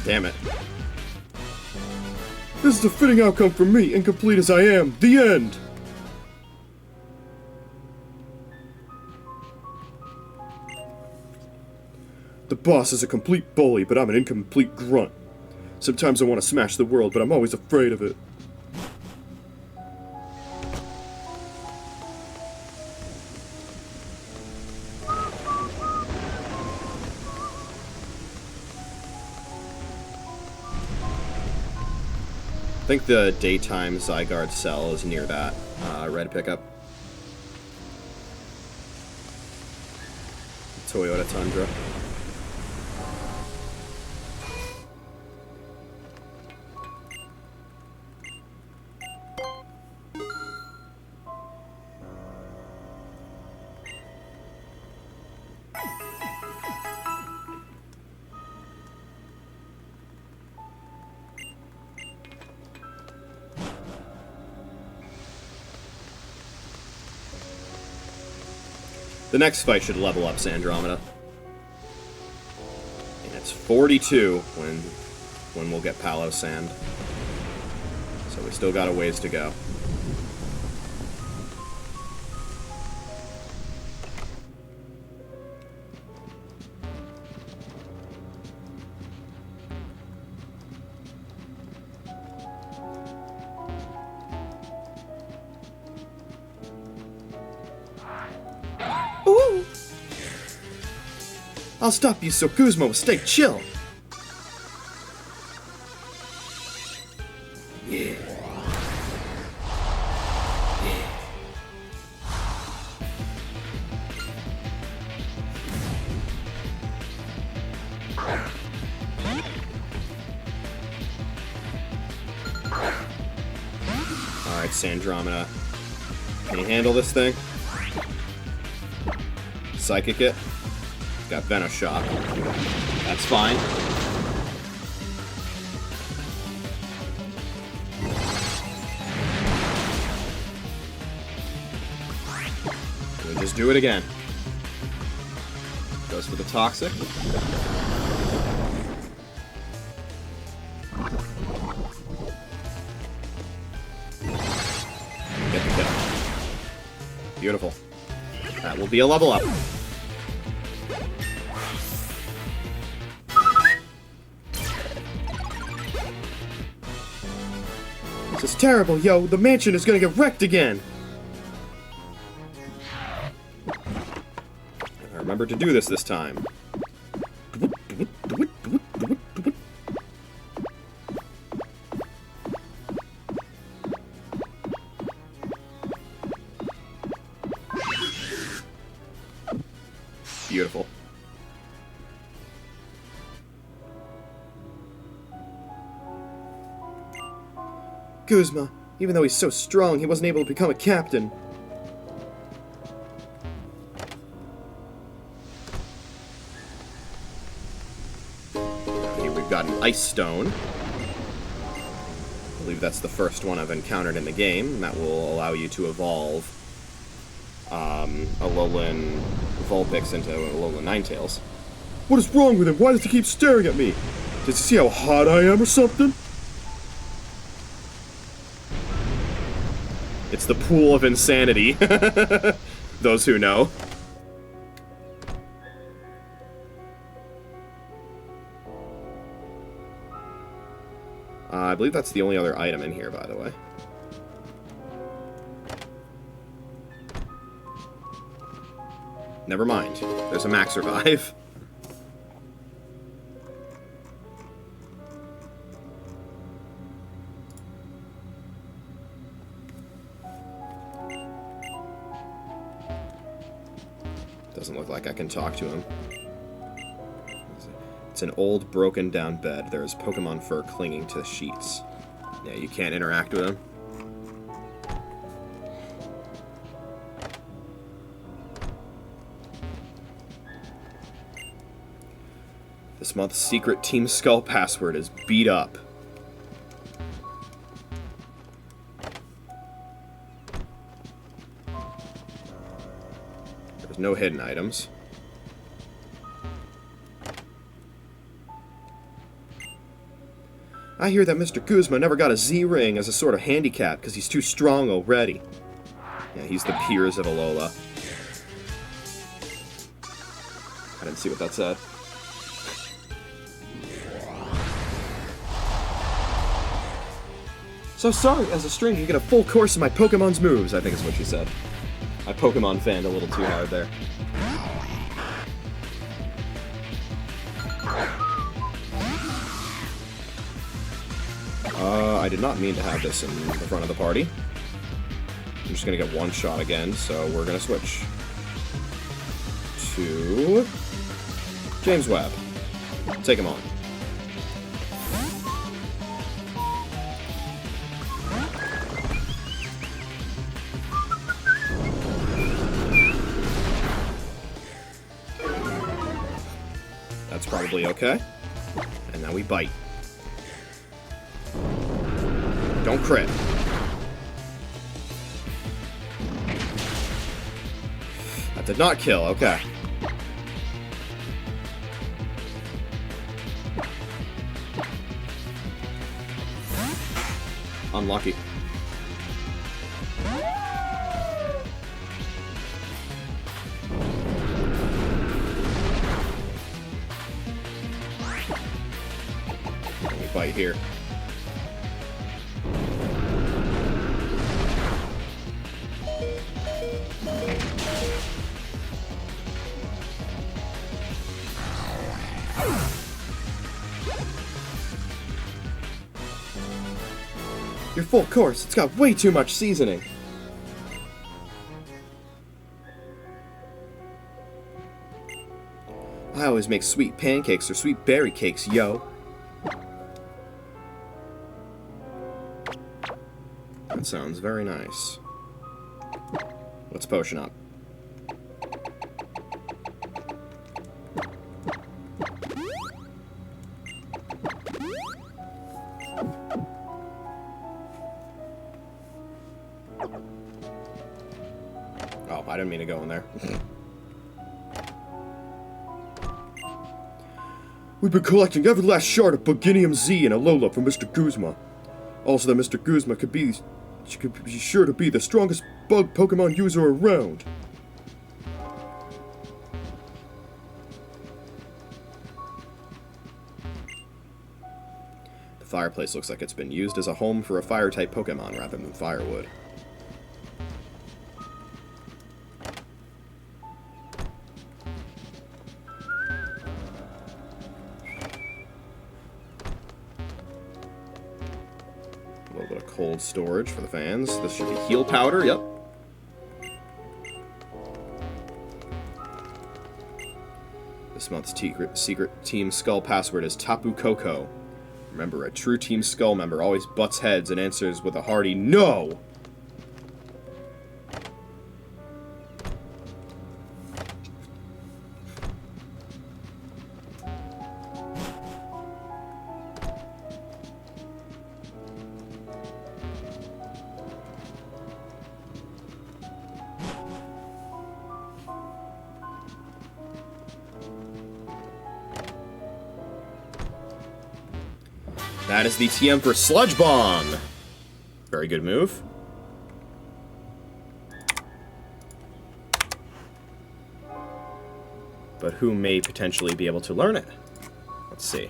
Damn it. This is a fitting outcome for me, incomplete as I am. The end! The boss is a complete bully, but I'm an incomplete grunt. Sometimes I want to smash the world, but I'm always afraid of it. I think the daytime Zygarde Cell is near that red pickup. Toyota Tundra. The next fight should level up Sandromeda. And it's 42 when we'll get Palo Sand. So we still got a ways to go. I'll stop you so Guzma will stay chill. Yeah. Alright, Sandromeda. Can you handle this thing? Psychic it. Got Venoshock. That's fine. We'll just do it again. Goes for the Toxic. Get the kill. Beautiful. That will be a level up. This is terrible, yo. The mansion is gonna get wrecked again. I remember to do this time. Beautiful. Guzma, even though he's so strong, he wasn't able to become a captain. Here we've got an Ice Stone. I believe that's the first one I've encountered in the game. That will allow you to evolve Alolan Vulpix into Alolan Ninetales. What is wrong with him? Why does he keep staring at me? Does he see how hot I am or something? It's the pool of insanity. Those who know. I believe that's the only other item in here, by the way. Never mind. There's a Max Revive. Doesn't look like I can talk to him. It's an old, broken down bed. There is Pokemon fur clinging to the sheets. Yeah, you can't interact with him. This month's secret Team Skull password is beat up. There's no hidden items. I hear that Mr. Guzma never got a Z-Ring as a sort of handicap because he's too strong already. Yeah, he's the peers of Alola. I didn't see what that said. So sorry, as a stranger, you get a full course of my Pokemon's moves, I think is what she said. I Pokemon fanned a little too hard there. I did not mean to have this in the front of the party. I'm just gonna get one shot again, so we're gonna switch to James Webb. Take him on. That's probably okay. And now we bite. Don't crit. That did not kill, okay. Unlucky. Let me bite here. Your full course, it's got way too much seasoning. I always make sweet pancakes or sweet berry cakes, yo. That sounds very nice. Let's potion up. Oh, I didn't mean to go in there. We've been collecting every last shard of Buginium Z and Alola from Mr. Guzma. Also that Mr. Guzma could be sure to be the strongest bug Pokemon user around. The fireplace looks like it's been used as a home for a fire-type Pokemon rather than firewood. A little bit of cold storage for the fans. This should be heal powder, yep. This month's secret Team Skull password is Tapu Koko. Remember, a true Team Skull member always butts heads and answers with a hearty no! That is the TM for Sludge Bomb. Very good move. But who may potentially be able to learn it? Let's see.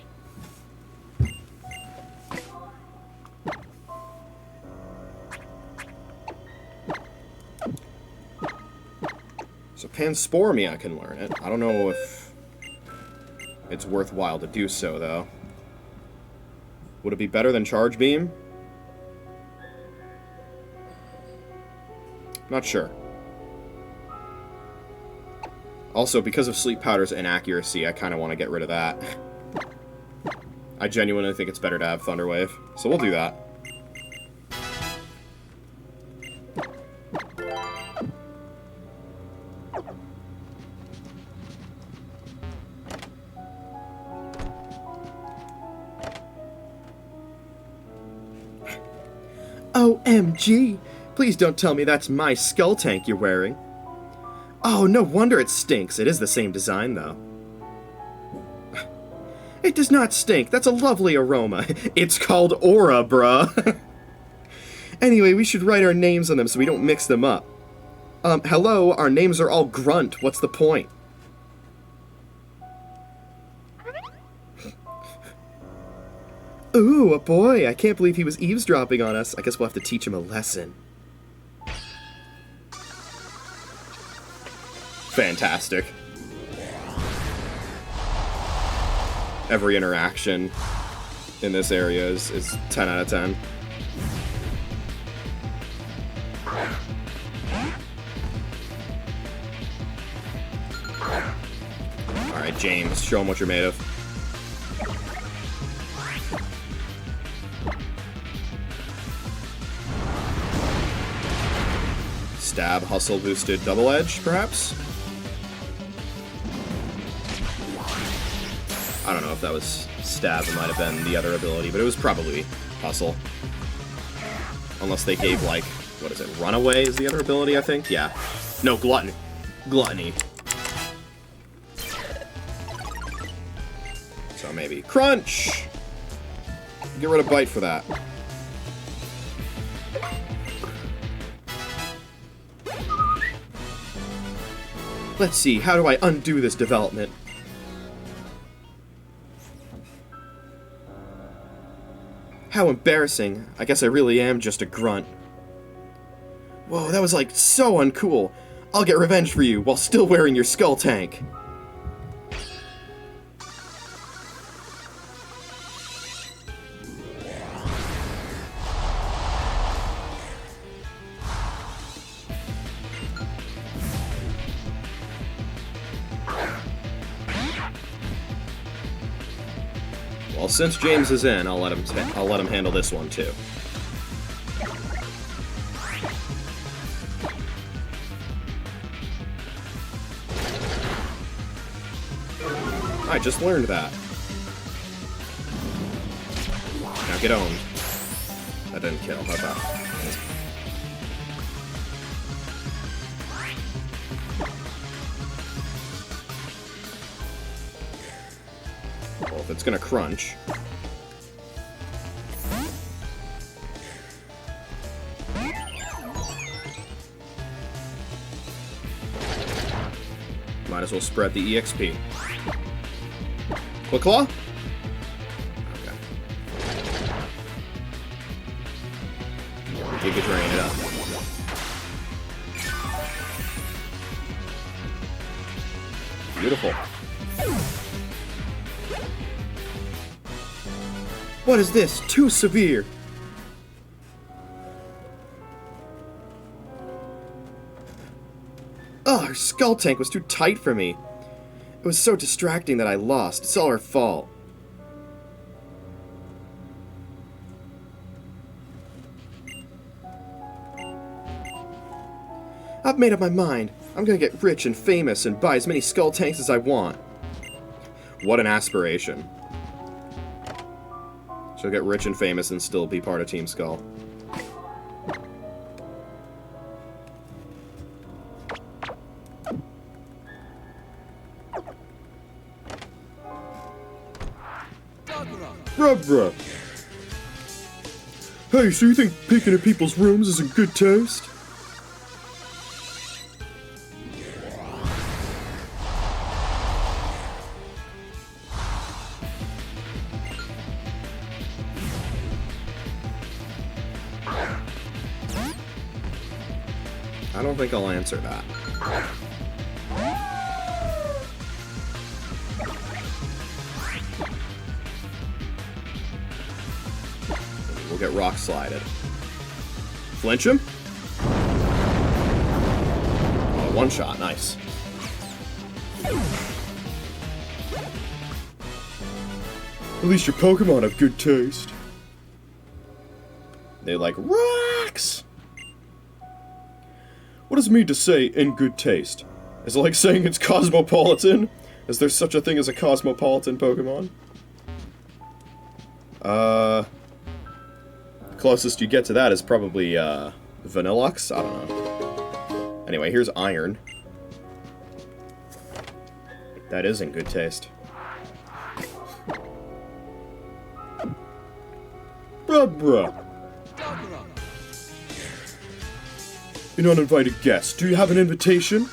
So Panspermia can learn it. I don't know if it's worthwhile to do so, though. Would it be better than Charge Beam? Not sure. Also, because of Sleep Powder's inaccuracy, I kind of want to get rid of that. I genuinely think it's better to have Thunder Wave, so we'll do that. OMG! Please don't tell me that's my skull tank you're wearing. Oh, no wonder it stinks. It is the same design, though. It does not stink. That's a lovely aroma. It's called Aura, bruh. Anyway, we should write our names on them so we don't mix them up. Hello, our names are all Grunt. What's the point? Ooh, a boy. I can't believe he was eavesdropping on us. I guess we'll have to teach him a lesson. Fantastic. Every interaction in this area is 10 out of 10. Alright, James, show him what you're made of. Stab, hustle, boosted, double edge, perhaps? I don't know if that was stab, it might have been the other ability, but it was probably hustle. Unless they gave, like, what is it, runaway is the other ability, I think? Yeah. No, gluttony. Gluttony. So maybe crunch! Get rid of bite for that. Let's see, how do I undo this development? How embarrassing. I guess I really am just a grunt. Whoa, that was like so uncool. I'll get revenge for you while still wearing your skull tank. Well, since James is in, I'll let him handle this one too. I just learned that. Now get owned. That didn't kill. Okay. Well, if it's gonna crunch. Might as well spread the EXP. Quick Claw? Okay. Giga Drain it up. Beautiful. What is this? Too severe! Oh, her skull tank was too tight for me. It was so distracting that I lost. It's all her fault. I've made up my mind. I'm gonna get rich and famous and buy as many skull tanks as I want. What an aspiration. She'll get rich and famous and still be part of Team Skull. Bruh. Hey, so you think peeking at people's rooms is in good taste? I don't think I'll answer that. We'll get rock slided. Flinch him? Oh, one shot, nice. At least your Pokemon have good taste. They like rocks! What does it mean to say in good taste? Is it like saying it's cosmopolitan? Is there such a thing as a cosmopolitan Pokemon? Closest you get to that is probably, Vanillux? I don't know. Anyway, here's Iron. That is in good taste. Bruh. An uninvited guest. Do you have an invitation?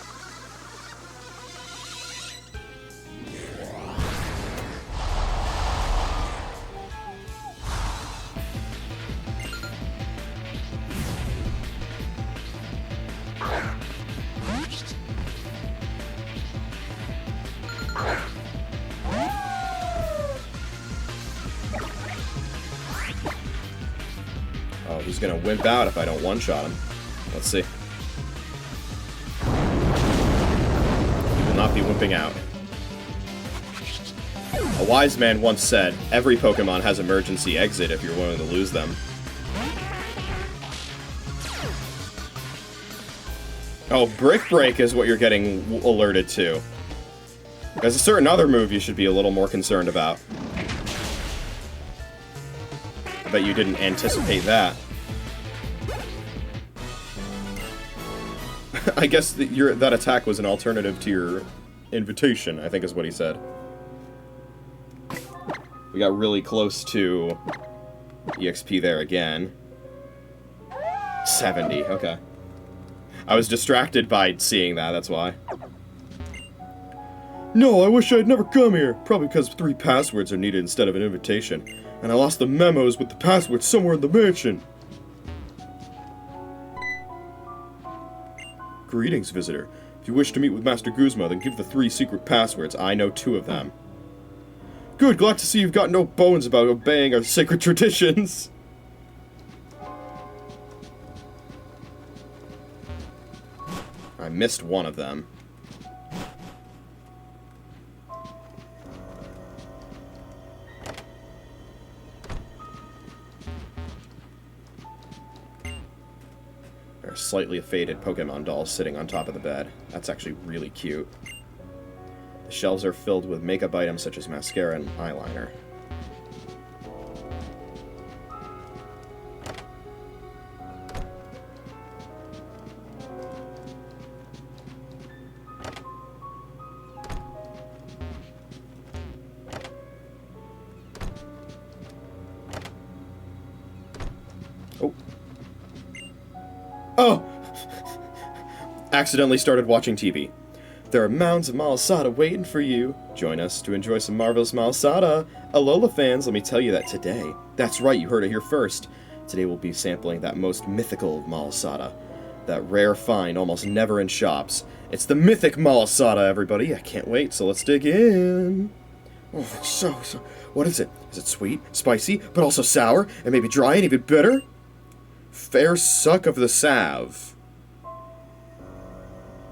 Oh, he's gonna wimp out if I don't one-shot him. Let's see. He will not be wimping out. A wise man once said, every Pokemon has emergency exit if you're willing to lose them. Oh, Brick Break is what you're getting alerted to. There's a certain other move you should be a little more concerned about. I bet you didn't anticipate that. I guess that attack was an alternative to your invitation, I think is what he said. We got really close to EXP there again. 70, okay. I was distracted by seeing that, that's why. No, I wish I'd never come here. Probably because 3 passwords are needed instead of an invitation. And I lost the memos with the password somewhere in the mansion. Greetings, visitor. If you wish to meet with Master Guzma, then give the 3 secret passwords. I know 2 of them. Good, glad to see you've got no bones about obeying our sacred traditions. I missed one of them. There are slightly faded Pokemon dolls sitting on top of the bed. That's actually really cute. The shelves are filled with makeup items such as mascara and eyeliner. Oh. Oh! Accidentally started watching TV. There are mounds of malasada waiting for you. Join us to enjoy some marvelous malasada. Alola fans, let me tell you that today, that's right, you heard it here first. Today we'll be sampling that most mythical of malasada. That rare find almost never in shops. It's the mythic malasada, everybody. I can't wait, so let's dig in. Oh, it's so... What is it? Is it sweet, spicy, but also sour, and maybe dry and even bitter? Fair suck of the salve.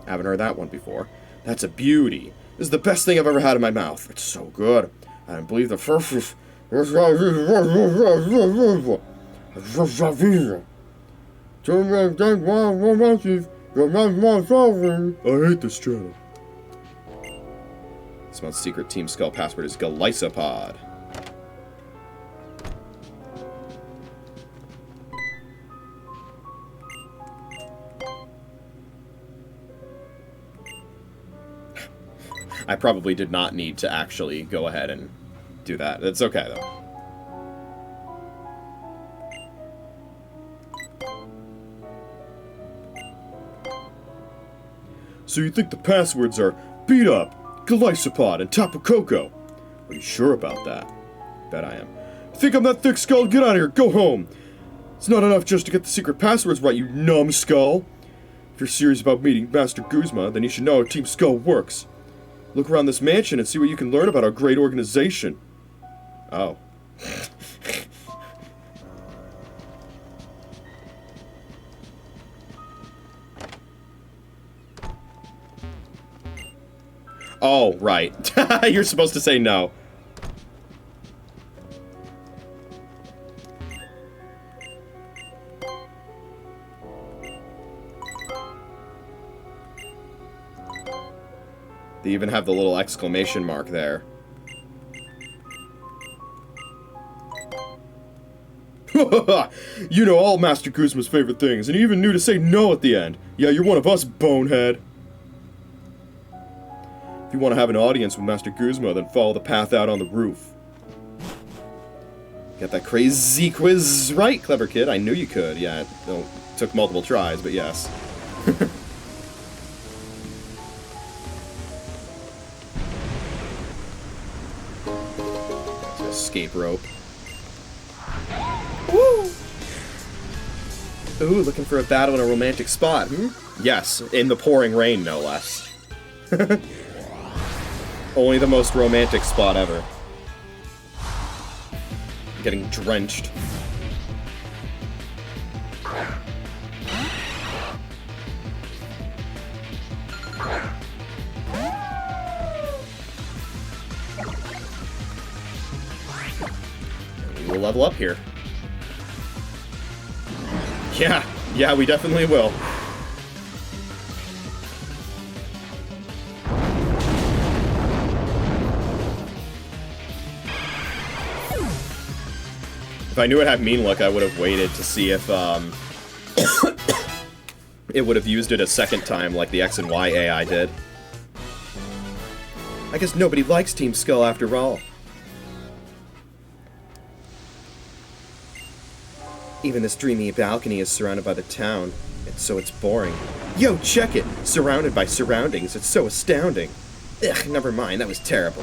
Haven't heard that one before. That's a beauty. This is the best thing I've ever had in my mouth. It's so good. I don't believe the first... I hate this channel. This month's secret Team Skull password is Galysopod. I probably did not need to actually go ahead and do that. It's okay, though. So you think the passwords are Beat Up, Galysopod, and Tapu Koko? Are you sure about that? Bet I am. You think I'm that thick skull? Get out of here, go home! It's not enough just to get the secret passwords right, you numbskull! If you're serious about meeting Master Guzma, then you should know how Team Skull works. Look around this mansion and see what you can learn about our great organization. Oh. Oh, right. You're supposed to say no. They even have the little exclamation mark there. You know all Master Guzma's favorite things, and he even knew to say no at the end. Yeah, you're one of us, bonehead. If you want to have an audience with Master Guzma, then follow the path out on the roof. Got that crazy quiz right, clever kid. I knew you could. Yeah, it took multiple tries, but yes. Escape rope. Woo! Ooh, looking for a battle in a romantic spot, hmm? Yes, in the pouring rain, no less. Only the most romantic spot ever. Getting drenched. We'll level up here. Yeah, we definitely will. If I knew it had mean look, I would have waited to see if, it would have used it a second time like the X and Y AI did. I guess nobody likes Team Skull after all. Even this dreamy balcony is surrounded by the town, so it's boring. Yo, check it! Surrounded by surroundings, it's so astounding. Ugh, never mind, that was terrible.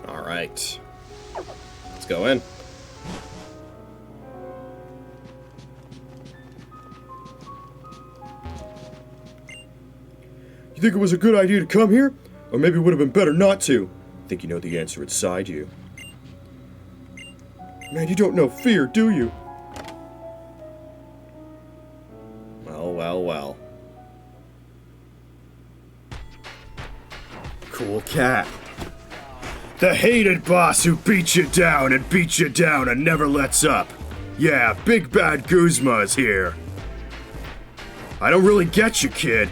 Alright. Let's go in. You think it was a good idea to come here? Or maybe it would have been better not to? I think you know the answer inside you. Man, you don't know fear, do you? Well, well, well. Cool cat. The hated boss who beats you down and never lets up. Yeah, Big Bad Guzma is here. I don't really get you, kid,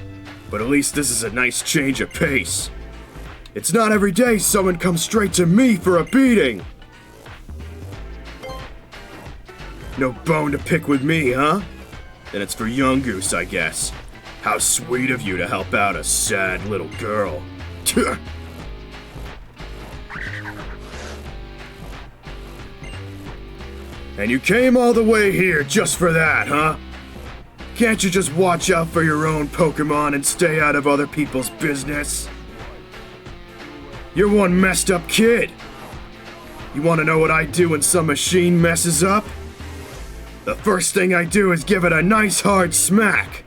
but at least this is a nice change of pace. It's not every day someone comes straight to me for a beating. No bone to pick with me, huh? Then it's for Young Goose, I guess. How sweet of you to help out a sad little girl. And you came all the way here just for that, huh? Can't you just watch out for your own Pokémon and stay out of other people's business? You're one messed up kid. You want to know what I do when some machine messes up? The first thing I do is give it a nice hard smack.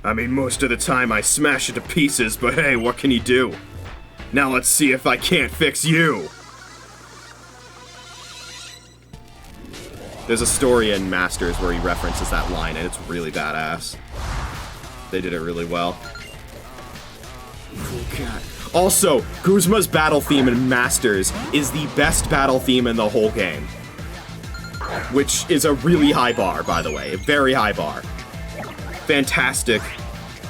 I mean, most of the time I smash it to pieces, but hey, what can you do? Now let's see if I can't fix you. There's a story in Masters where he references that line, and it's really badass. They did it really well. Cool cat. Also, Guzma's battle theme in Masters is the best battle theme in the whole game. Which is a really high bar, by the way. A very high bar. Fantastic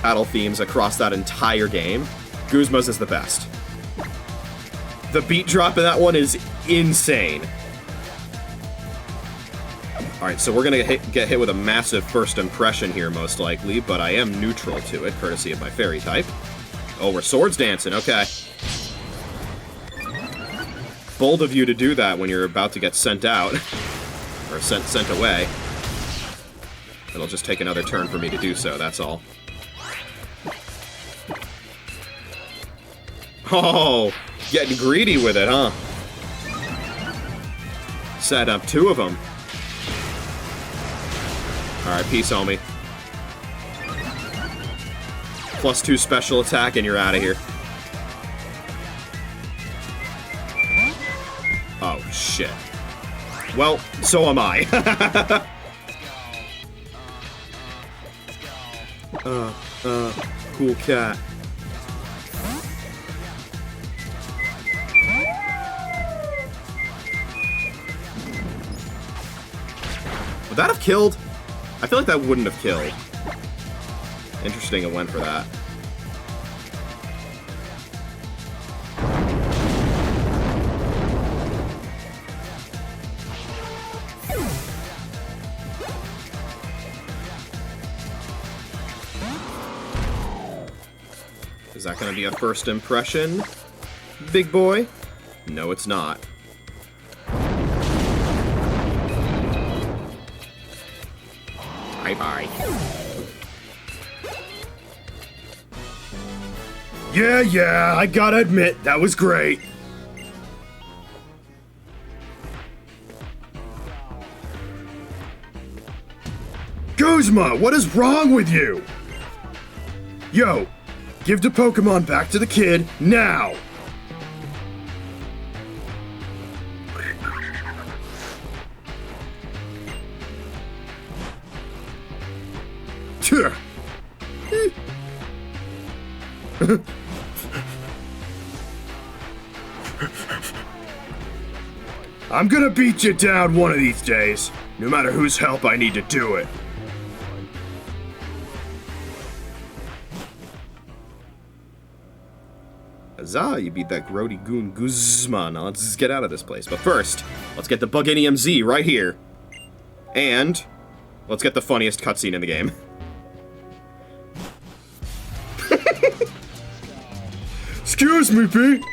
battle themes across that entire game. Guzma's is the best. The beat drop in that one is insane. Alright, so we're gonna get hit with a massive first impression here, most likely, but I am neutral to it, courtesy of my fairy type. Oh, we're swords dancing, okay. Bold of you to do that when you're about to get sent out. Or sent away. It'll just take another turn for me to do so, that's all. Oh, getting greedy with it, huh? Set up two of them. Alright, peace, homie. +2 special attack and you're out of here. Oh, shit. Well, so am I. Cool cat. Would that have killed? I feel like that wouldn't have killed. Interesting, it went for that. Is that going to be a first impression, big boy? No, it's not. Bye-bye. Yeah, I gotta admit, that was great. Guzma, what is wrong with you? Yo, give the Pokémon back to the kid, now! I'm gonna beat you down one of these days, no matter whose help I need to do it. Huzzah, you beat that grody goon Guzma. Now let's just get out of this place. But first, let's get the Bugginium Z right here. And let's get the funniest cutscene in the game. Excuse me, Pete.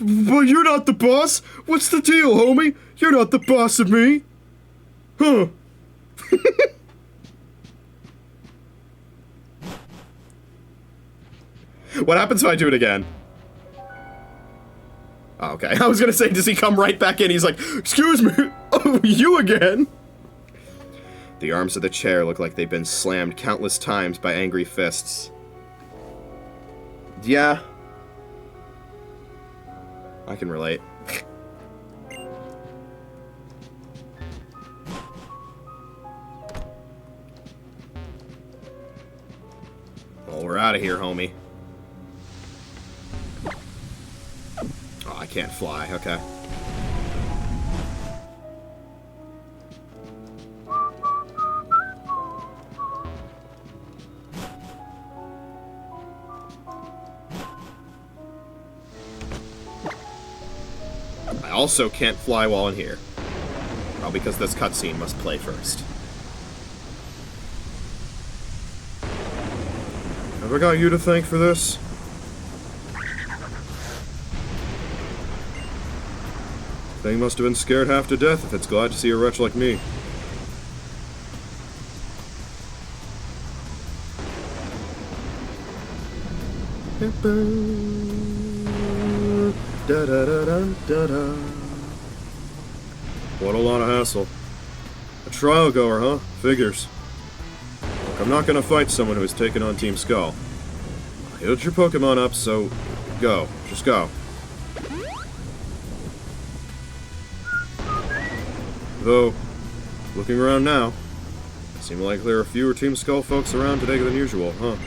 But you're not the boss. What's the deal, homie? You're not the boss of me. Huh. What happens if I do it again? Oh, okay. I was gonna say, does he come right back in? He's like, excuse me. Oh, you again? The arms of the chair look like they've been slammed countless times by angry fists. Yeah. I can relate. Well, we're out of here, homie. Oh, I can't fly. Okay. I also can't fly while in here. Probably because this cutscene must play first. Have I got you to thank for this? Thing must have been scared half to death if it's glad to see a wretch like me. Da-da-da-dun-da-da. What a lot of hassle. A trial goer, huh? Figures. Look, I'm not gonna fight someone who has taken on Team Skull. I healed your Pokémon up, so go. Just go. Though, looking around now, seem like there are fewer Team Skull folks around today than usual, huh?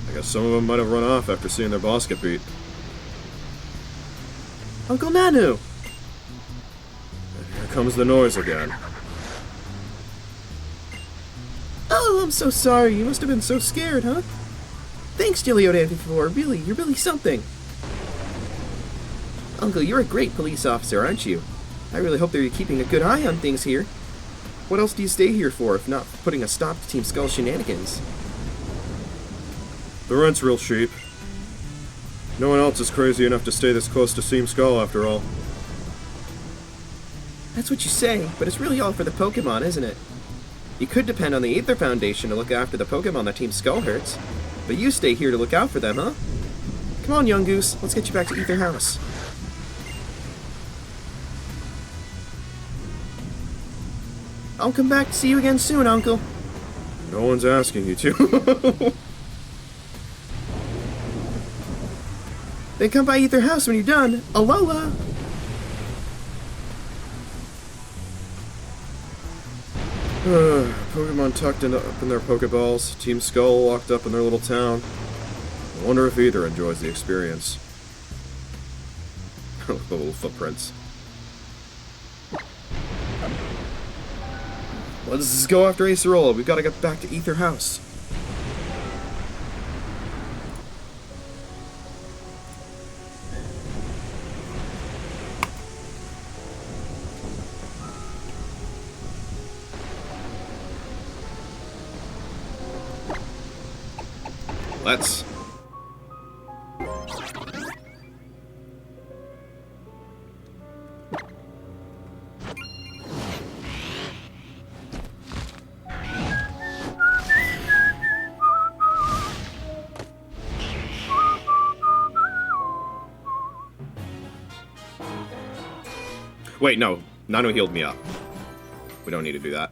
I guess some of them might have run off after seeing their boss get beat. Uncle Nanu! And here comes the noise again. Oh, I'm so sorry. You must have been so scared, huh? Thanks, JoeDan54. Really, you're really something. Uncle, you're a great police officer, aren't you? I really hope that you're keeping a good eye on things here. What else do you stay here for, if not putting a stop to Team Skull's shenanigans? The rent's real cheap. No one else is crazy enough to stay this close to Team Skull, after all. That's what you say, but it's really all for the Pokémon, isn't it? You could depend on the Aether Foundation to look after the Pokémon that Team Skull hurts, but you stay here to look out for them, huh? Come on, young goose, let's get you back to Aether House. I'll come back to see you again soon, Uncle. No one's asking you to. Then come by Aether House when you're done. Alola! Pokemon tucked up in their Pokeballs, Team Skull locked up in their little town. I wonder if either enjoys the experience. The little footprints. Let's go after Acerola. We've got to get back to Aether House. Let's. Wait, no. Nanu healed me up. We don't need to do that.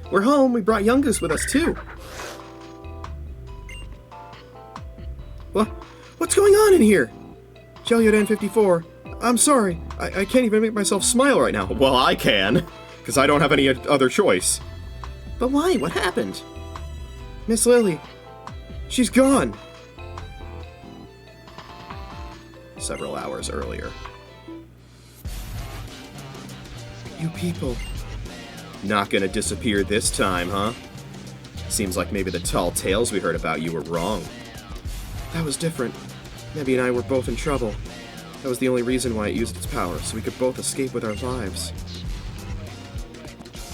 We're home. We brought Young Goose with us, too. What's going on in here? JoeDan54, I'm sorry. I can't even make myself smile right now. Well, I can, because I don't have any other choice. But why? What happened? Miss Lily. She's gone. Several hours earlier. You people. Not gonna disappear this time, huh? Seems like maybe the tall tales we heard about you were wrong. That was different. Nebby and I were both in trouble. That was the only reason why it used its power, so we could both escape with our lives.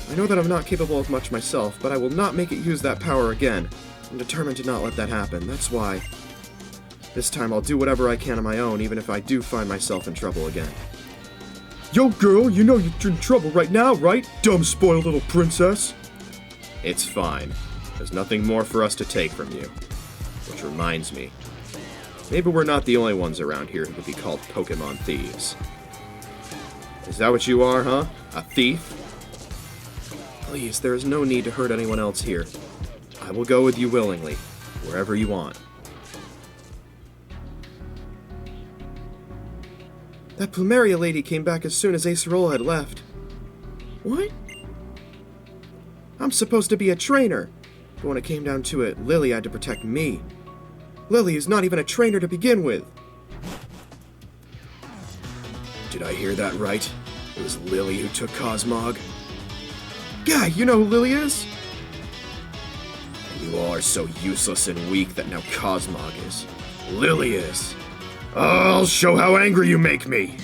I know that I'm not capable of much myself, but I will not make it use that power again. I'm determined to not let that happen, that's why. This time I'll do whatever I can on my own, even if I do find myself in trouble again. Yo, girl, you know you're in trouble right now, right? Dumb, spoiled little princess. It's fine. There's nothing more for us to take from you. Which reminds me, maybe we're not the only ones around here who could be called Pokémon thieves. Is that what you are, huh? A thief? Please, there is no need to hurt anyone else here. I will go with you willingly, wherever you want. That Plumeria lady came back as soon as Acerola had left. What? I'm supposed to be a trainer, but when it came down to it, Lily had to protect me. Lily is not even a trainer to begin with. Did I hear that right? It was Lily who took Cosmog? Guy, you know who Lily is? You all are so useless and weak that now Cosmog is. Lily is. I'll show how angry you make me!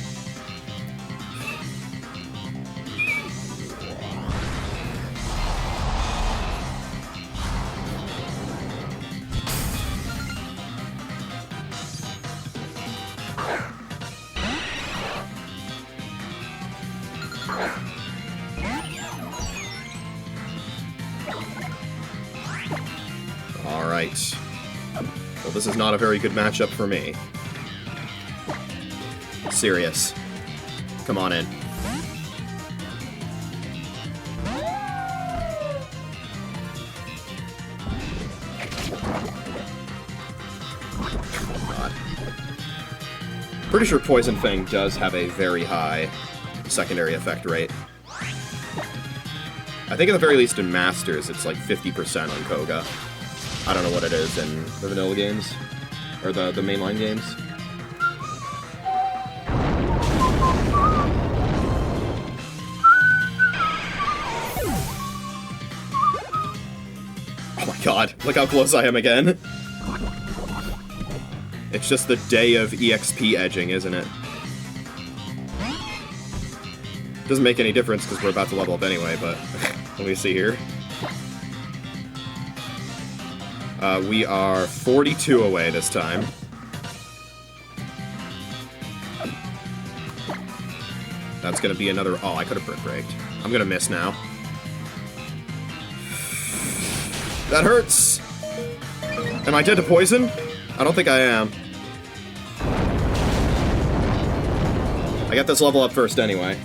Alright. Well, this is not a very good matchup for me. Serious. Come on in. God. Pretty sure Poison Fang does have a very high secondary effect rate. I think at the very least in Masters, it's like 50% on Koga. I don't know what it is in the vanilla games, or the mainline games. Oh my god, look how close I am again. It's just the day of EXP edging, isn't it? Doesn't make any difference because we're about to level up anyway, but let me see here. We are 42 away this time. That's gonna be another... Oh, I could have brick braked. I'm gonna miss now. That hurts! Am I dead to poison? I don't think I am. I got this level up first anyway.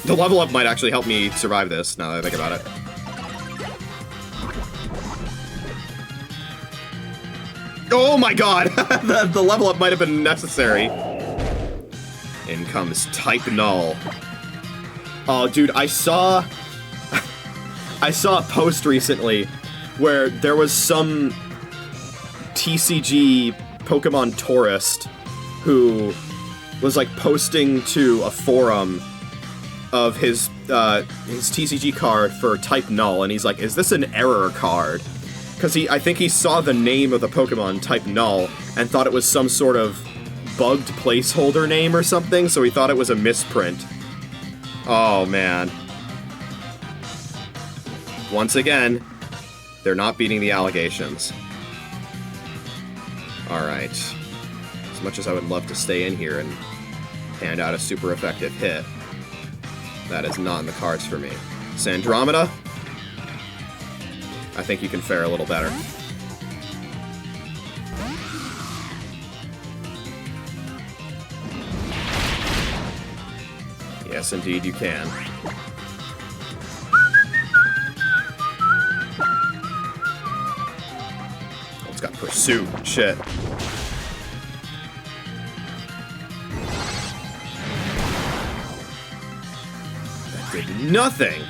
The level up might actually help me survive this, now that I think about it. Oh my god! the level up might have been necessary. In comes Type Null. Oh, dude, I saw a post recently where there was some TCG Pokemon tourist who was like posting to a forum of his TCG card for Type Null, and he's like, is this an error card? Because I think he saw the name of the Pokemon, Type Null, and thought it was some sort of bugged placeholder name or something, so he thought it was a misprint. Oh, man. Once again, they're not beating the allegations. Alright. As much as I would love to stay in here and hand out a super effective hit, that is not in the cards for me. Sandromeda? I think you can fare a little better. Yes, indeed you can. Oh, it's got Pursuit. Shit. That did nothing!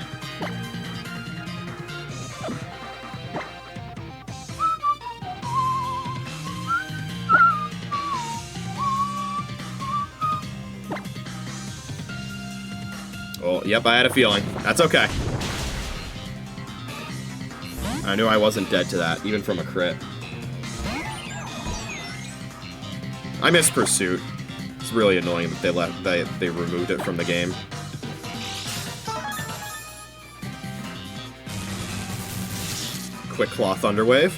Oh, yep, I had a feeling. That's okay. I knew I wasn't dead to that, even from a crit. I miss Pursuit. It's really annoying that they removed it from the game. Quick Claw Thunderwave.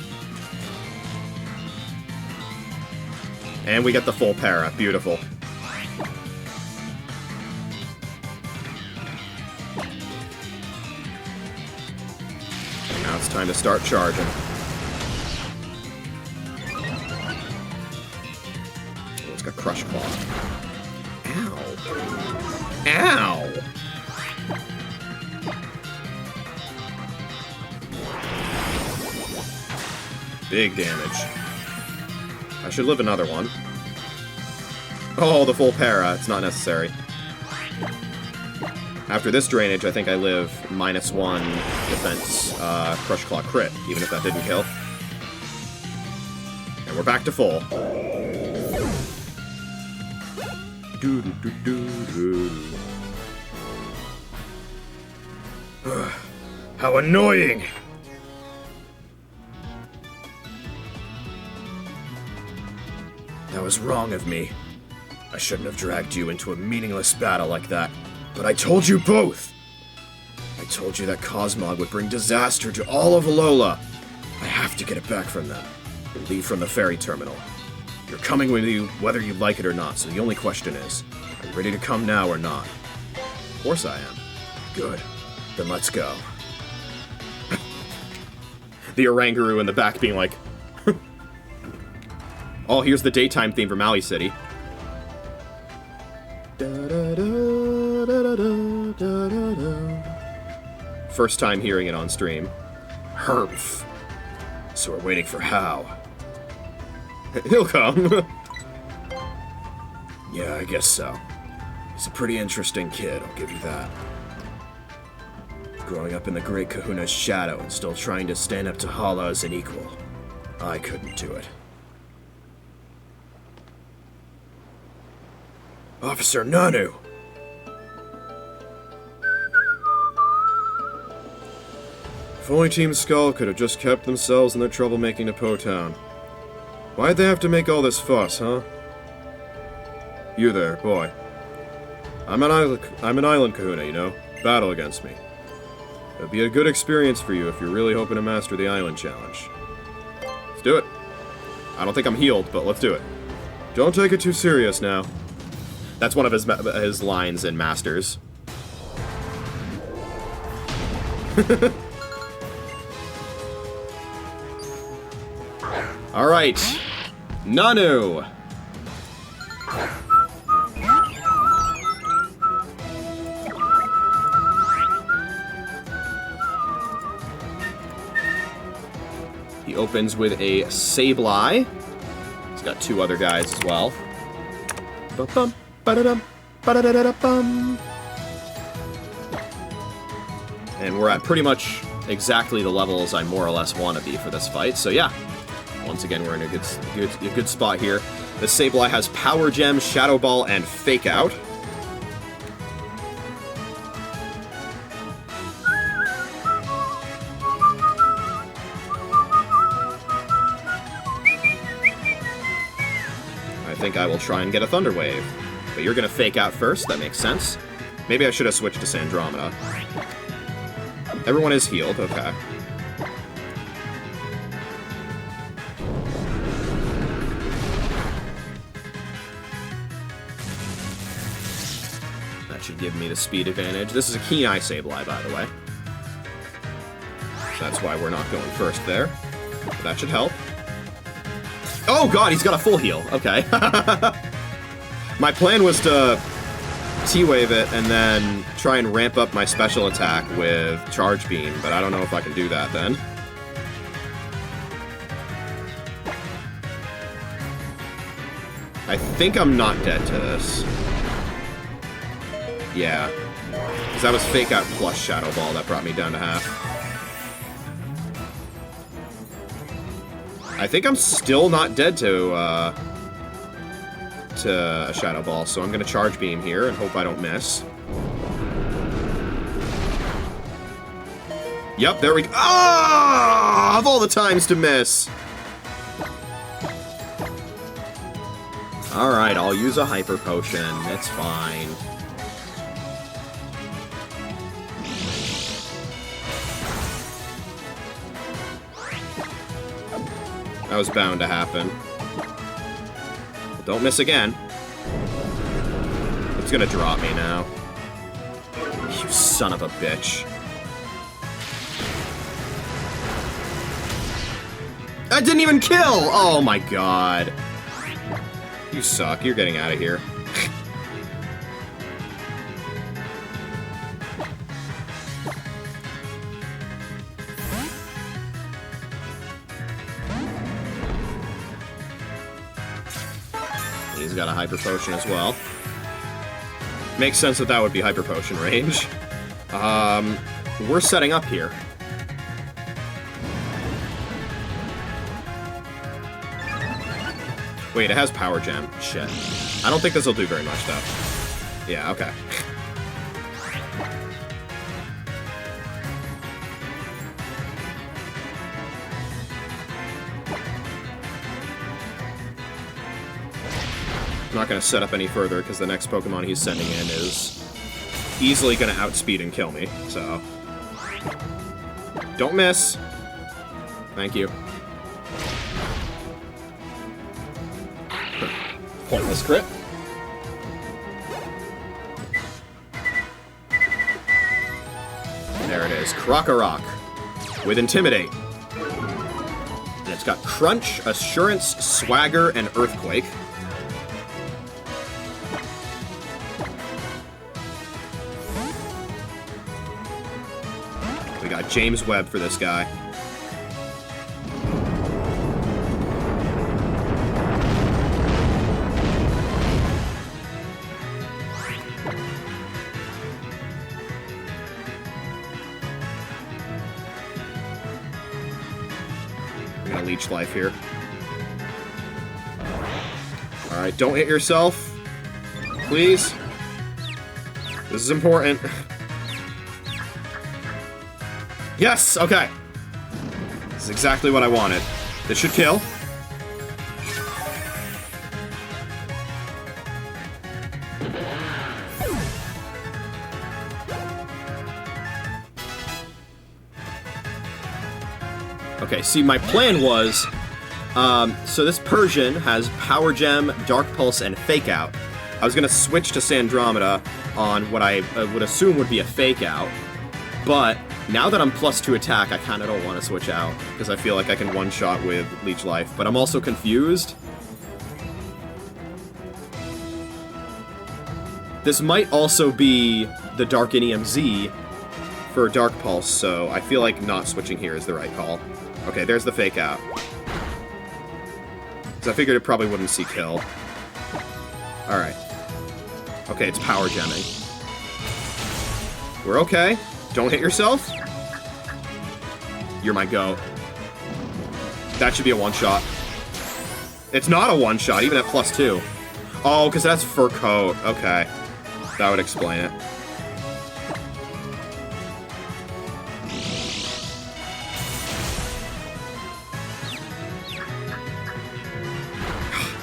And we get the full para. Beautiful. time to start charging. Oh, it's got Crush Claw. Ow. Ow! Big damage. I should live another one. Oh, the full para. It's not necessary. After this drainage, I think I live -1 defense Crush Claw crit, even if that didn't kill. And we're back to full. How annoying! That was wrong of me. I shouldn't have dragged you into a meaningless battle like that. But I told you both! I told you that Cosmog would bring disaster to all of Alola. I have to get it back from them. And leave from the ferry terminal. You're coming with you whether you like it or not, so the only question is, are you ready to come now or not? Of course I am. Good. Then let's go. The Oranguru in the back being like, oh, here's the daytime theme from Alley City. First time hearing it on stream. Hermf. So we're waiting for How. He'll come. Yeah, I guess so. He's a pretty interesting kid, I'll give you that. Growing up in the Great Kahuna's shadow and still trying to stand up to Hala as an equal. I couldn't do it. Officer Nanu! If only Team Skull could have just kept themselves and their troublemaking to Po-Town. Why'd they have to make all this fuss, huh? You there, boy. I'm an island kahuna, you know? Battle against me. It'd be a good experience for you if you're really hoping to master the island challenge. Let's do it. I don't think I'm healed, but let's do it. Don't take it too serious now. That's one of his lines in Masters. Alright. Nanu! He opens with a Sableye. He's got two other guys as well. Ba-bum, ba-da-dum, ba-da-da-da-bum. And we're at pretty much exactly the levels I more or less want to be for this fight. So yeah, once again we're in a good spot here. The Sableye has Power Gem, Shadow Ball, and Fake Out. I think I will try and get a Thunder Wave. But you're gonna Fake Out first, that makes sense. Maybe I should have switched to Sandromeda. Everyone is healed, okay. That should give me the speed advantage. This is a Keen Eye Sableye, by the way. That's why we're not going first there. But that should help. Oh god, he's got a full heal. Okay. My plan was to T-Wave it and then try and ramp up my special attack with Charge Beam, but I don't know if I can do that then. I think I'm not dead to this. Yeah. Because that was Fake Out plus Shadow Ball that brought me down to half. I think I'm still not dead to a Shadow Ball, so I'm gonna Charge Beam here and hope I don't miss. Yep, there we go. Ah! Of all the times to miss. Alright, I'll use a Hyper Potion. It's fine. That was bound to happen. But don't miss again. It's gonna drop me now. You son of a bitch. That didn't even kill! Oh my god. You suck. You're getting out of here. He's got a Hyper Potion as well. Makes sense that that would be Hyper Potion range. We're setting up here. Wait, it has Power Gem. Shit. I don't think this will do very much, though. Yeah, okay. I'm not going to set up any further, because the next Pokemon he's sending in is easily going to outspeed and kill me, so... Don't miss! Thank you. Pointless crit. There it is. Krokorok with Intimidate. And it's got Crunch, Assurance, Swagger, and Earthquake. We got James Webb for this guy. I'm gonna leech life here. Alright, don't hit yourself. Please. This is important. Yes! Okay. This is exactly what I wanted. This should kill. Okay, see, my plan was... so this Persian has Power Gem, Dark Pulse, and Fake Out. I was gonna switch to Sandromeda on what I would assume would be a Fake Out, but now that I'm +2 attack, I kinda don't want to switch out, because I feel like I can one-shot with Leech Life, but I'm also confused. This might also be the Darkinium Z for Dark Pulse, so I feel like not switching here is the right call. Okay, there's the Fake Out. Because I figured it probably wouldn't see kill. Alright. Okay, it's Power Gemming. We're okay. Don't hit yourself. You're my goat. That should be a one-shot. It's not a one-shot, even at +2. Oh, because that's Fur Coat. Okay. That would explain it.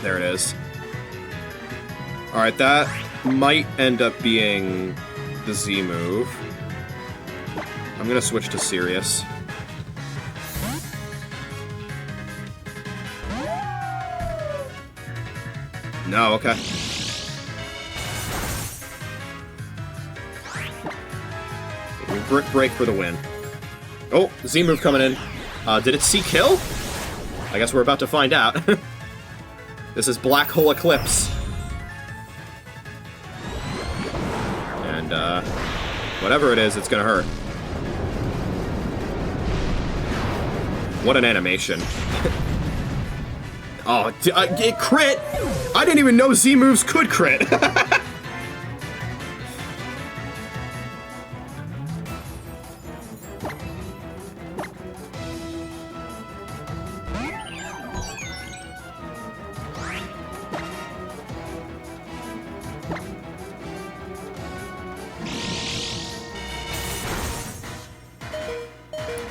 There it is. Alright, that might end up being the Z move. I'm gonna switch to Sirius. No, okay. Brick Break for the win. Oh, Z move coming in. Did it see kill? I guess we're about to find out. This is Black Hole Eclipse. And, whatever it is, it's gonna hurt. What an animation. Oh, it crit! I didn't even know Z moves could crit!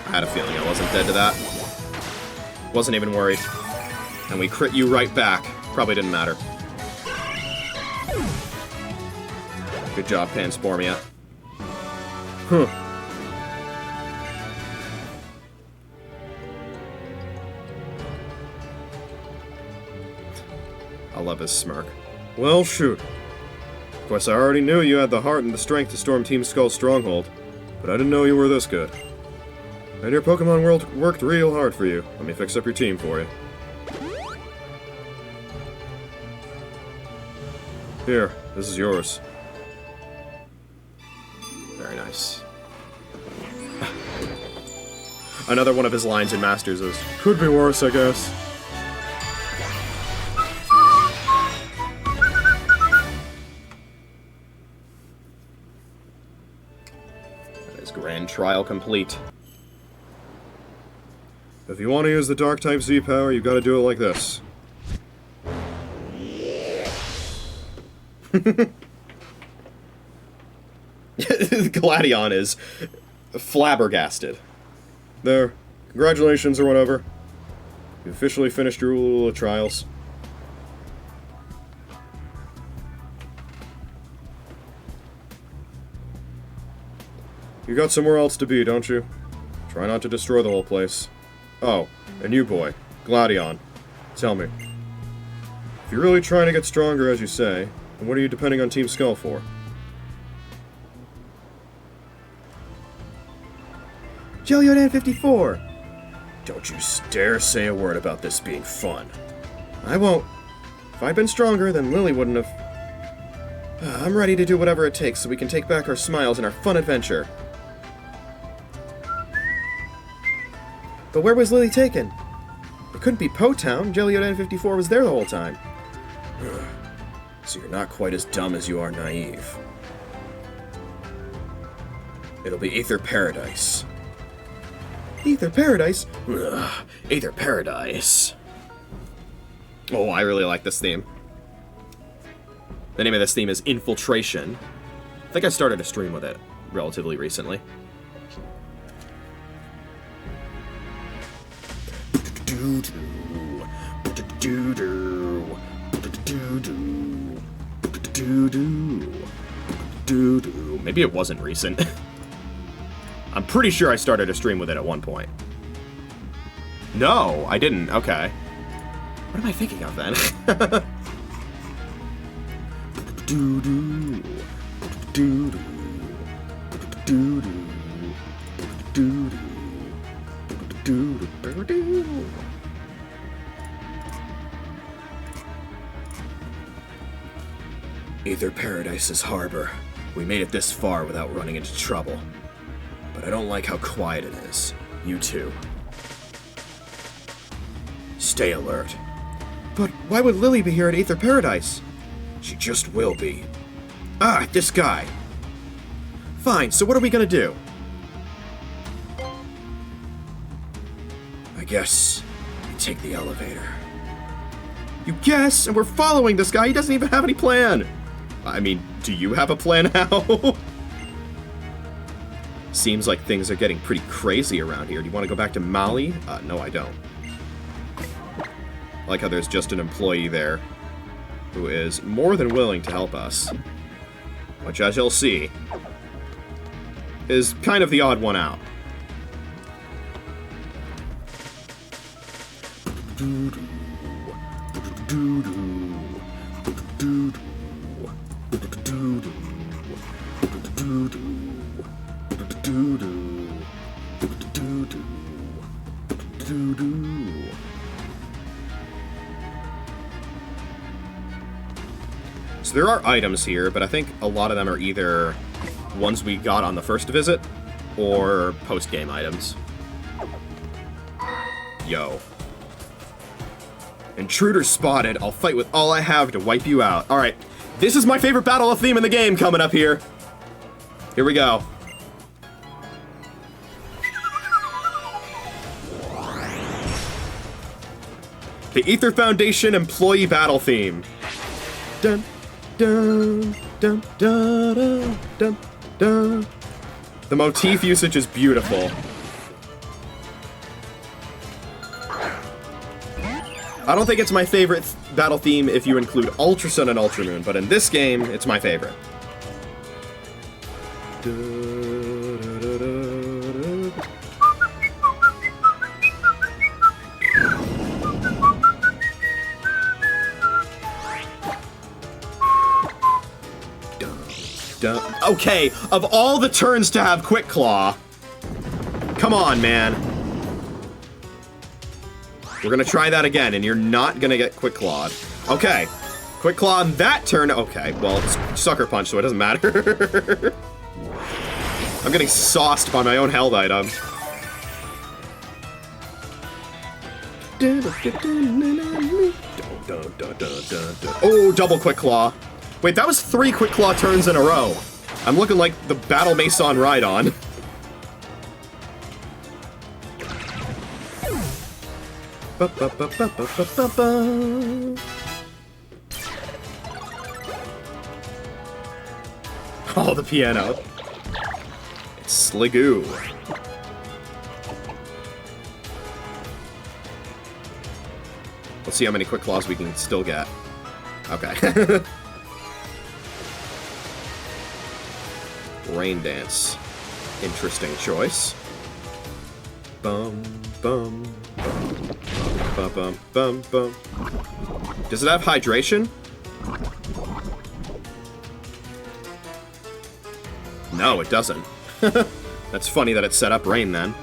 I had a feeling I wasn't dead to that. Wasn't even worried. And we crit you right back. Probably didn't matter. Good job, Panspermia. Huh. I love his smirk. Well, shoot. Of course, I already knew you had the heart and the strength to storm Team Skull's stronghold, but I didn't know you were this good. And your Pokemon world worked real hard for you. Let me fix up your team for you. Here, this is yours. Very nice. Another one of his lines in Masters is, Could be worse, I guess. that is grand trial complete. If you want to use the Dark-type Z-Power, you gotta do it like this. Gladion is flabbergasted. There. Congratulations or whatever. You officially finished your Ulula trials. You got somewhere else to be, don't you? Try not to destroy the whole place. Oh, and you boy, Gladion. Tell me. If you're really trying to get stronger, as you say, then what are you depending on Team Skull for? JoeDan54! Don't you dare say a word about this being fun. I won't. If I'd been stronger, then Lily wouldn't have. I'm ready to do whatever it takes so we can take back our smiles and our fun adventure. But where was Lily taken? It couldn't be Po Town. JoeDan54 was there the whole time. So you're not quite as dumb as you are naive. It'll be Aether Paradise. Aether Paradise? Aether Paradise. Oh, I really like this theme. The name of this theme is Infiltration. I think I started a stream with it relatively recently. Maybe it wasn't recent. I'm pretty sure I started a stream with it at one point. No, I didn't. Okay. What am I thinking of then? Aether Paradise's harbor. We made it this far without running into trouble. But I don't like how quiet it is. You too. Stay alert. But why would Lily be here at Aether Paradise? She just will be. Ah, this guy. Fine, so what are we gonna do? I guess we take the elevator. You guess, and we're following this guy. He doesn't even have any plan. I mean, do you have a plan now? Seems like things are getting pretty crazy around here. Do you want to go back to Mali? No, I don't. I like how there's just an employee there who is more than willing to help us. Which, as you'll see, is kind of the odd one out. So there are items here, but I think a lot of them are either ones we got on the first visit or post-game items. Yo. Intruder spotted. I'll fight with all I have to wipe you out. Alright, this is my favorite battle of theme in the game coming up here. Here we go. The Aether Foundation employee battle theme. Dun, dun, dun, dun, dun, dun, dun. The motif usage is beautiful. I don't think it's my favorite battle theme if you include Ultra Sun and Ultra Moon, but in this game, it's my favorite. Okay, of all the turns to have Quick Claw, Come on, man. We're gonna try that again, and you're not gonna get Quick Clawed. Okay. Quick Claw on that turn. Okay, well, it's Sucker Punch, so it doesn't matter. I'm getting sauced by my own held item. Oh, double Quick Claw. Wait, that was 3 Quick Claw turns in a row. I'm looking like the Battle Mason Rhydon. Oh, the piano. It's Sligoo. Let's see how many Quick Claws we can still get. Okay. Rain Dance. Interesting choice. Bum, bum, bum, bum, bum, bum, bum. Does it have hydration? No, it doesn't. That's funny that it set up rain then.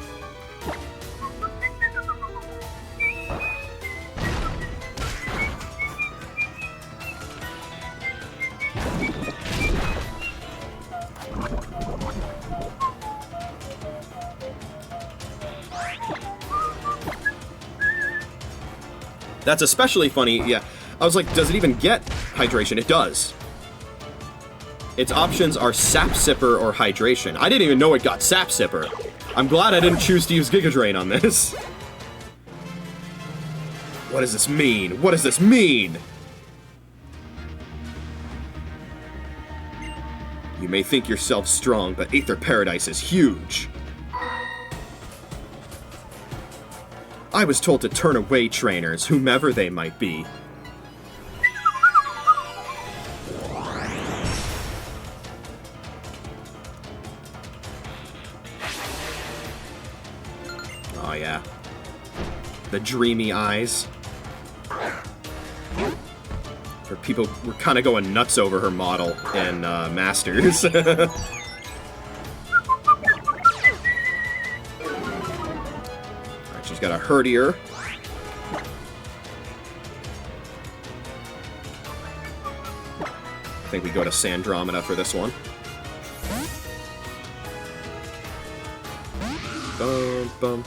That's especially funny, yeah. I was like, does it even get hydration? It does. Its options are Sap Sipper or Hydration. I didn't even know it got Sap Sipper. I'm glad I didn't choose to use Giga Drain on this. What does this mean? What does this mean? You may think yourself strong, but Aether Paradise is huge. I was told to turn away trainers, whomever they might be. Oh yeah. The dreamy eyes. For people were kind of going nuts over her model in Masters. Alright, she's got a Herdier. I think we go to Sandromeda for this one. Bum, bum.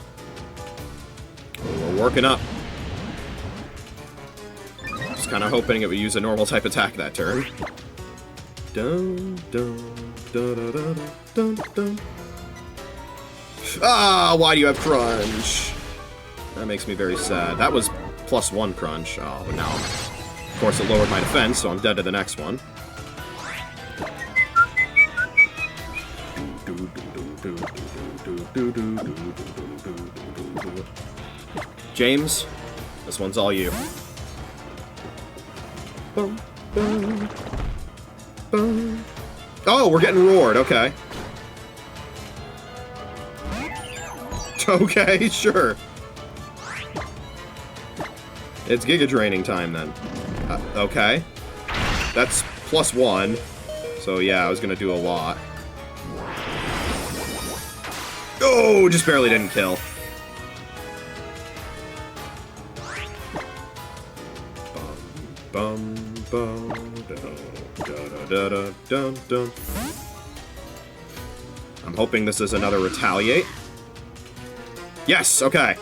Oh, we're working up. Just kind of hoping it would use a normal type attack that turn. Dun, dun, dun, dun, dun, dun, dun. Ah, why do you have Crunch? That makes me very sad. That was +1 Crunch. Oh, no. Of course, it lowered my defense, so I'm dead to the next one. James, this one's all you. Bum, bum, bum. Oh, we're getting roared, okay. Okay, sure. It's Giga Draining time then. Okay. That's +1. So yeah, I was gonna do a lot. Oh, just barely didn't kill. Bum, bum, dun, dun. I'm hoping this is another Retaliate. Yes, okay.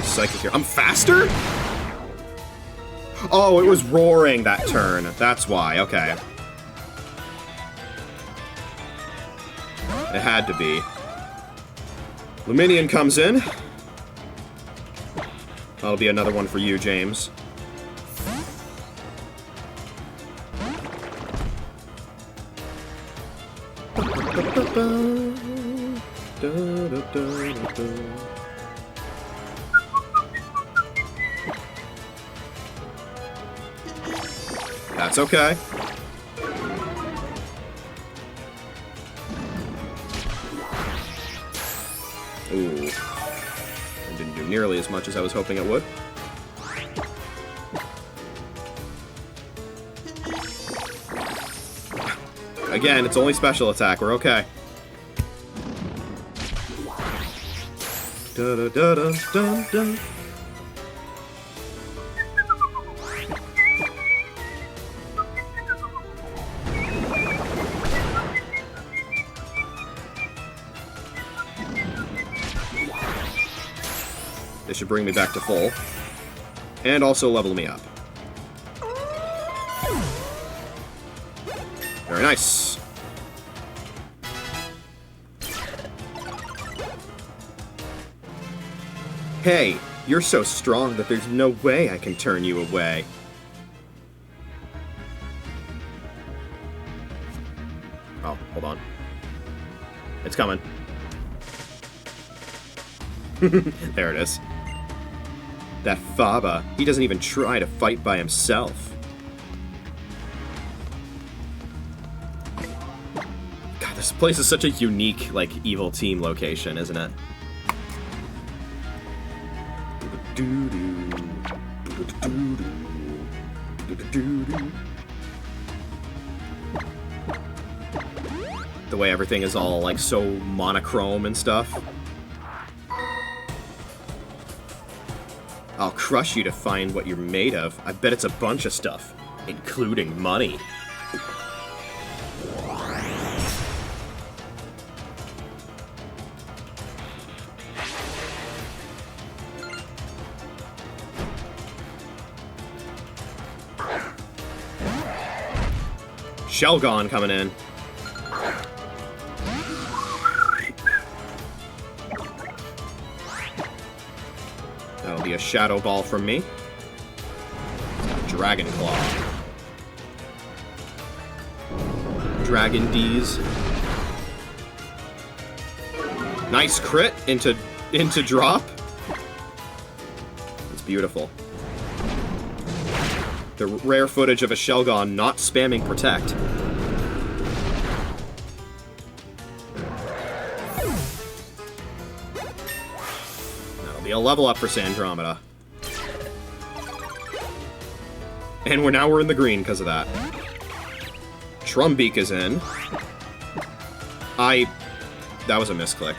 Psychic here. I'm faster? Oh, it was roaring that turn. That's why, okay. It had to be. Luminion comes in. That'll be another one for you, James. That's okay. Ooh. It didn't do nearly as much as I was hoping it would. Again, it's only special attack. We're okay. Da da da da da da. This should bring me back to full. And also level me up. Very nice. Hey, you're so strong that there's no way I can turn you away. Oh, hold on. It's coming. There it is. That Faba, he doesn't even try to fight by himself. God, this place is such a unique, like, evil team location, isn't it? The way everything is all, like, so monochrome and stuff. I'll crush you to find what you're made of. I bet it's a bunch of stuff, including money. Shelgon coming in. That'll be a Shadow Ball from me. Dragon Claw. Dragon D's. Nice crit into drop. It's beautiful. The rare footage of a Shelgon not spamming Protect. That'll be a level up for Sandromeda. And we're in the green because of that. Trumbeak is in. That was a misclick.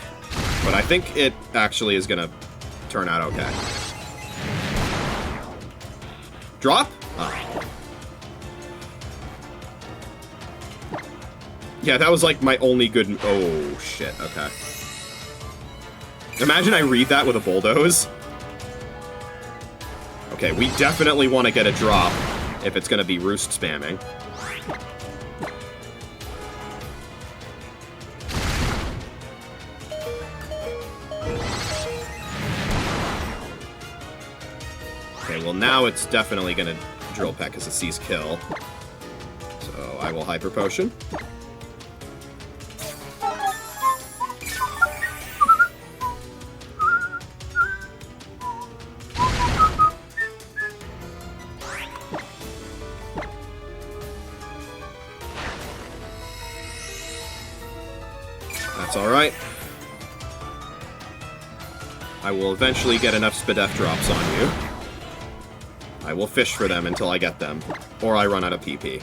But I think it actually is gonna turn out okay. Drop? Oh. Yeah, that was like my only good... Oh, shit, okay. Imagine I read that with a bulldoze. Okay, we definitely want to get a drop if it's going to be roost spamming. Okay, well now it's definitely going to Drill Peck because it sees kill. So I will Hyper Potion. That's alright. I will eventually get enough Spadef drops on you. I will fish for them until I get them, or I run out of PP.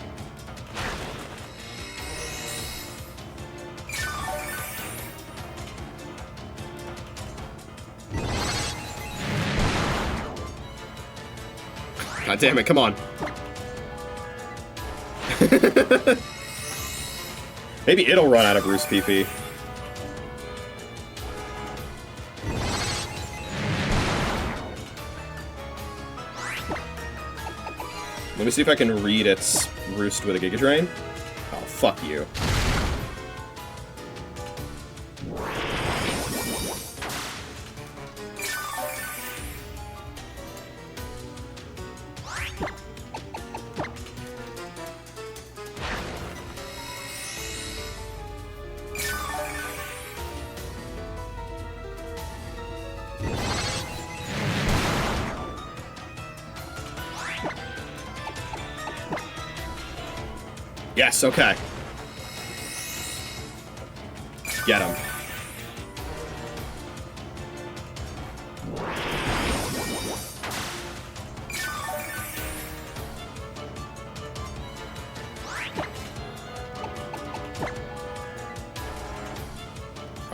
God damn it, come on. Maybe it'll run out of Roost PP. Let me see if I can read its Roost with a Giga Drain. Oh, fuck you. Yes, okay. Get him.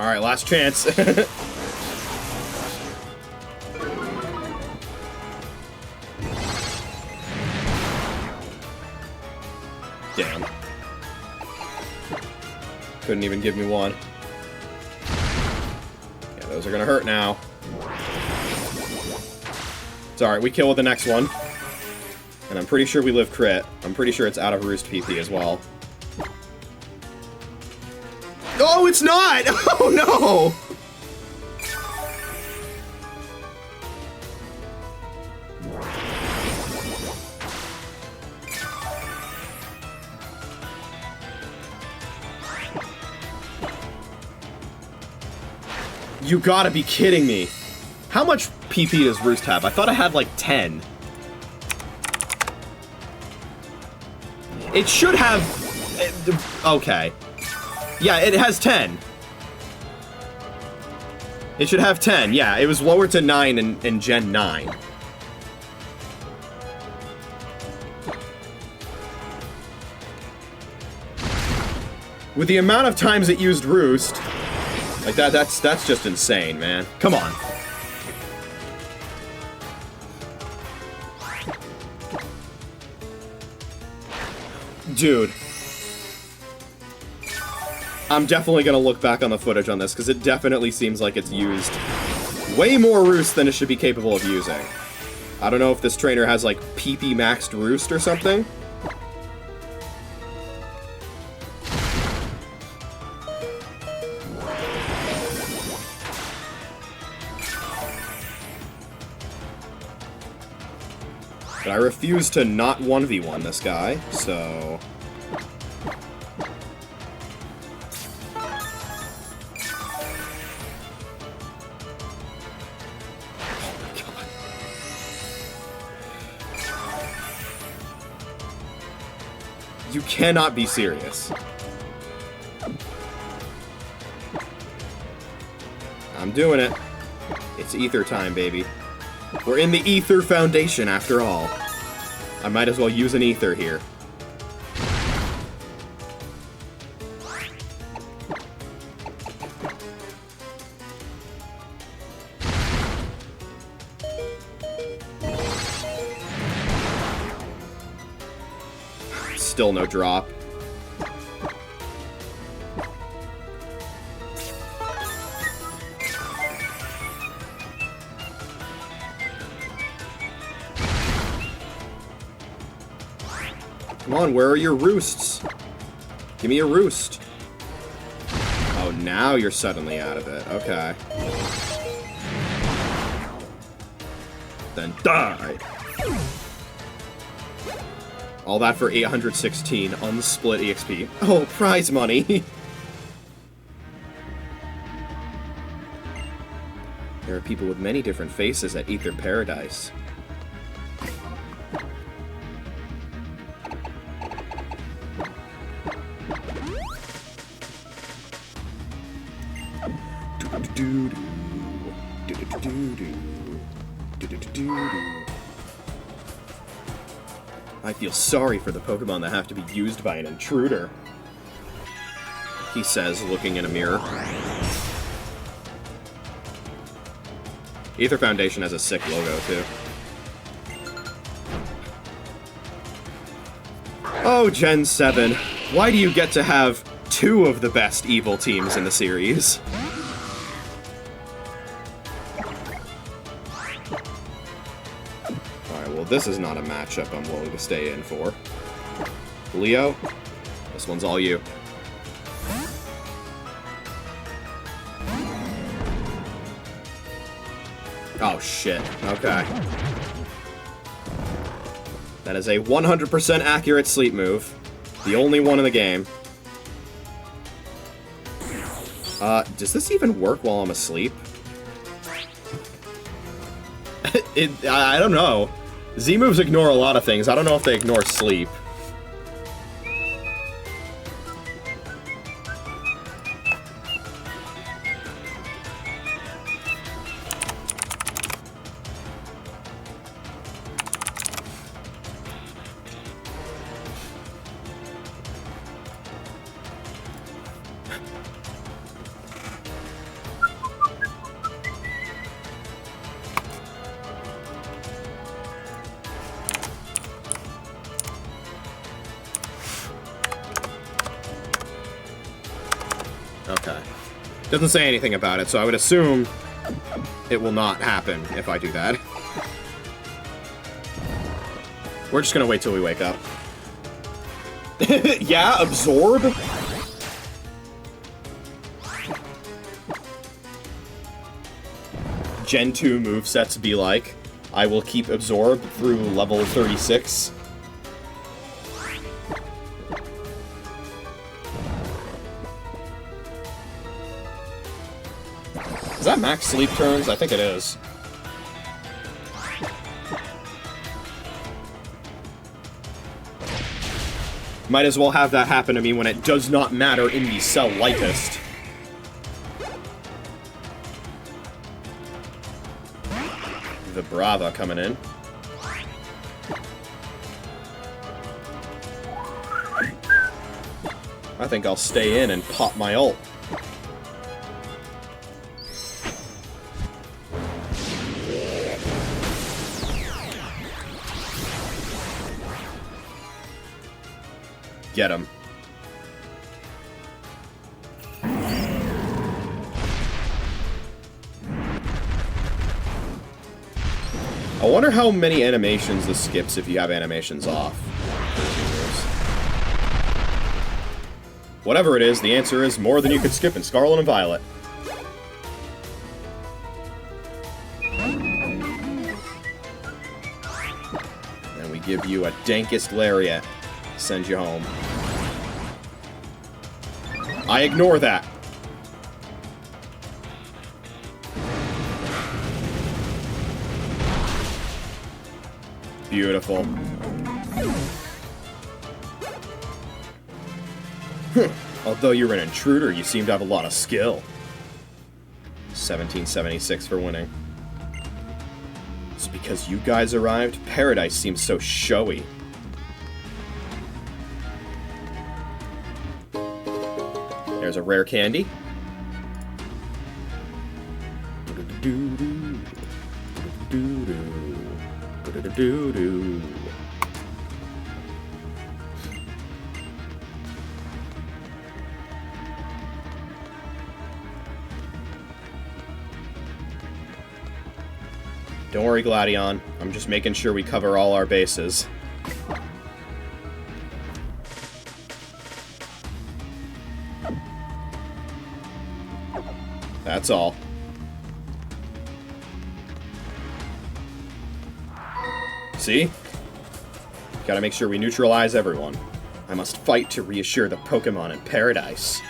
Alright, last chance. Damn. Couldn't even give me one. Yeah, those are gonna hurt now. It's alright, we kill with the next one. And I'm pretty sure we live crit. I'm pretty sure it's out of Roost PP as well. Oh, it's not! Oh, no! You gotta be kidding me. How much PP does Roost have? I thought I had like 10. It should have... Okay. Yeah, it has 10. It should have 10, yeah. It was lowered to 9 in Gen 9. With the amount of times it used Roost, like that's just insane, man. Come on. Dude. I'm definitely gonna look back on the footage on this, because it definitely seems like it's used way more Roost than it should be capable of using. I don't know if this trainer has, like, PP maxed Roost or something. But I refuse to not 1v1 this guy, so... You cannot be serious. I'm doing it. It's ether time, baby. We're in the ether foundation, after all. I might as well use an ether here. Still no drop. Come on, where are your roosts? Give me a roost. Oh, now you're suddenly out of it. Okay. Then die! All that for 816 unsplit EXP. Oh, prize money! There are people with many different faces at Ether Paradise. I feel sorry for the Pokemon that have to be used by an intruder, he says, looking in a mirror. Ether Foundation has a sick logo, too. Oh, Gen 7. Why do you get to have two of the best evil teams in the series? This is not a matchup I'm willing to stay in for. Leo, this one's all you. Oh, shit. Okay. That is a 100% accurate sleep move. The only one in the game. Does this even work while I'm asleep? I don't know. Z-moves ignore a lot of things. I don't know if they ignore sleep. Okay. Doesn't say anything about it, so I would assume it will not happen if I do that. We're just gonna wait till we wake up. Yeah, absorb? Gen 2 movesets be like, I will keep absorb through level 36. Is that max sleep turns? I think it is. Might as well have that happen to me when it does not matter in the cell lightest. The Brava coming in. I think I'll stay in and pop my ult. Get him. I wonder how many animations this skips if you have animations off. Whatever it is, the answer is more than you could skip in Scarlet and Violet. And we give you a dankest lariat. Send you home. I ignore that. Beautiful. Although you're an intruder, you seem to have a lot of skill. 1776 for winning. It's because you guys arrived? Paradise seems so showy. There's a rare candy. Don't worry, Gladion. I'm just making sure we cover all our bases. That's all. See? Gotta make sure we neutralize everyone. I must fight to reassure the Pokémon in Paradise.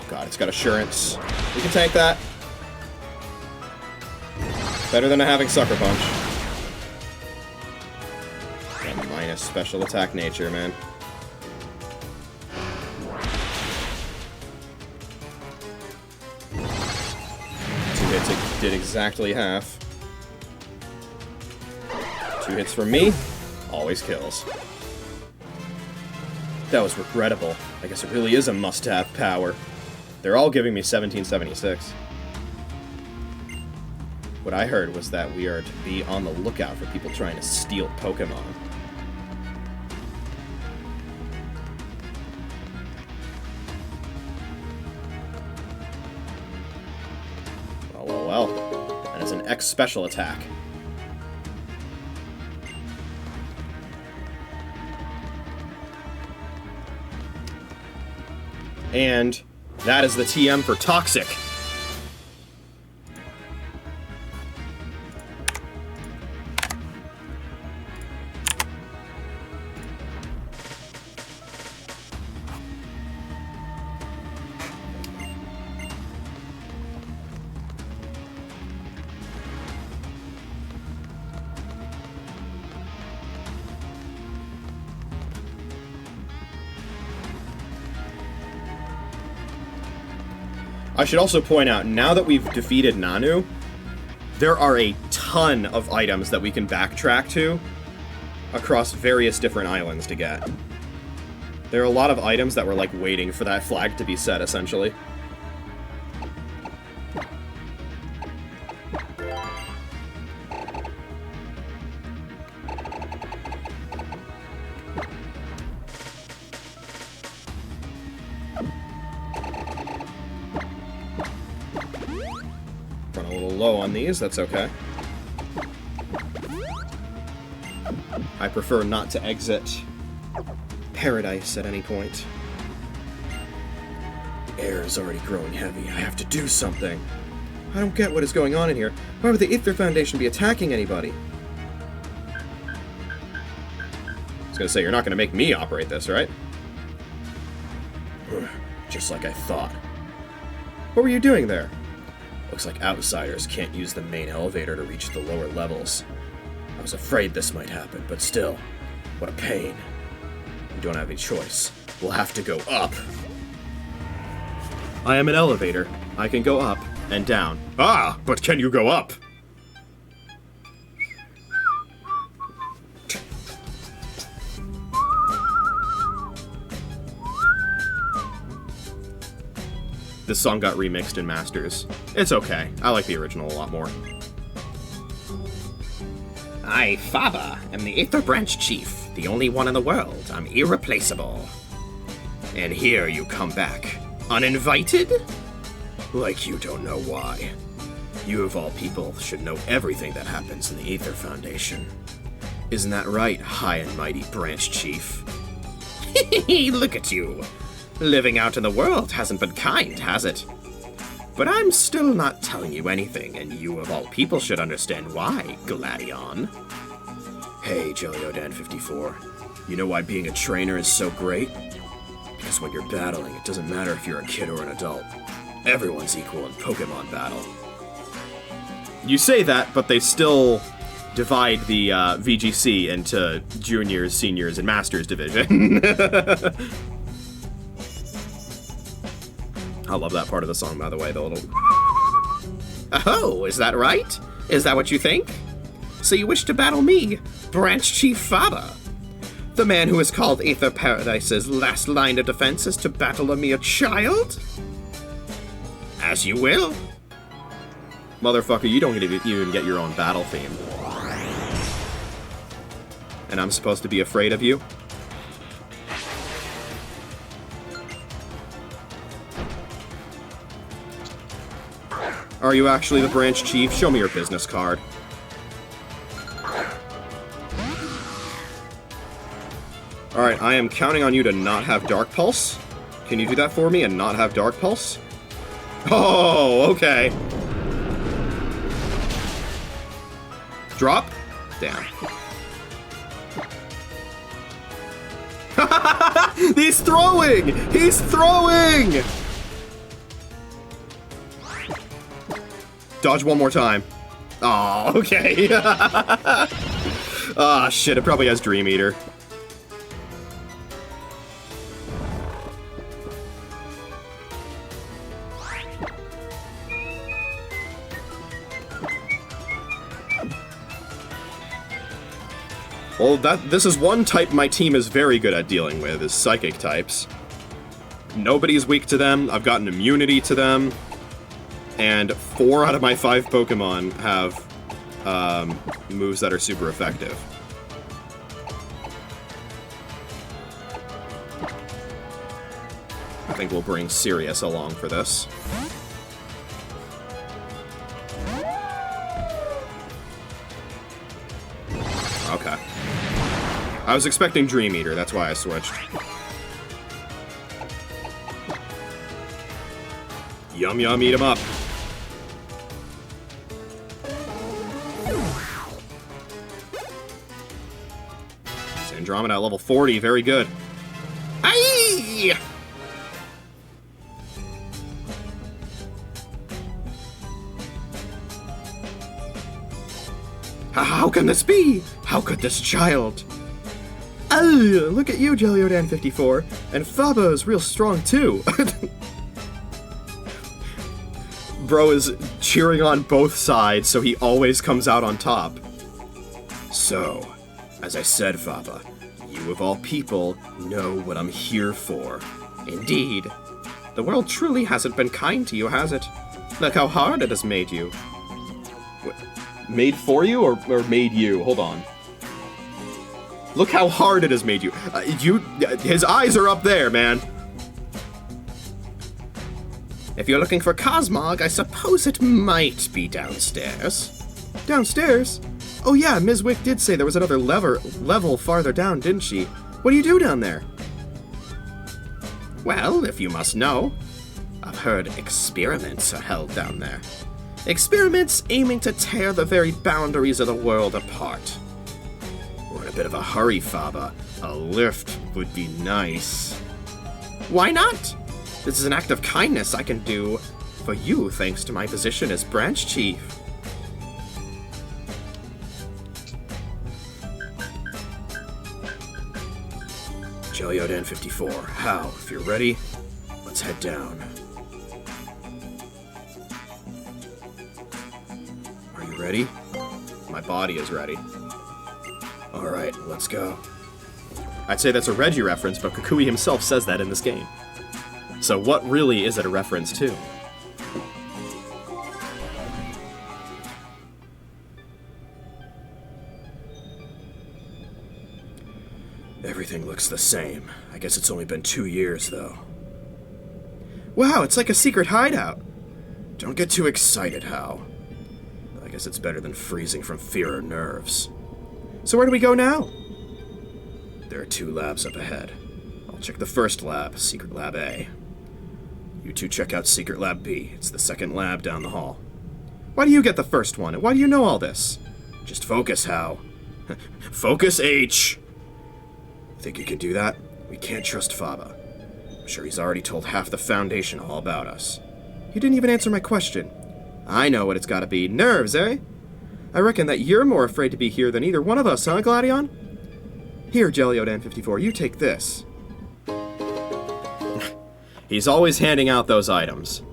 God, it's got assurance. We can tank that. Better than having Sucker Punch. And minus special attack nature, man. Two hits, it did exactly half. 2 hits from me, always kills. That was regrettable. I guess it really is a must-have power. They're all giving me 1776. What I heard was that we are to be on the lookout for people trying to steal Pokémon. Well, well, well. That is an X special attack. And that is the TM for Toxic. I should also point out, now that we've defeated Nanu, there are a ton of items that we can backtrack to across various different islands to get. There are a lot of items that were, like, waiting for that flag to be set, essentially. Run a little low on these, that's okay. I prefer not to exit paradise at any point. The air is already growing heavy. I have to do something. I don't get what is going on in here. Why would the Aether Foundation be attacking anybody? I was gonna say, you're not gonna make me operate this, right? Just like I thought. What were you doing there? Looks like outsiders can't use the main elevator to reach the lower levels. I was afraid this might happen, but still, what a pain. We don't have any choice. We'll have to go up. I am an elevator. I can go up and down. Ah, but can you go up? This song got remixed in Masters. It's okay. I like the original a lot more. I, Faber, am the Aether Branch Chief, the only one in the world. I'm irreplaceable. And here you come back. Uninvited? Like you don't know why. You of all people should know everything that happens in the Aether Foundation. Isn't that right, high and mighty Branch Chief? Look at you. Living out in the world hasn't been kind, has it? But I'm still not telling you anything, and you of all people should understand why, Gladion. Hey, JoeDan54. You know why being a trainer is so great? Because when you're battling, it doesn't matter if you're a kid or an adult. Everyone's equal in Pokémon battle. You say that, but they still divide the VGC into juniors, seniors, and masters division. I love that part of the song, by the way, the little... Oh, is that right? Is that what you think? So you wish to battle me, Branch Chief Faber? The man who has called Aether Paradise's last line of defense is to battle a mere child? As you will. Motherfucker, you don't even get your own battle theme. And I'm supposed to be afraid of you? Are you actually the Branch Chief? Show me your business card. Alright, I am counting on you to not have Dark Pulse. Can you do that for me and not have Dark Pulse? Oh, okay. Drop? Damn. He's throwing! He's throwing! Dodge one more time. Oh, okay. Ah, shit, it probably has Dream Eater. Well, this is one type my team is very good at dealing with, is Psychic types. Nobody's weak to them, I've gotten immunity to them, and 4 out of my 5 Pokemon have moves that are super effective. I think we'll bring Sirius along for this. Okay. I was expecting Dream Eater, that's why I switched. Yum yum, eat 'em up. Andromeda at level 40, very good. Aye! How can this be? How could this child? Oh, look at you, JoeDan54. And Fabo's real strong too. Bro is cheering on both sides, so he always comes out on top. So, as I said, Faba, you of all people know what I'm here for. Indeed. The world truly hasn't been kind to you, has it? Look how hard it has made you. Made for you or made you? Hold on. Look how hard it has made you. His eyes are up there, man. If you're looking for Cosmog, I suppose it might be downstairs. Downstairs? Oh yeah, Ms. Wick did say there was another level farther down, didn't she? What do you do down there? Well, if you must know, I've heard experiments are held down there. Experiments aiming to tear the very boundaries of the world apart. We're in a bit of a hurry, Faba. A lift would be nice. Why not? This is an act of kindness I can do for you thanks to my position as branch chief. JoeDan54, how? If you're ready, let's head down. Are you ready? My body is ready. Alright, let's go. I'd say that's a Reggie reference, but Kukui himself says that in this game. So what really is it a reference to? Everything looks the same. I guess it's only been 2 years, though. Wow, it's like a secret hideout. Don't get too excited, Hal. I guess it's better than freezing from fear or nerves. So where do we go now? There are 2 labs up ahead. I'll check the first lab, Secret Lab A. You 2 check out Secret Lab B. It's the second lab down the hall. Why do you get the first one, and why do you know all this? Just focus, Hal. Focus, H! Think you can do that? We can't trust Faba. I'm sure he's already told half the Foundation all about us. You didn't even answer my question. I know what it's gotta be. Nerves, eh? I reckon that you're more afraid to be here than either one of us, huh, Gladion? Here, JoeDan54, you take this. He's always handing out those items.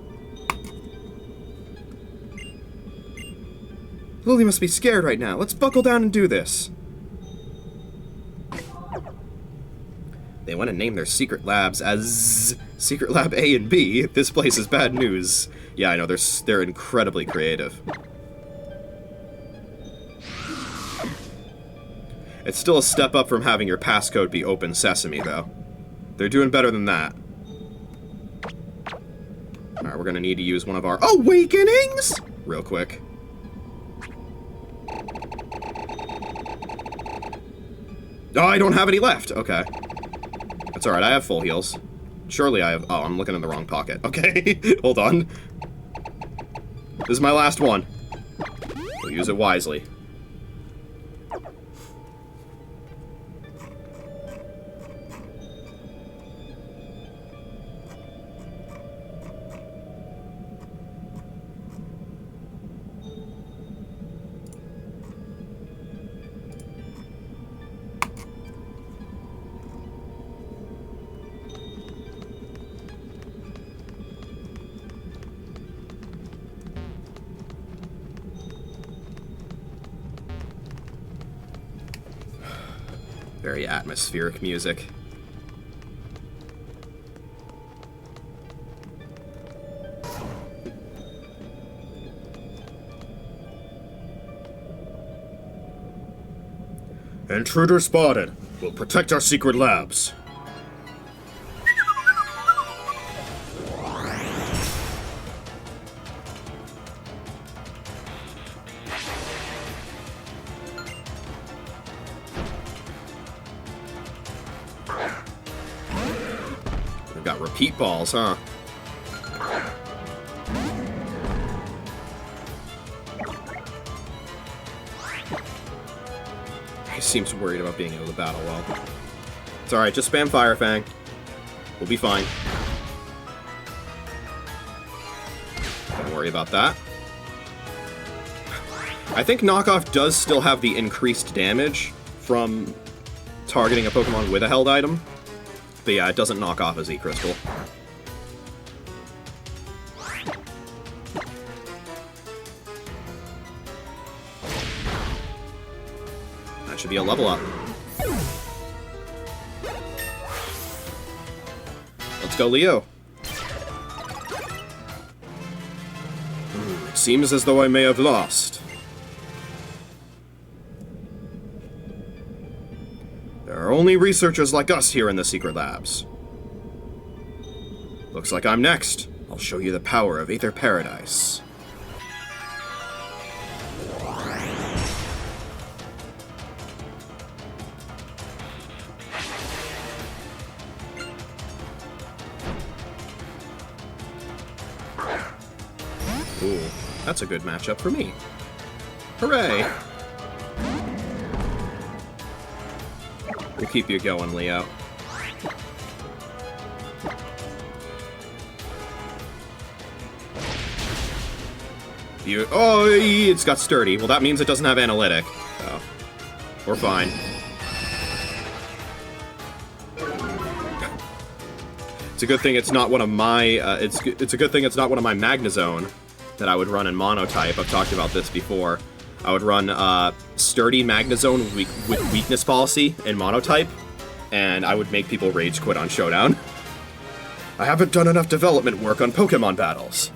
Lily must be scared right now. Let's buckle down and do this. They want to name their secret labs as Secret Lab A and B. This place is bad news. Yeah, I know, they're incredibly creative. It's still a step up from having your passcode be Open Sesame, though. They're doing better than that. Alright, we're gonna need to use one of our Awakenings! Real quick. Oh, I don't have any left! Okay. That's alright, I have full heals. Surely I have... Oh, I'm looking in the wrong pocket. Okay, hold on. This is my last one. We'll use it wisely. Very atmospheric music. Intruder spotted. We'll protect our secret labs. We've got repeat balls, huh? He seems worried about being able to battle well. It's alright, just spam Fire Fang. We'll be fine. Don't worry about that. I think Knockoff does still have the increased damage from targeting a Pokemon with a held item. But yeah, it doesn't knock off a Z-Crystal. should be a level up. Let's go, Leo. It seems as though I may have lost. There are only researchers like us here in the secret labs. Looks like I'm next. I'll show you the power of Aether Paradise. Ooh, that's a good matchup for me. Hooray! We'll keep you going, Leo. Oh, it's got sturdy. Well, that means it doesn't have analytic. So, we're fine. It's a good thing it's not one of my. It's a good thing it's not one of my Magnezone that I would run in Monotype. I've talked about this before. I would run sturdy Magnezone with weakness policy in Monotype, and I would make people rage quit on Showdown. I haven't done enough development work on Pokemon battles.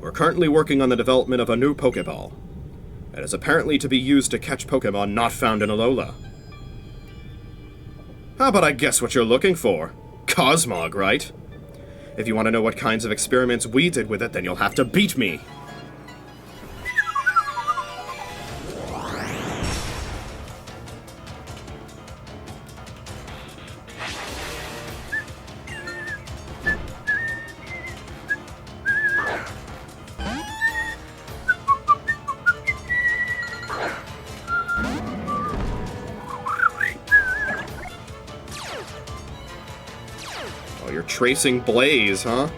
We're currently working on the development of a new Pokeball. It is apparently to be used to catch Pokemon not found in Alola. How about I guess what you're looking for? Cosmog, right? If you want to know what kinds of experiments we did with it, then you'll have to beat me. Oh, you're tracing Blaze, huh?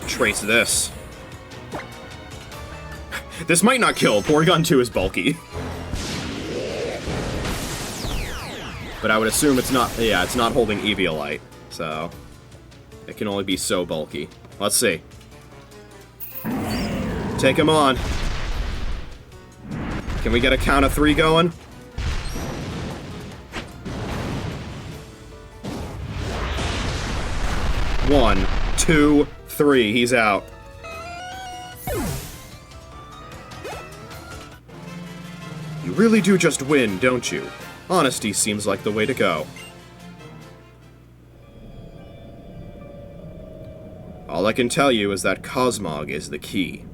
Trace this. This might not kill. Porygon 2 is bulky. But I would assume it's not, yeah, it's not holding Eviolite, so it can only be so bulky. Let's see. Take him on. Can we get a count of 3 going? One, 2, 3. He's out. You really do just win, don't you? Honesty seems like the way to go. All I can tell you is that Cosmog is the key.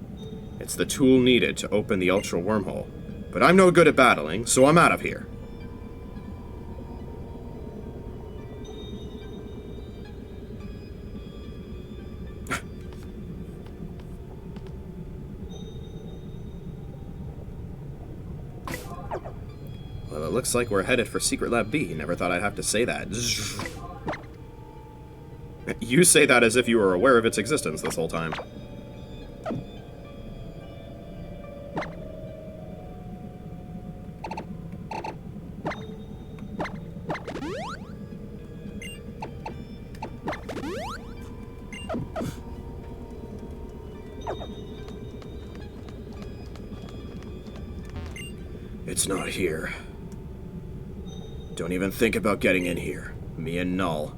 It's the tool needed to open the Ultra Wormhole. But I'm no good at battling, so I'm out of here. Well, it looks like we're headed for Secret Lab B. Never thought I'd have to say that. You say that as if you were aware of its existence this whole time. It's not here. Don't even think about getting in here. Me and Null.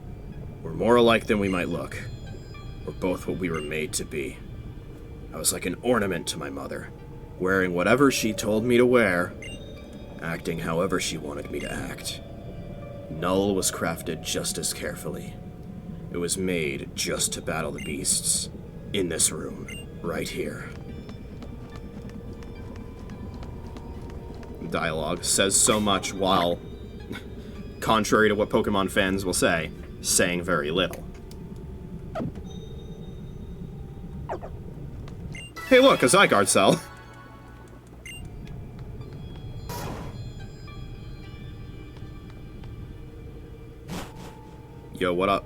We're more alike than we might look. We're both what we were made to be. I was like an ornament to my mother, wearing whatever she told me to wear, acting however she wanted me to act. Null was crafted just as carefully. It was made just to battle the beasts. In this room, right here. Dialogue says so much while, contrary to what Pokemon fans will say, saying very little. Hey look, a Zygarde cell! Yo, what up?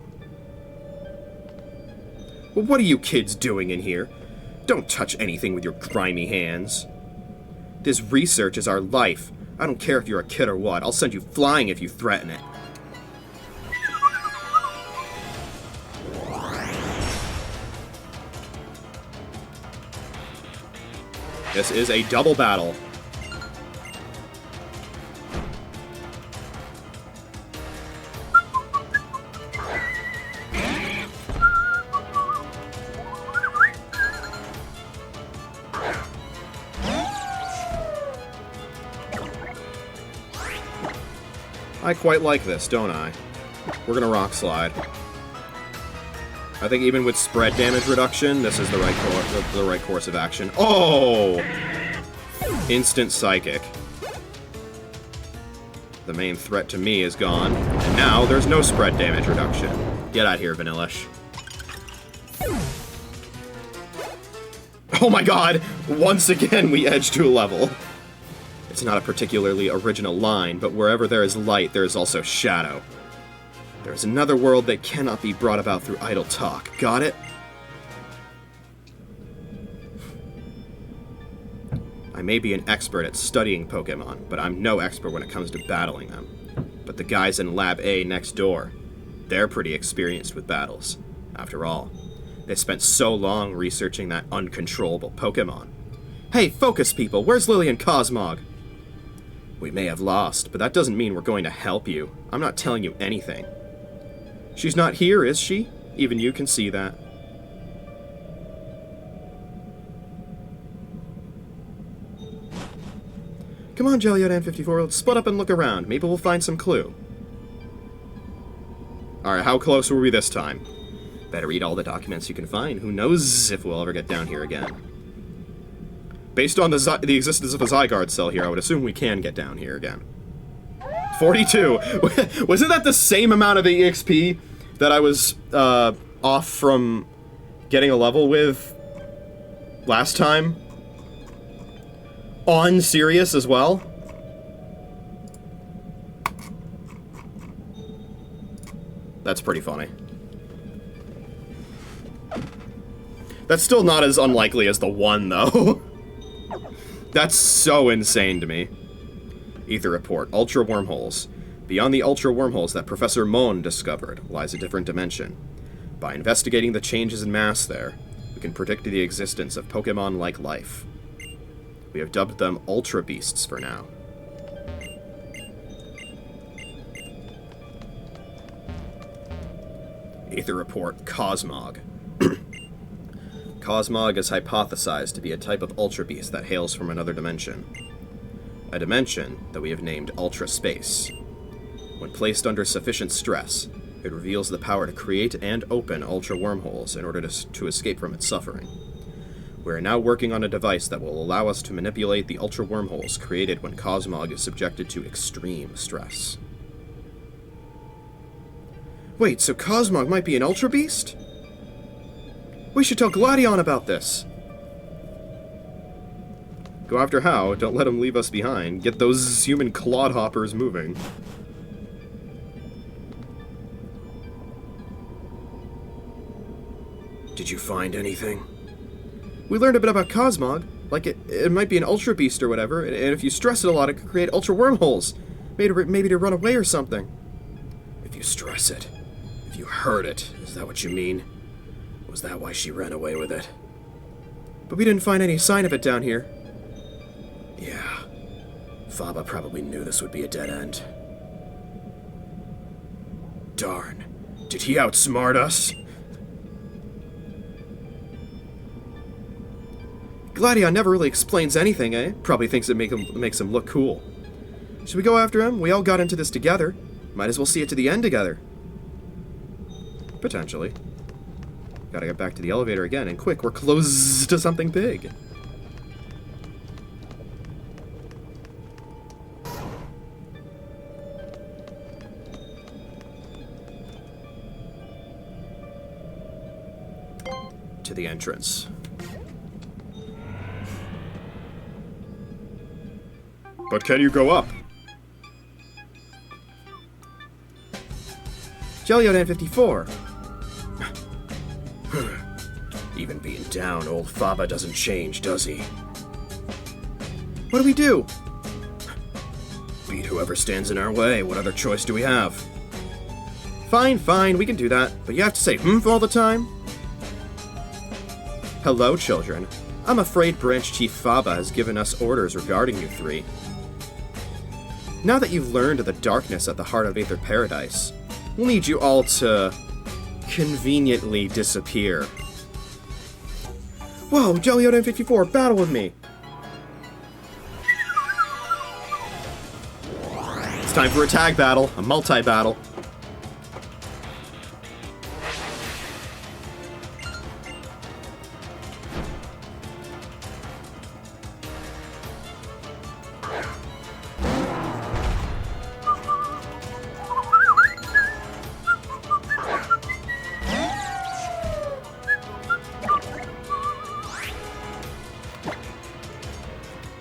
Well, what are you kids doing in here? Don't touch anything with your grimy hands. This research is our life. I don't care if you're a kid or what. I'll send you flying if you threaten it. This is a double battle. I quite like this, don't I? We're gonna Rock Slide. I think even with spread damage reduction, this is the right course of action. Oh! Instant Psychic. The main threat to me is gone, and now there's no spread damage reduction. Get out here, Vanillish. Oh my god! Once again, we edge to a level. It's not a particularly original line, but wherever there is light, there is also shadow. There is another world that cannot be brought about through idle talk. Got it? I may be an expert at studying Pokémon, but I'm no expert when it comes to battling them. But the guys in Lab A next door, they're pretty experienced with battles. After all, they spent so long researching that uncontrollable Pokémon. Hey, focus people, where's Lily and Cosmog? We may have lost, but that doesn't mean we're going to help you. I'm not telling you anything. She's not here, is she? Even you can see that. Come on, JoeDan54, let's split up and look around. Maybe we'll find some clue. Alright, how close were we this time? Better read all the documents you can find. Who knows if we'll ever get down here again. Based on the existence of a Zygarde cell here, I would assume we can get down here again. 42! Wasn't that the same amount of EXP that I was off from getting a level with last time? On Sirius as well? That's pretty funny. That's still not as unlikely as the 1, though. That's so insane to me. Ether Report, Ultra Wormholes. Beyond the Ultra Wormholes that Professor Mon discovered lies a different dimension. By investigating the changes in mass there, we can predict the existence of Pokémon-like life. We have dubbed them Ultra Beasts for now. Ether Report, Cosmog. Cosmog is hypothesized to be a type of Ultra Beast that hails from another dimension. A dimension that we have named Ultra Space. When placed under sufficient stress, it reveals the power to create and open Ultra Wormholes in order to escape from its suffering. We are now working on a device that will allow us to manipulate the Ultra Wormholes created when Cosmog is subjected to extreme stress. Wait, so Cosmog might be an Ultra Beast? We should tell Gladion about this! Go after How, don't let him leave us behind. Get those human clodhoppers moving. Did you find anything? We learned a bit about Cosmog. Like, it might be an Ultra Beast or whatever, and if you stress it a lot, it could create Ultra Wormholes. Maybe to run away or something. If you stress it. If you hurt it. Is that what you mean? Was that why she ran away with it? But we didn't find any sign of it down here. Yeah. Faba probably knew this would be a dead end. Darn. Did he outsmart us? Gladion never really explains anything, eh? Probably thinks it makes him look cool. Should we go after him? We all got into this together. Might as well see it to the end together. Potentially. Gotta get back to the elevator again, and quick, we're close to something big. To the entrance. But can you go up? JoeDan54. Even being down, old Faba doesn't change, does he? What do we do? Beat whoever stands in our way. What other choice do we have? Fine, we can do that. But you have to say all the time? Hello, children. I'm afraid Branch Chief Faba has given us orders regarding you three. Now that you've learned of the darkness at the heart of Aether Paradise, we'll need you all to conveniently disappear. Whoa, JoeDan54, battle with me! It's time for a tag battle, a multi-battle.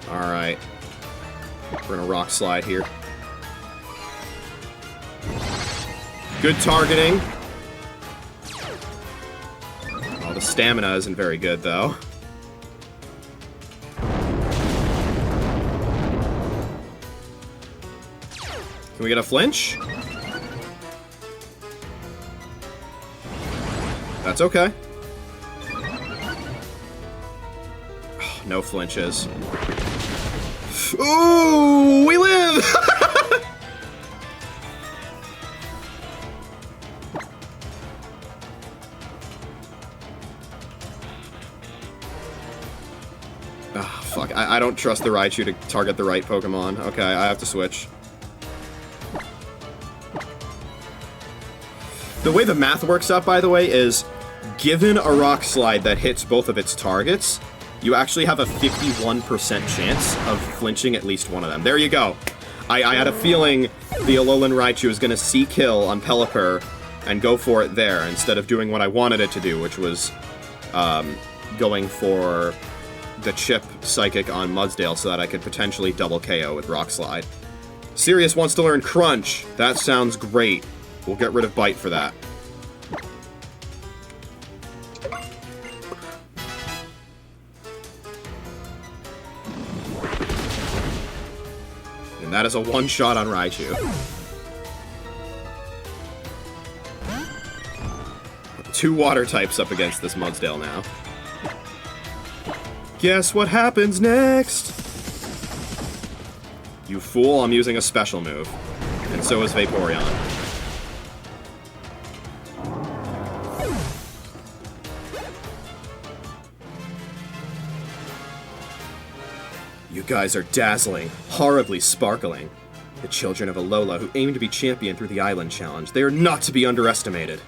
Alright. We're gonna rock slide here. Good targeting. Oh, the stamina isn't very good, though. Can we get a flinch? That's okay. Oh, no flinches. Ooh, we live! Oh, fuck. I don't trust the Raichu to target the right Pokemon. Okay, I have to switch. The way the math works out, by the way, is given a Rock Slide that hits both of its targets, you actually have a 51% chance of flinching at least one of them. There you go. I had a feeling the Alolan Raichu was going to C-kill on Pelipper and go for it there instead of doing what I wanted it to do, which was going for the Chip Psychic on Mudsdale so that I could potentially double KO with Rock Slide. Sirius wants to learn Crunch. That sounds great. We'll get rid of Bite for that. And that is a one-shot on Raichu. Two water types up against this Mudsdale now. Guess what happens next? You fool, I'm using a special move. And so is Vaporeon. You guys are dazzling, horribly sparkling. The children of Alola who aim to be champion through the Island Challenge. They are not to be underestimated.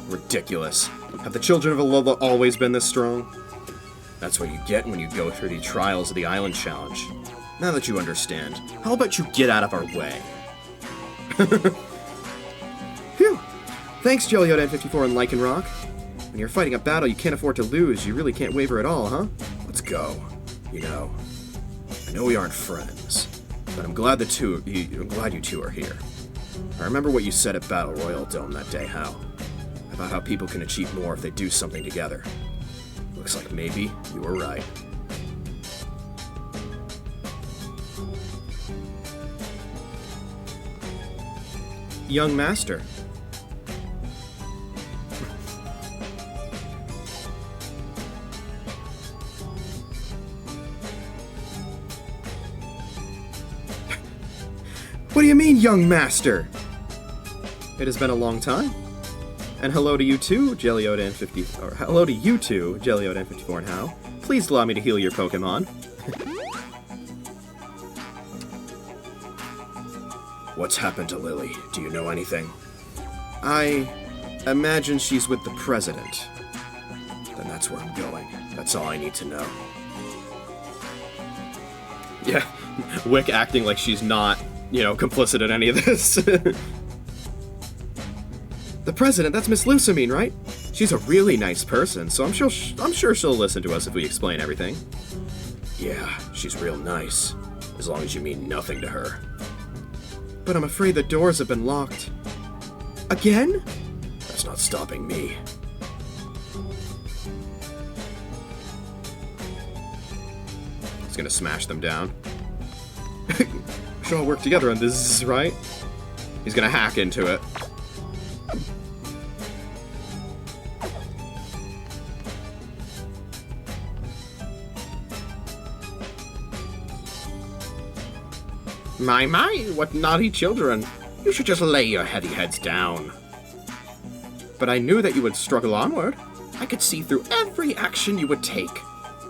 Ridiculous. Have the children of Alola always been this strong? That's what you get when you go through the trials of the Island Challenge. Now that you understand, how about you get out of our way? Phew! Thanks, JoeDan54 and Lycanroc. When you're fighting a battle you can't afford to lose, you really can't waver at all, huh? Let's go. You know, I know we aren't friends, but I'm glad I'm glad you two are here. I remember what you said at Battle Royal Dome that day, about how people can achieve more if they do something together. Looks like maybe you were right. Young Master. What do you mean, young master? It has been a long time. And hello to you too, JoeDan54, or hello to you too, JoeDan54 and How. Please allow me to heal your Pokemon. What's happened to Lily? Do you know anything? I imagine she's with the President. Then that's where I'm going. That's all I need to know. Yeah, Wick acting like she's not, complicit in any of this. The President, that's Miss Lusamine, right? She's a really nice person, so I'm sure she'll listen to us if we explain everything. Yeah, she's real nice, as long as you mean nothing to her. But I'm afraid the doors have been locked. Again? That's not stopping me. He's gonna smash them down. We should all work together on this, right? He's gonna hack into it. My, what naughty children. You should just lay your heavy heads down. But I knew that you would struggle onward. I could see through every action you would take.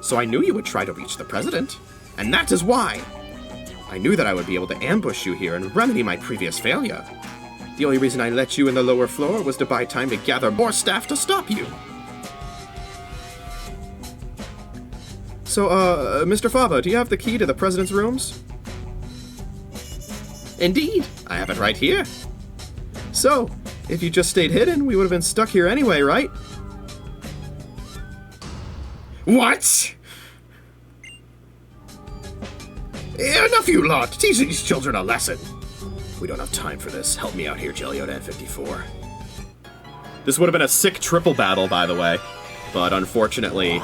So I knew you would try to reach the president. And that is why. I knew that I would be able to ambush you here and remedy my previous failure. The only reason I let you in the lower floor was to buy time to gather more staff to stop you. So, Mr. Faba, do you have the key to the president's rooms? Indeed, I have it right here. So, if you just stayed hidden, we would have been stuck here anyway, right? What? Enough, you lot! Teach these children a lesson. We don't have time for this. Help me out here, JoeDan54. This would have been a sick triple battle, by the way. But unfortunately,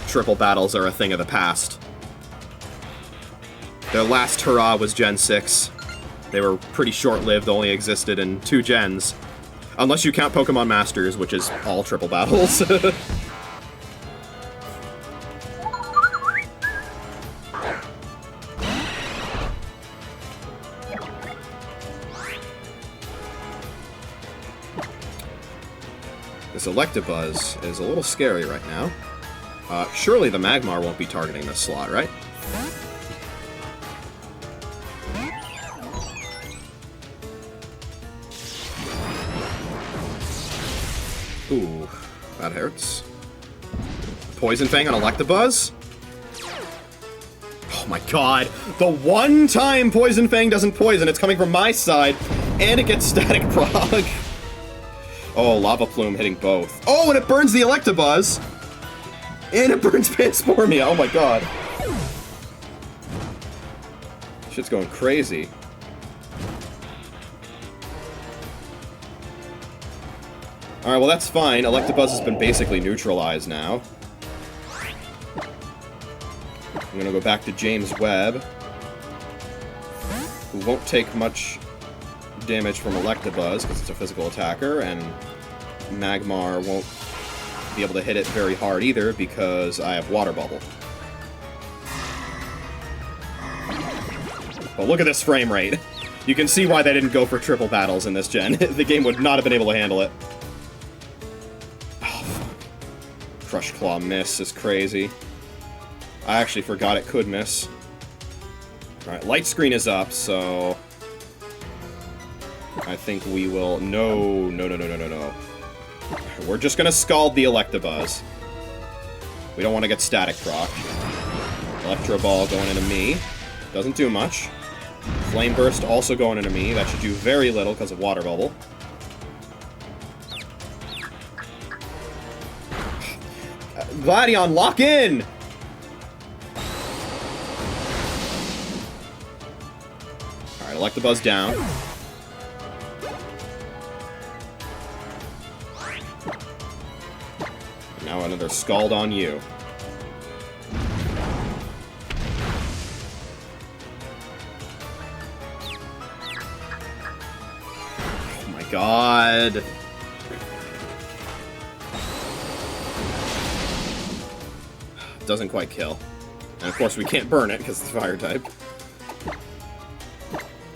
triple battles are a thing of the past. Their last hurrah was Gen 6. They were pretty short-lived, only existed in 2 gens. Unless you count Pokemon Masters, which is all triple battles. This Electabuzz is a little scary right now. Surely the Magmar won't be targeting this slot, right? Ooh, that hurts. Poison Fang on Electabuzz? Oh my god! The one time Poison Fang doesn't poison, it's coming from my side, and it gets Static Prog. Oh, Lava Plume hitting both. Oh, and it burns the Electabuzz! And it burns Panspermia, oh my god. Shit's going crazy. Alright, well that's fine. Electabuzz has been basically neutralized now. I'm gonna go back to James Webb, who won't take much damage from Electabuzz because it's a physical attacker, and Magmar won't be able to hit it very hard either because I have Water Bubble. But look at this frame rate. You can see why they didn't go for triple battles in this gen. The game would not have been able to handle it. Oh, fuck. Crush Claw miss is crazy. I actually forgot it could miss. Alright, Light Screen is up, so I think we will... No. We're just gonna Scald the Electabuzz. We don't want to get Static Proc. Electro Ball going into me. Doesn't do much. Flame Burst also going into me. That should do very little because of Water Bubble. Gladion, lock in! Alright, Electabuzz down. Now another Scald on you. Oh my god. Doesn't quite kill. And of course we can't burn it because it's fire type.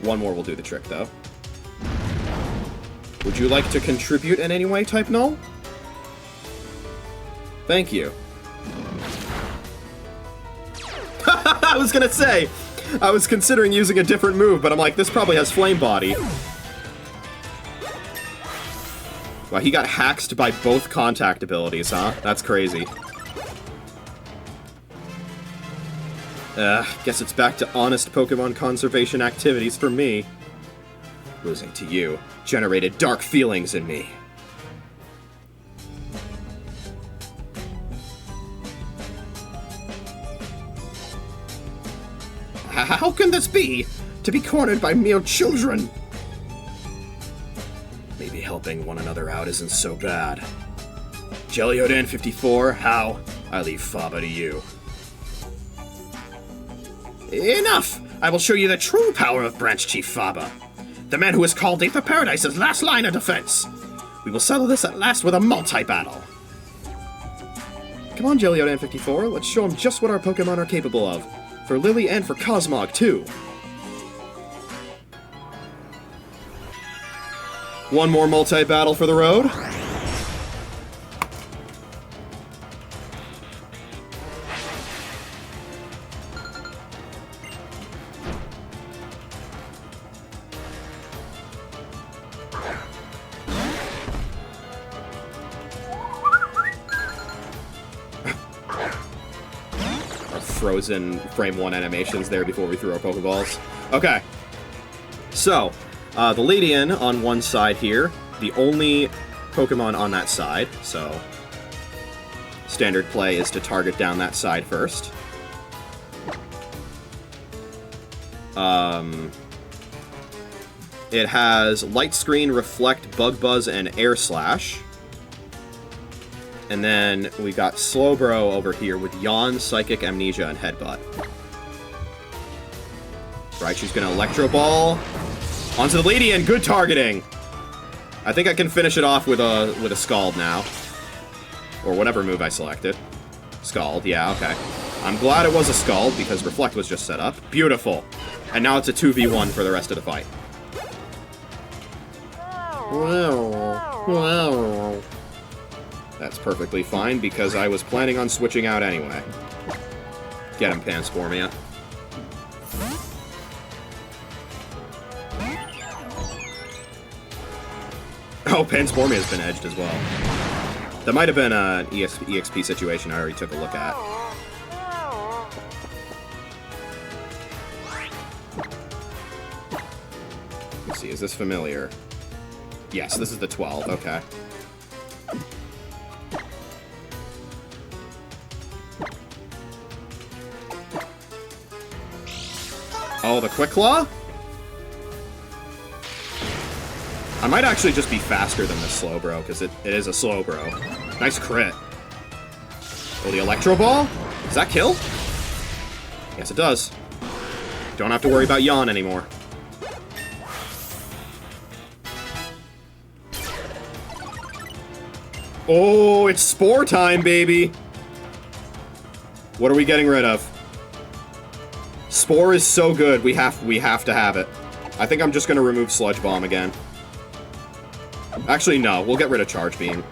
One more will do the trick though. Would you like to contribute in any way, Type Null? Thank you. I was gonna say, I was considering using a different move, but I'm like, this probably has Flame Body. Wow, he got haxed by both contact abilities, huh? That's crazy. Guess it's back to honest Pokemon conservation activities for me. Losing to you generated dark feelings in me. How can this be? To be cornered by mere children? Maybe helping one another out isn't so bad. JoeDan54, how? I leave Faba to you. Enough! I will show you the true power of Branch Chief Faba. The man who has called Aether Paradise's last line of defense. We will settle this at last with a multi-battle. Come on, JoeDan54, let's show him just what our Pokemon are capable of. For Lily and for Cosmog, too. One more multi-battle for the road. Frozen frame 1 animations there before we threw our Pokeballs. Okay. So, the Ladian on one side here, the only Pokemon on that side, so standard play is to target down that side first. It has Light Screen, Reflect, Bug Buzz, and Air Slash. And then we got Slowbro over here with Yawn, Psychic, Amnesia, and Headbutt. Raichu's gonna Electro Ball. Onto the Ladian, good targeting! I think I can finish it off with a Scald now. Or whatever move I selected. Scald, yeah, okay. I'm glad it was a Scald, because Reflect was just set up. Beautiful! And now it's a 2v1 for the rest of the fight. That's perfectly fine, because I was planning on switching out anyway. Get him, Panspermia. Oh, Panspermia's been edged as well. That might have been an EXP situation I already took a look at. Let's see, is this familiar? Yes, this is the 12, okay. Oh, the Quick Claw? I might actually just be faster than this Slowbro, because it is a Slowbro. Nice crit. Oh, the Electro Ball? Does that kill? Yes, it does. Don't have to worry about Yawn anymore. Oh, it's Spore time, baby! What are we getting rid of? Spore is so good, we have to have it. I think I'm just gonna remove Sludge Bomb again. Actually, no, we'll get rid of Charge Beam.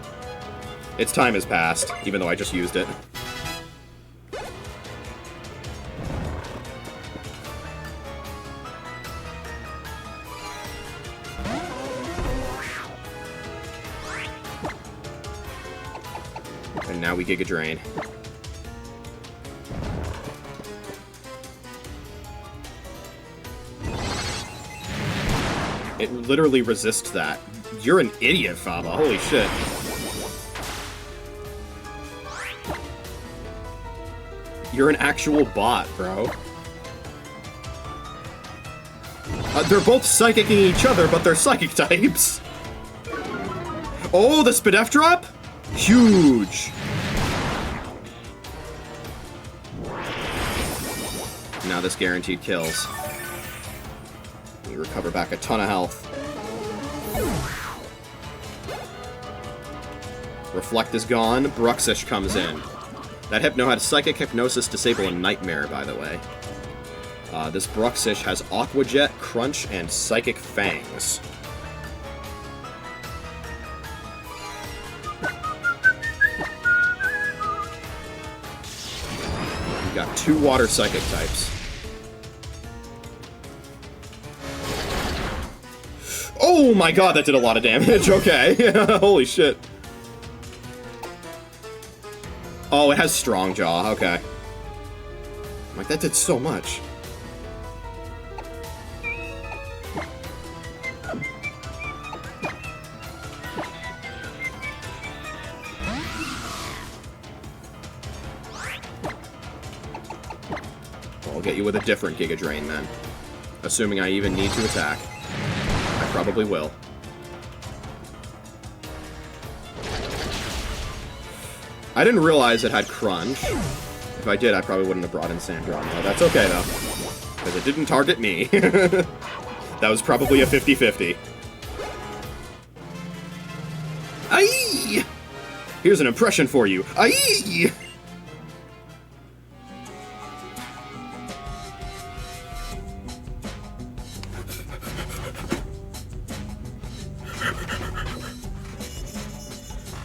Its time has passed, even though I just used it. And now we Giga Drain. It literally resists that. You're an idiot, Faba. Holy shit. You're an actual bot, bro. They're both psychicking each other, but they're psychic types. Oh, the Spadef drop? Huge. Now this guaranteed kills. We recover back a ton of health. Reflect is gone. Bruxish comes in. That Hypno had Psychic Hypnosis disable a Nightmare, by the way. This Bruxish has Aqua Jet, Crunch, and Psychic Fangs. We've got 2 Water Psychic types. Oh my god, that did a lot of damage. Okay. Holy shit. Oh, it has Strong Jaw. Okay. I'm like, that did so much. Well, I'll get you with a different Giga Drain then. Assuming I even need to attack. I probably will. I didn't realize it had Crunch. If I did, I probably wouldn't have brought in Sandroma. That's okay, though. Because it didn't target me. That was probably a 50-50. Aye! Here's an impression for you. Aye!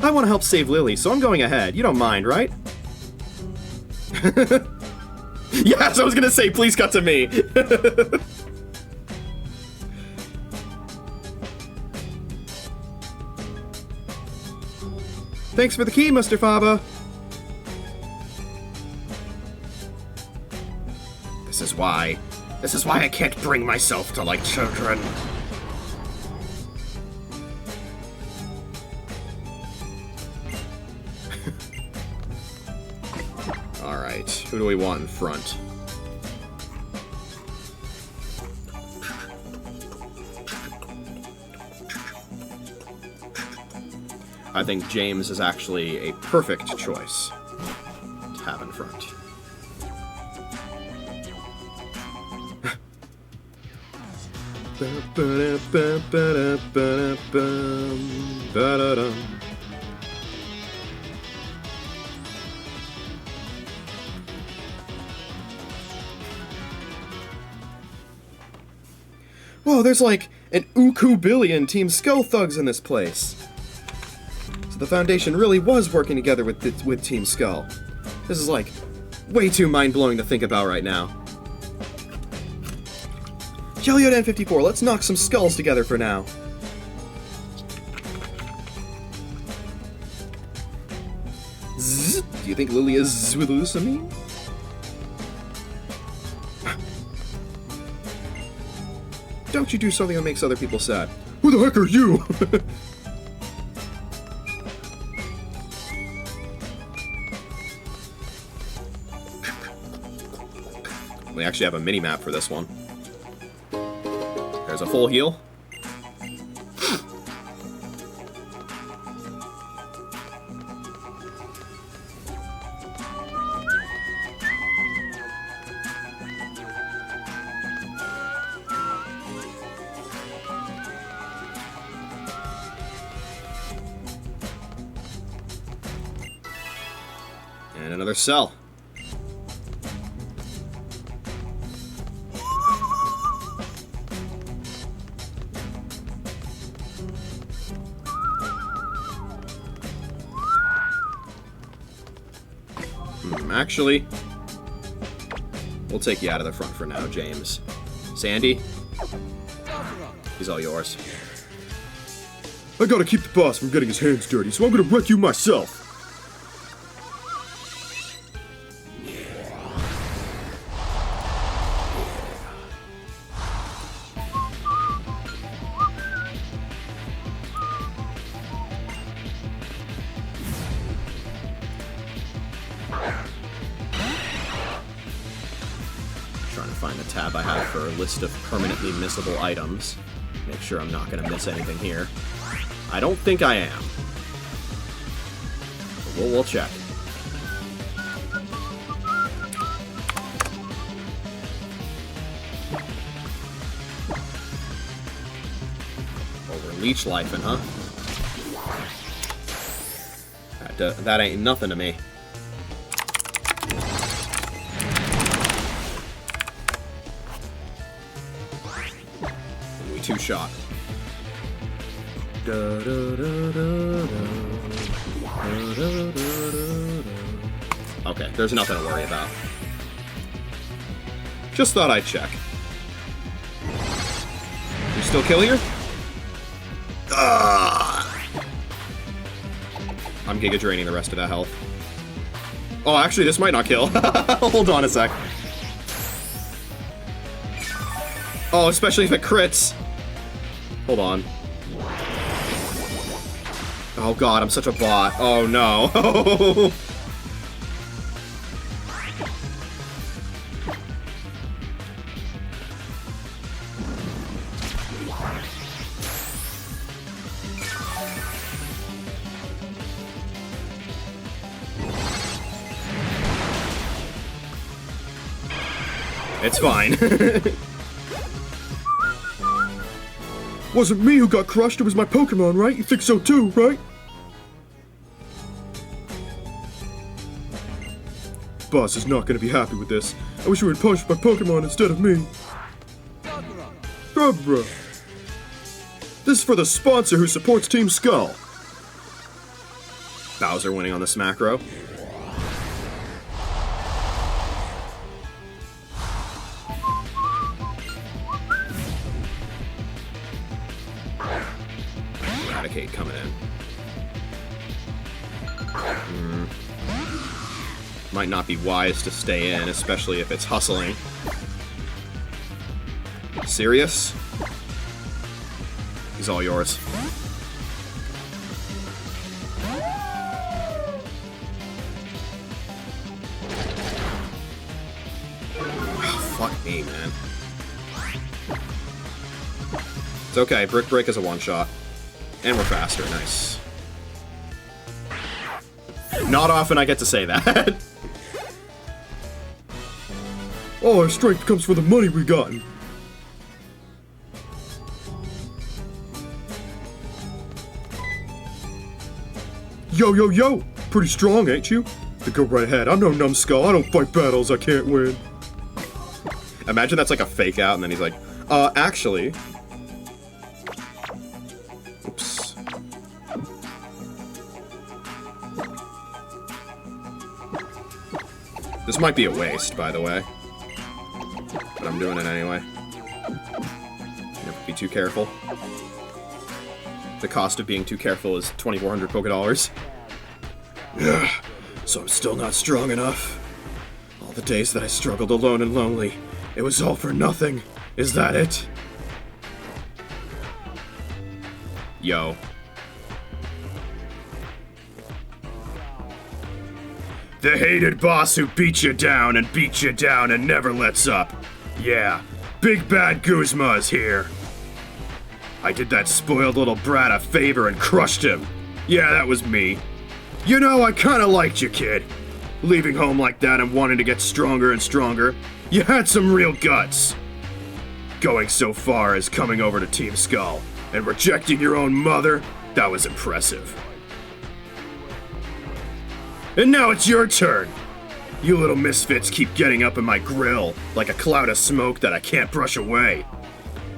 I want to help save Lily, so I'm going ahead. You don't mind, right? Yes, I was gonna say, please cut to me. Thanks for the key, Mr. Faba. This is why I can't bring myself to like children. Alright, who do we want in front? I think James is actually a perfect choice to have in front. Whoa, there's like an billion Team Skull thugs in this place. So the Foundation really was working together with Team Skull. This is like way too mind-blowing to think about right now. JoeDan54, let's knock some skulls together for now. Zzz, do you think Lily is Zwilusami? Don't you do something that makes other people sad. Who the heck are you? We actually have a mini-map for this one. There's a full heal. And another cell. Actually, we'll take you out of the front for now, James. Sandy, he's all yours. I gotta keep the boss from getting his hands dirty, so I'm gonna wreck you myself. Trying to find the tab I have for a list of permanently missable items. Make sure I'm not going to miss anything here. I don't think I am. But we'll check. Oh, we're leech lifing, huh? That ain't nothing to me. We two-shot. Okay, there's nothing to worry about. Just thought I'd check. You still killing her? I'm Giga draining the rest of that health. Oh, actually, this might not kill. Hold on a sec. Oh, especially if it crits. Hold on. Oh god, I'm such a bot. Oh no. It's fine. Wasn't me who got crushed, it was my Pokémon, right? You think so too, right? Boss is not gonna be happy with this. I wish you would punch my Pokémon instead of me. Bruh. This is for the sponsor who supports Team Skull. Bowser winning on this macro. Eradicate coming in. Might not be wise to stay in, especially if it's hustling. Serious? He's all yours. Oh, fuck me, man. It's okay, Brick Break is a one-shot. And we're faster, nice. Not often I get to say that. All our strength comes from the money we gotten. Yo, yo, yo! Pretty strong, ain't you? Then go right ahead. I'm no numbskull. I don't fight battles I can't win. Imagine that's like a fake out, and then he's like, actually. Oops. This might be a waste, by the way. But I'm doing it anyway. Never be too careful. The cost of being too careful is 2,400 Poké-Dollars. Yeah, so I'm still not strong enough. All the days that I struggled alone and lonely, it was all for nothing. Is that it? Yo. The hated boss who beat you down and never lets up. Yeah, Big Bad Guzma is here. I did that spoiled little brat a favor and crushed him. Yeah, that was me. You know, I kinda liked you, kid. Leaving home like that and wanting to get stronger and stronger. You had some real guts. Going so far as coming over to Team Skull and rejecting your own mother, that was impressive. And now it's your turn. You little misfits keep getting up in my grill like a cloud of smoke that I can't brush away.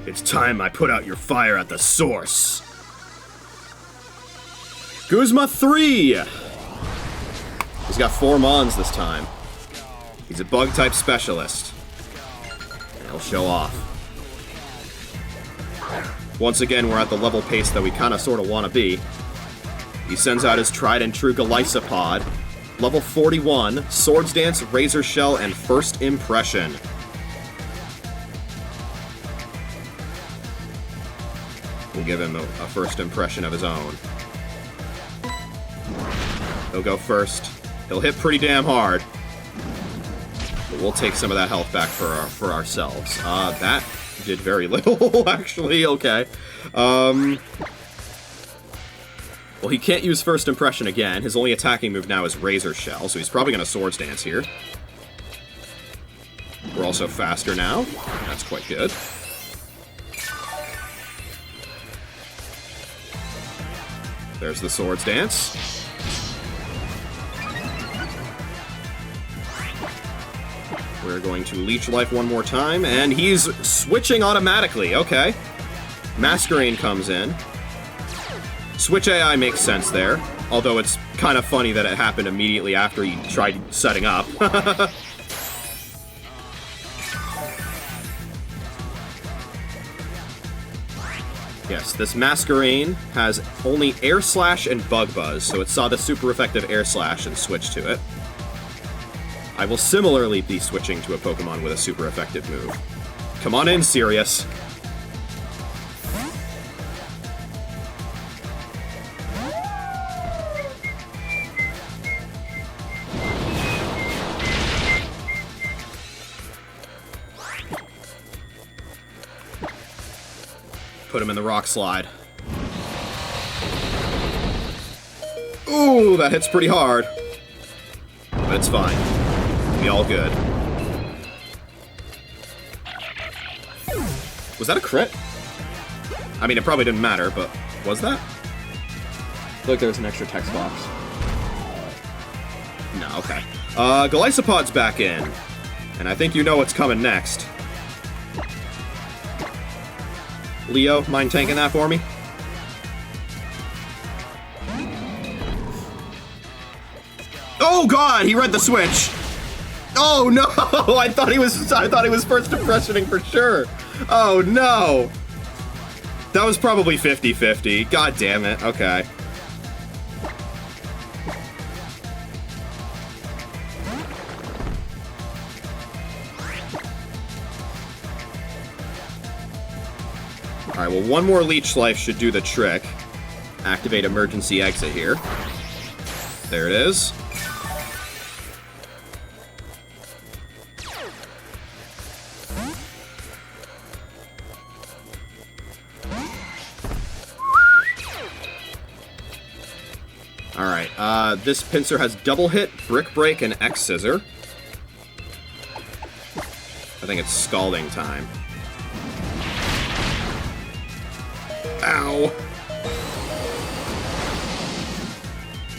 It's time I put out your fire at the source. Guzma 3! He's got 4 Mons this time. He's a bug-type specialist. And he'll show off. Once again, we're at the level pace that we kinda sorta wanna be. He sends out his tried-and-true Golisopod. Level 41, Swords Dance, Razor Shell, and First Impression. We'll give him a first impression of his own. He'll go first. He'll hit pretty damn hard. But we'll take some of that health back for ourselves. That did very little, actually. Okay. Well, he can't use First Impression again. His only attacking move now is Razor Shell, so he's probably going to Swords Dance here. We're also faster now. That's quite good. There's the Swords Dance. We're going to Leech Life one more time, and he's switching automatically. Okay. Masquerain comes in. Switch AI makes sense there, although it's kind of funny that it happened immediately after he tried setting up. Yes, this Masquerain has only Air Slash and Bug Buzz, so it saw the super effective Air Slash and switched to it. I will similarly be switching to a Pokemon with a super effective move. Come on in, Sirius. Put him in the Rock Slide. Ooh, that hits pretty hard. But it's fine. It'll be all good. Was that a crit? I mean, it probably didn't matter, but was that? I feel like there was an extra text box. No, okay. Golisopod's back in. And I think you know what's coming next. Leo, mind tanking that for me? Oh god, he read the switch. Oh no, I thought he was first impressioning for sure. Oh no. That was probably 50-50. God damn it. Okay. Alright, well, one more leech life should do the trick. Activate emergency exit here. There it is. Alright, this pincer has double hit, brick break, and X scissor. I think it's scalding time. Ow.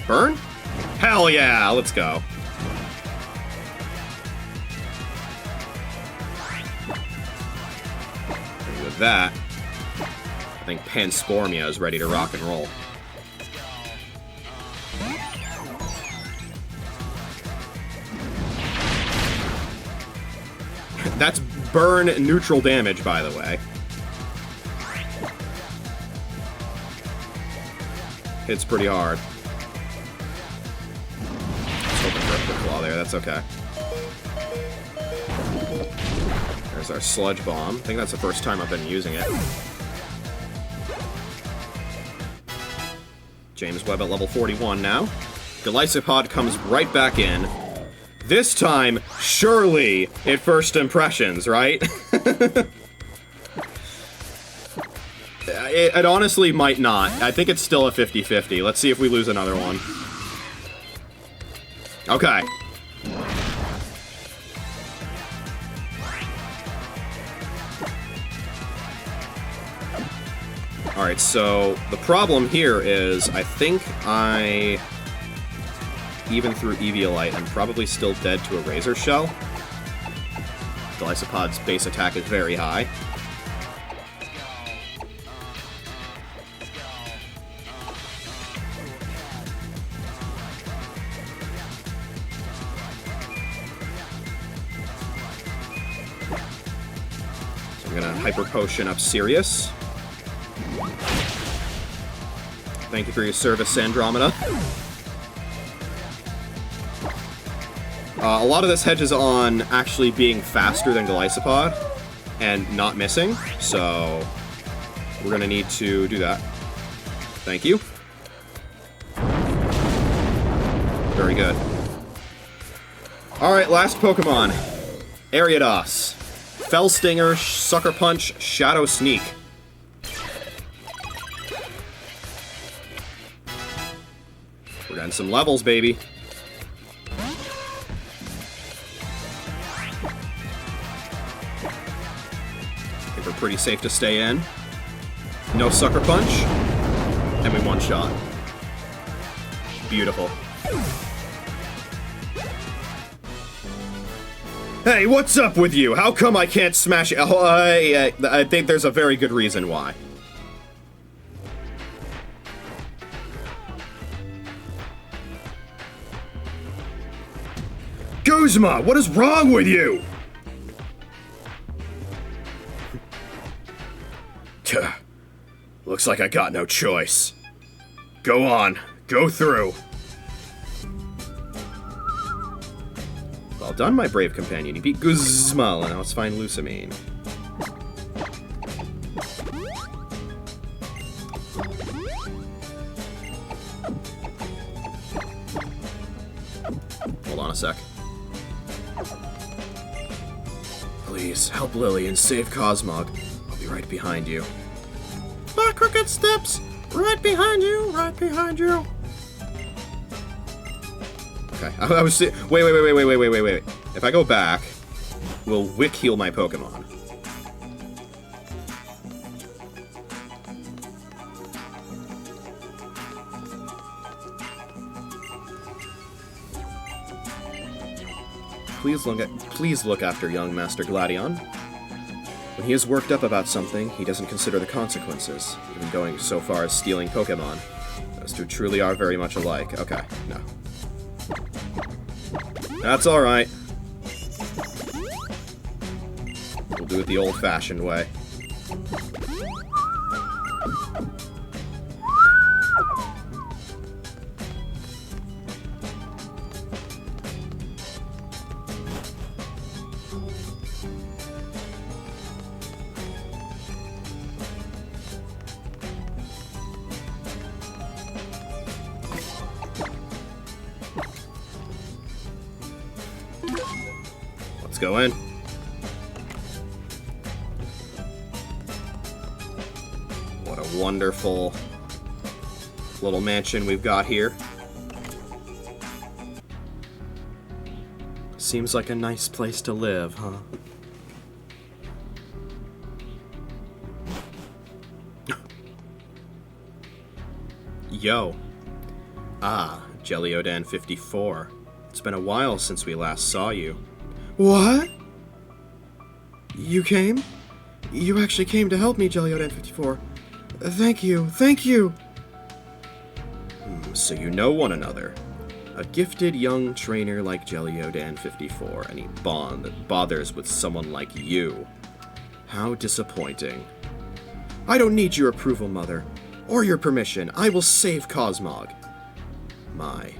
Burn? Hell yeah, let's go. And with that, I think Panspermia is ready to rock and roll. That's burn neutral damage, by the way. Hits pretty hard. Just hoping for a quick claw there, that's okay. There's our sludge bomb. I think that's the first time I've been using it. James Webb at level 41 now. Golisopod comes right back in. This time, surely, at first impressions, right? It honestly might not. I think it's still a 50-50. Let's see if we lose another one. Okay. Alright, so the problem here is I think even through Eviolite, I'm probably still dead to a Razor Shell. Golisopod's base attack is very high. So I'm gonna Hyper Potion up Sirius. Thank you for your service, Andromeda. A lot of this hedges on actually being faster than Golisopod and not missing, so we're going to need to do that. Thank you. Very good. Alright, last Pokemon. Ariados. Fell Stinger, Sucker Punch, Shadow Sneak. We're getting some levels, baby. We're pretty safe to stay in. No Sucker Punch. And we one-shot. Beautiful. Hey, what's up with you? How come I can't smash it? Oh, I think there's a very good reason why. Guzma, what is wrong with you? Looks like I got no choice. Go on, go through. Well done, my brave companion. You beat Guzma, and now let's find Lusamine. Hold on a sec. Please, help Lily and save Cosmog. I'll be right behind you. By crooked steps, right behind you, right behind you. Okay, I was wait. If I go back, will Wick heal my Pokemon? Please look after young Master Gladion. When he is worked up about something, he doesn't consider the consequences, even going so far as stealing Pokemon. Those two truly are very much alike. Okay, no. That's alright. We'll do it the old-fashioned way. Let's go in. What a wonderful little mansion we've got here. Seems like a nice place to live, huh? Yo. Ah, JoeDan54. It's been a while since we last saw you. What? You came? You actually came to help me, JoeDan54. Thank you, thank you! So you know one another. A gifted young trainer like JoeDan54, and he bothers with someone like you. How disappointing. I don't need your approval, Mother. Or your permission. I will save Cosmog. My,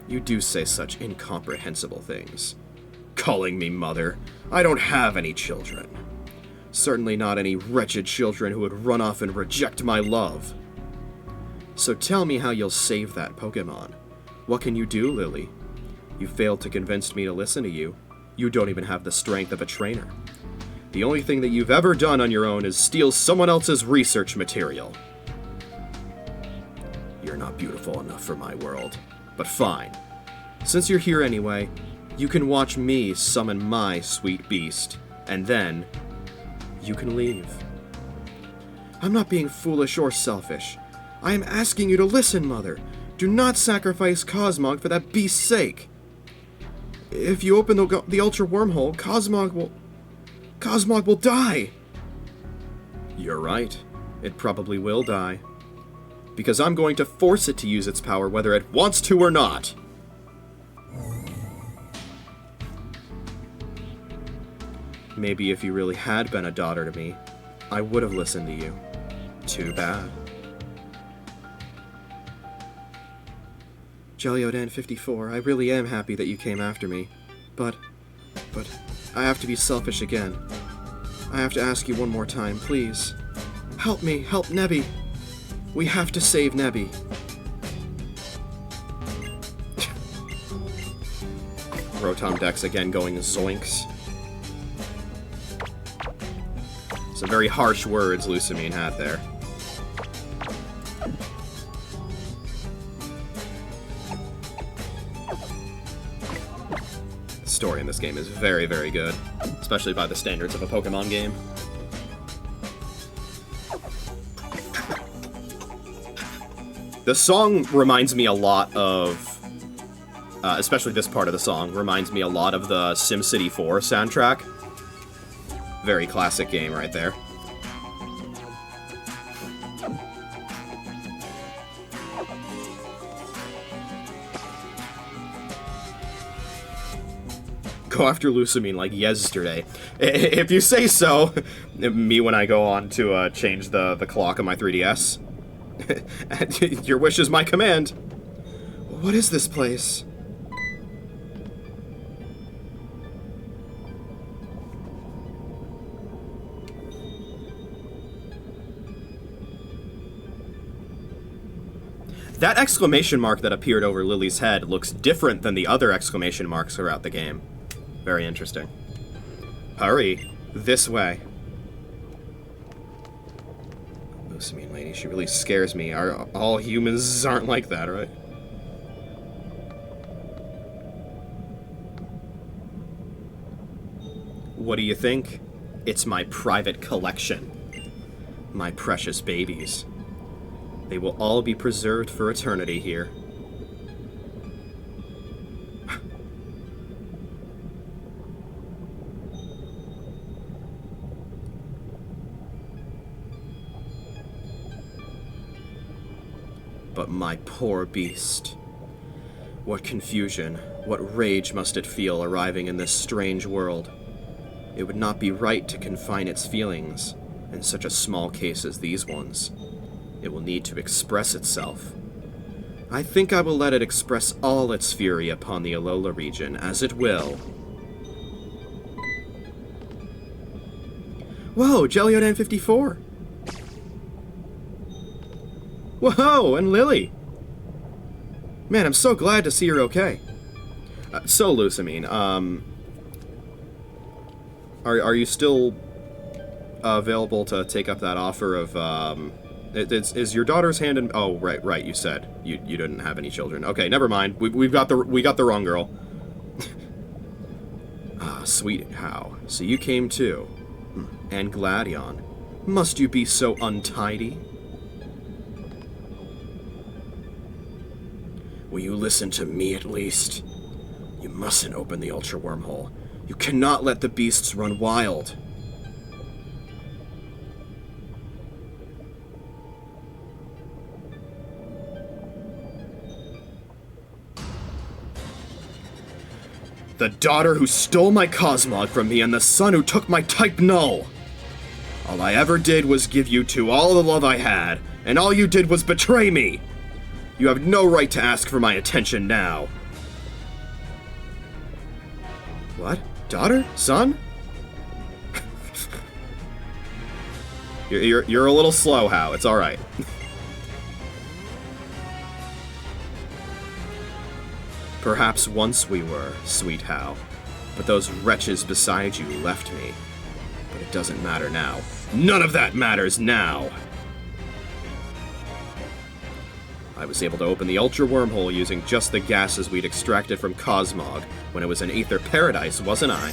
you do say such incomprehensible things. Calling me mother. I don't have any children. Certainly not any wretched children who would run off and reject my love. So tell me how you'll save that Pokémon. What can you do, Lily? You failed to convince me to listen to you. You don't even have the strength of a trainer. The only thing that you've ever done on your own is steal someone else's research material. You're not beautiful enough for my world. But fine. Since you're here anyway, you can watch me summon my sweet beast, and then you can leave. I'm not being foolish or selfish. I am asking you to listen, Mother. Do not sacrifice Cosmog for that beast's sake. If you open the Ultra Wormhole, Cosmog will die. You're right. It probably will die. Because I'm going to force it to use its power whether it wants to or not. Maybe if you really had been a daughter to me, I would have listened to you. Too bad. JoeDan54, I really am happy that you came after me. But I have to be selfish again. I have to ask you one more time, please. Help me, help Nebby. We have to save Nebby. Rotom Dex again going zoinks. Some very harsh words Lusamine had there. The story in this game is very, very good, especially by the standards of a Pokemon game. The song reminds me a lot of, especially this part of the song, reminds me a lot of the SimCity 4 soundtrack. Very classic game right there. Go after Lusamine like yesterday. If you say so. Me when I go on to change the clock on my 3DS. Your wish is my command. What is this place? That exclamation mark that appeared over Lily's head looks different than the other exclamation marks throughout the game. Very interesting. Hurry. This way. Lusamine lady, she really scares me. All humans aren't like that, right? What do you think? It's my private collection. My precious babies. They will all be preserved for eternity here. But my poor beast. What confusion, what rage must it feel arriving in this strange world? It would not be right to confine its feelings in such a small case as these ones. It will need to express itself. I think I will let it express all its fury upon the Alola region, as it will. Whoa, JoeDan54! Whoa, and Lily! Man, I'm so glad to see you're okay. So, Lucamine, are you still available to take up that offer of, is your daughter's hand in... Oh, right, you said you didn't have any children. Okay, never mind. We got the wrong girl. Ah, sweet How. So you came too. And Gladion. Must you be so untidy? Will you listen to me at least? You mustn't open the Ultra Wormhole. You cannot let the beasts run wild. The daughter who stole my Cosmog from me and the son who took my Type Null. All I ever did was give you two all the love I had, and all you did was betray me. You have no right to ask for my attention now. What? Daughter? Son? You're a little slow, How. It's alright. Perhaps once we were, sweet How, but those wretches beside you left me. But it doesn't matter now. None of that matters now! I was able to open the Ultra Wormhole using just the gases we'd extracted from Cosmog when it was in Aether Paradise, wasn't I?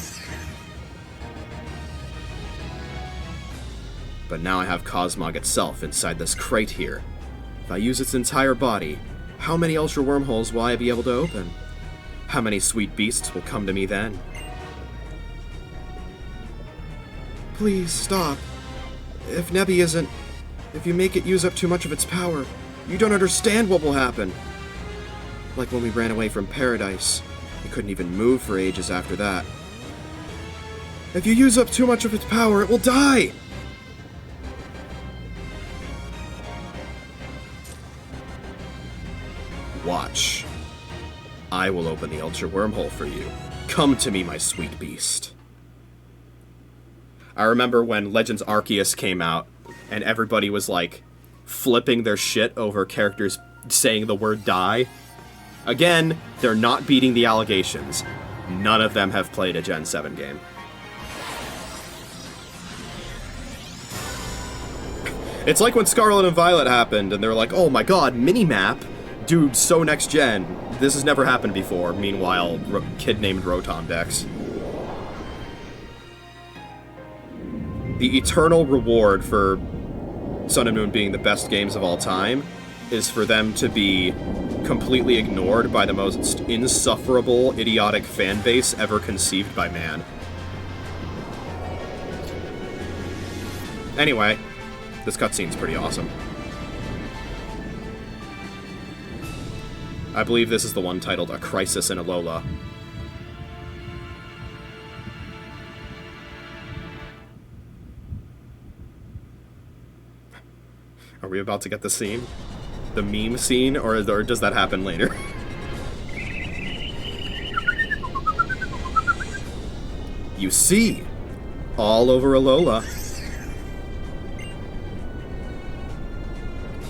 But now I have Cosmog itself inside this crate here. If I use its entire body, how many Ultra Wormholes will I be able to open? How many sweet beasts will come to me then? Please, stop. If Nebby isn't... If you make it use up too much of its power, you don't understand what will happen. Like when we ran away from Paradise. We couldn't even move for ages after that. If you use up too much of its power, it will die! Watch. I will open the Ultra Wormhole for you. Come to me, my sweet beast. I remember when Legends Arceus came out, and everybody was like, flipping their shit over characters saying the word die. Again, they're not beating the allegations. None of them have played a Gen 7 game. It's like when Scarlet and Violet happened, and they're like, oh my god, minimap? Dude, so next gen. This has never happened before. Meanwhile, kid named Rotom Dex. The eternal reward for Sun and Moon being the best games of all time is for them to be completely ignored by the most insufferable, idiotic fan base ever conceived by man. Anyway, this cutscene's pretty awesome. I believe this is the one titled A Crisis in Alola. Are we about to get the scene? The meme scene, or does that happen later? You see, all over Alola.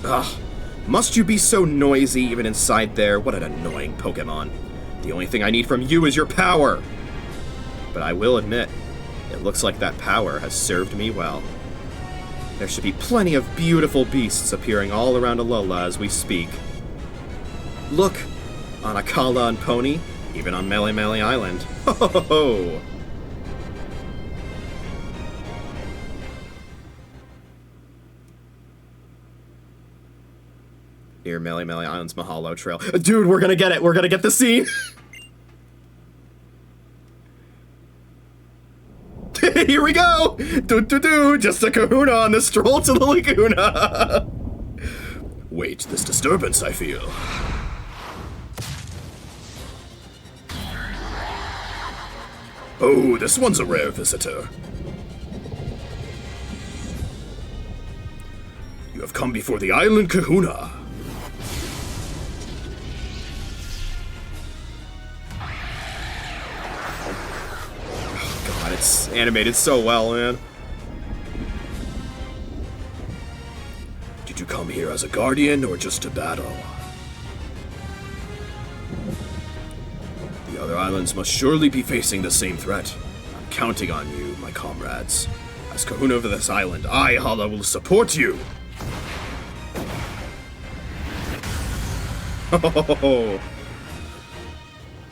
Ugh, must you be so noisy even inside there? What an annoying Pokémon. The only thing I need from you is your power. But I will admit, it looks like that power has served me well. There should be plenty of beautiful beasts appearing all around Alola as we speak. Look, on Akala and Pony, even on Mele Mele Island. Ho ho ho ho! Near Mele Mele Island's Mahalo Trail. Dude, we're gonna get it! We're gonna get the scene! Here we go! Do-do-do! Just a kahuna on the stroll to the Laguna! Wait, this disturbance I feel. Oh, this one's a rare visitor. You have come before the island Kahuna. Oh, God, it's animated so well, man. Did you come here as a guardian or just to battle? The other islands must surely be facing the same threat. I'm counting on you, my comrades. As Kahuna of this island, I, Hala, will support you. Oh.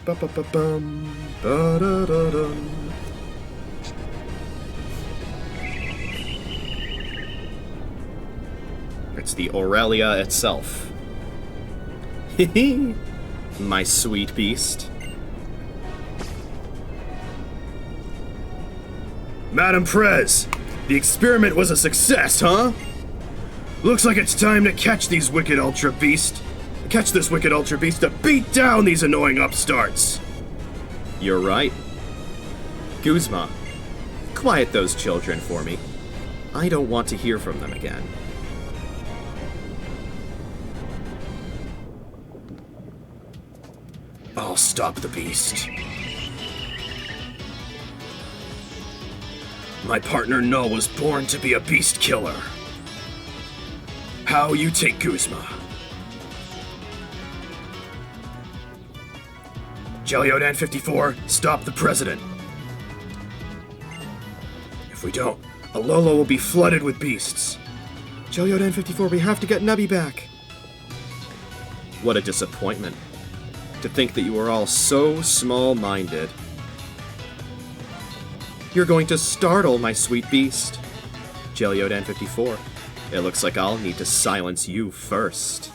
Ba-ba-ba-bum. Ba-da-da-dum. It's the Aurelia itself. My sweet beast. Madam Prez, the experiment was a success, huh? Looks like it's time to catch this wicked Ultra Beast to beat down these annoying upstarts. You're right. Guzma, quiet those children for me. I don't want to hear from them again. I'll stop the beast. My partner Null was born to be a beast killer. How you take Guzma? JoeDan54, stop the president. If we don't, Alola will be flooded with beasts. JoeDan54, we have to get Nebby back. What a disappointment. To think that you are all so small-minded. You're going to startle my sweet beast. JoeDan54, it looks like I'll need to silence you first.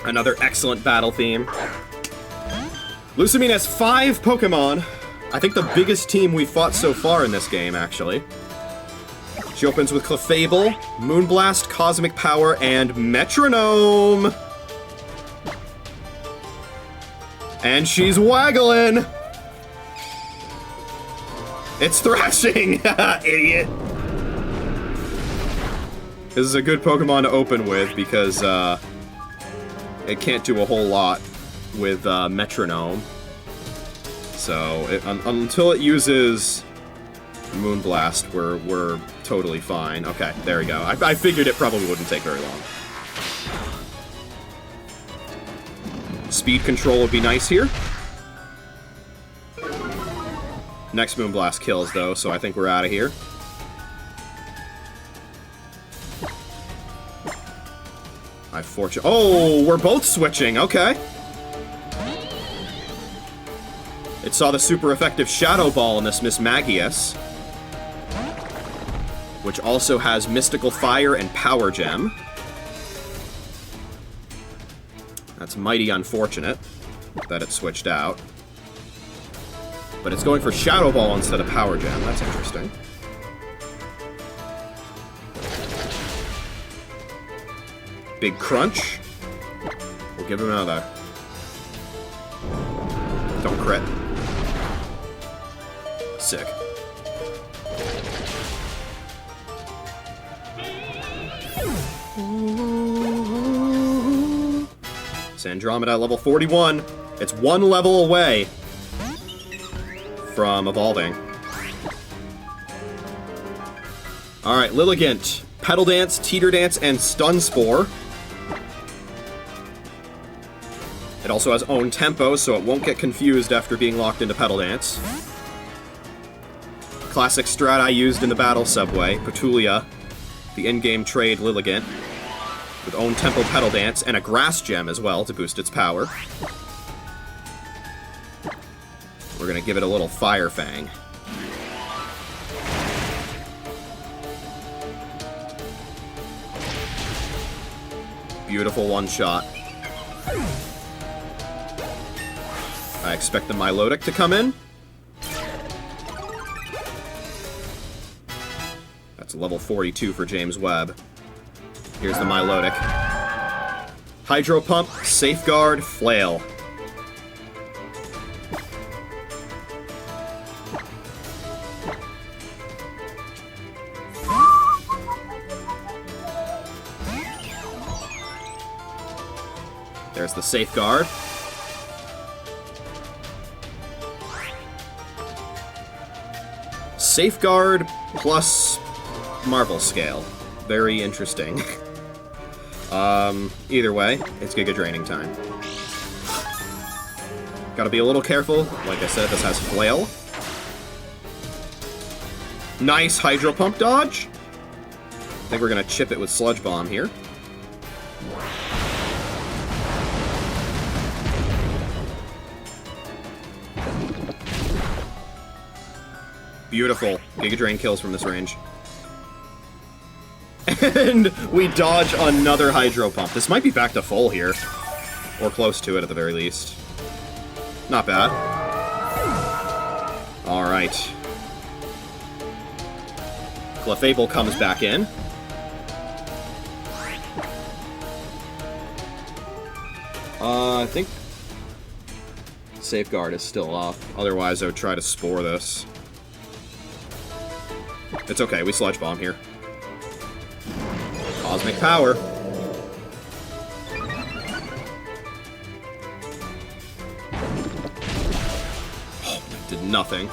Another excellent battle theme. Lusamine has 5 Pokémon. I think the biggest team we've fought so far in this game, actually. She opens with Clefable, Moonblast, Cosmic Power, and Metronome! And she's waggling! It's thrashing! Idiot! This is a good Pokemon to open with because, it can't do a whole lot with, Metronome. So, until it uses Moonblast, we're totally fine. Okay, there we go. I figured it probably wouldn't take very long. Speed control would be nice here. Next Moonblast kills, though, so I think we're out of here. Oh, we're both switching, okay. It saw the super effective Shadow Ball in this Miss Magius, which also has Mystical Fire and Power Gem. That's mighty unfortunate that it switched out. But it's going for Shadow Ball instead of Power Gem. That's interesting. Big Crunch. We'll give him another. Don't crit. Sick. Sandromeda level 41. It's 1 level away from evolving. Alright, Lilligant. Petal Dance, Teeter Dance, and Stun Spore. It also has own tempo, so it won't get confused after being locked into Petal Dance. Classic strat I used in the battle subway, Petulia, the in-game trade Lilligant, with own tempo Petal Dance, and a Grass Gem as well to boost its power. We're gonna give it a little Fire Fang. Beautiful one-shot. I expect the Milotic to come in. It's level 42 for James Webb. Here's the Milotic. Hydro Pump, Safeguard, Flail. There's the Safeguard. Safeguard plus Marvel Scale. Very interesting. Either way, it's Giga Draining time. Gotta be a little careful. Like I said, this has Flail. Nice Hydro Pump dodge. I think we're gonna chip it with Sludge Bomb here. Beautiful. Giga Drain kills from this range. And we dodge another Hydro Pump. This might be back to full here. Or close to it at the very least. Not bad. Alright. Clefable comes back in. I think Safeguard is still up. Otherwise, I would try to Spore this. It's okay, we Sludge Bomb here. Cosmic Power. Oh, did nothing.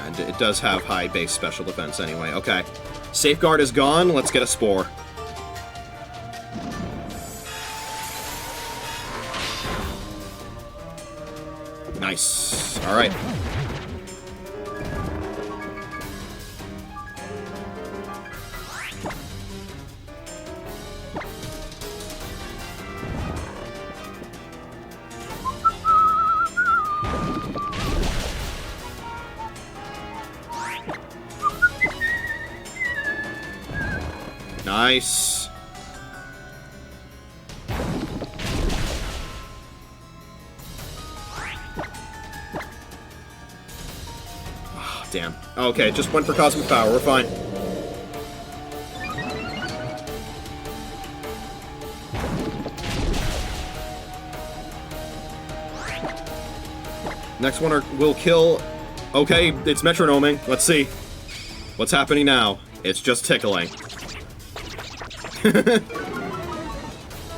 And it does have high base special defense anyway. Okay. Safeguard is gone, let's get a Spore. Nice. Alright. Nice. Oh, damn. Okay, just went for Cosmic Power. We're fine. Next one will kill. Okay, it's metronoming. Let's see. What's happening now? It's just tickling.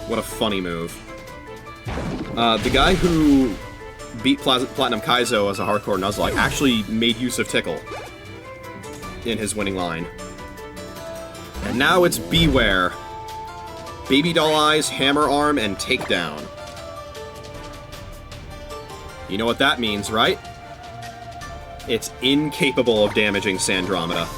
What a funny move. The guy who beat Platinum Kaizo as a hardcore Nuzlocke actually made use of Tickle in his winning line. And now it's Beware. Baby Doll Eyes, Hammer Arm, and Takedown. You know what that means, right? It's incapable of damaging Sandromeda.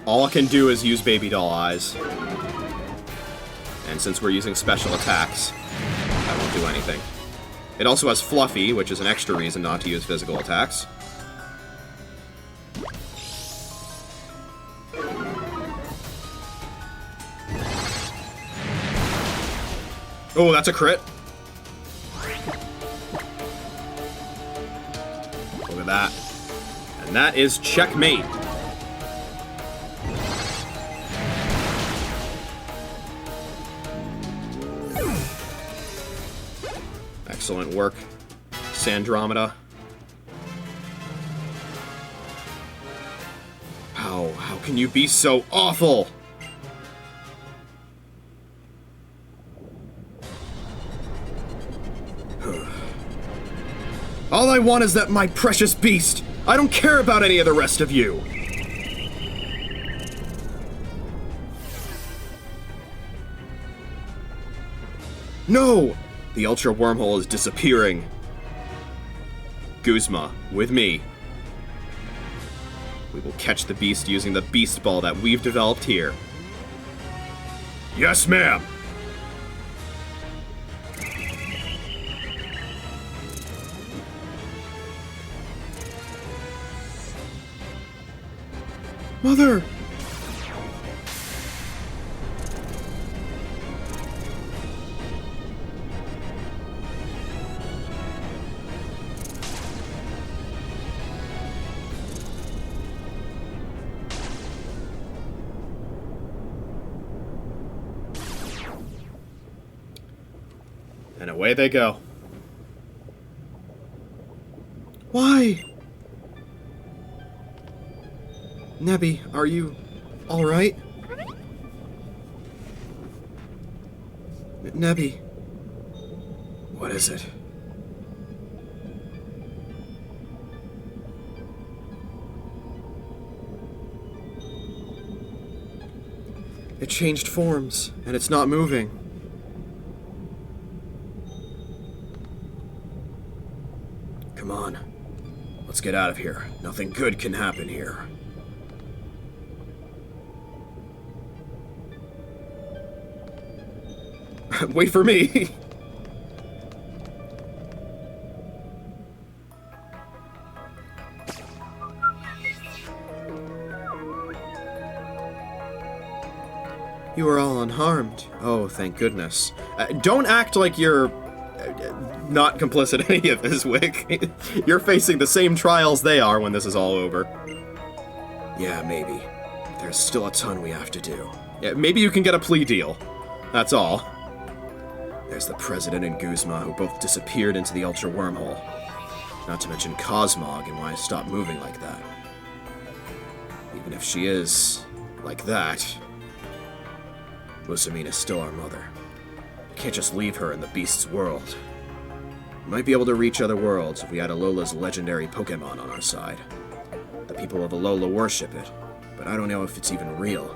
All it can do is use Baby Doll Eyes. And since we're using special attacks, that won't do anything. It also has Fluffy, which is an extra reason not to use physical attacks. Oh, that's a crit. Look at that. And that is checkmate. Excellent work, Sandromeda. How can you be so awful? All I want is that my precious beast. I don't care about any of the rest of you. No! The Ultra Wormhole is disappearing. Guzma, with me. We will catch the beast using the Beast Ball that we've developed here. Yes, ma'am! Mother! And away they go. Why? Nebby, are you alright? Nebby. What is it? It changed forms, and it's not moving. Come on. Let's get out of here. Nothing good can happen here. Wait for me! You are all unharmed. Oh, thank goodness. Don't act like you're not complicit in any of this, Wick. You're facing the same trials they are when this is all over. Yeah, maybe. There's still a ton we have to do. Yeah, maybe you can get a plea deal. That's all. There's the President and Guzma, who both disappeared into the Ultra Wormhole. Not to mention Cosmog and why I stopped moving like that. Even if she is like that, Lusamine is still our mother. We can't just leave her in the beast's world. We might be able to reach other worlds if we had Alola's legendary Pokémon on our side. The people of Alola worship it, but I don't know if it's even real.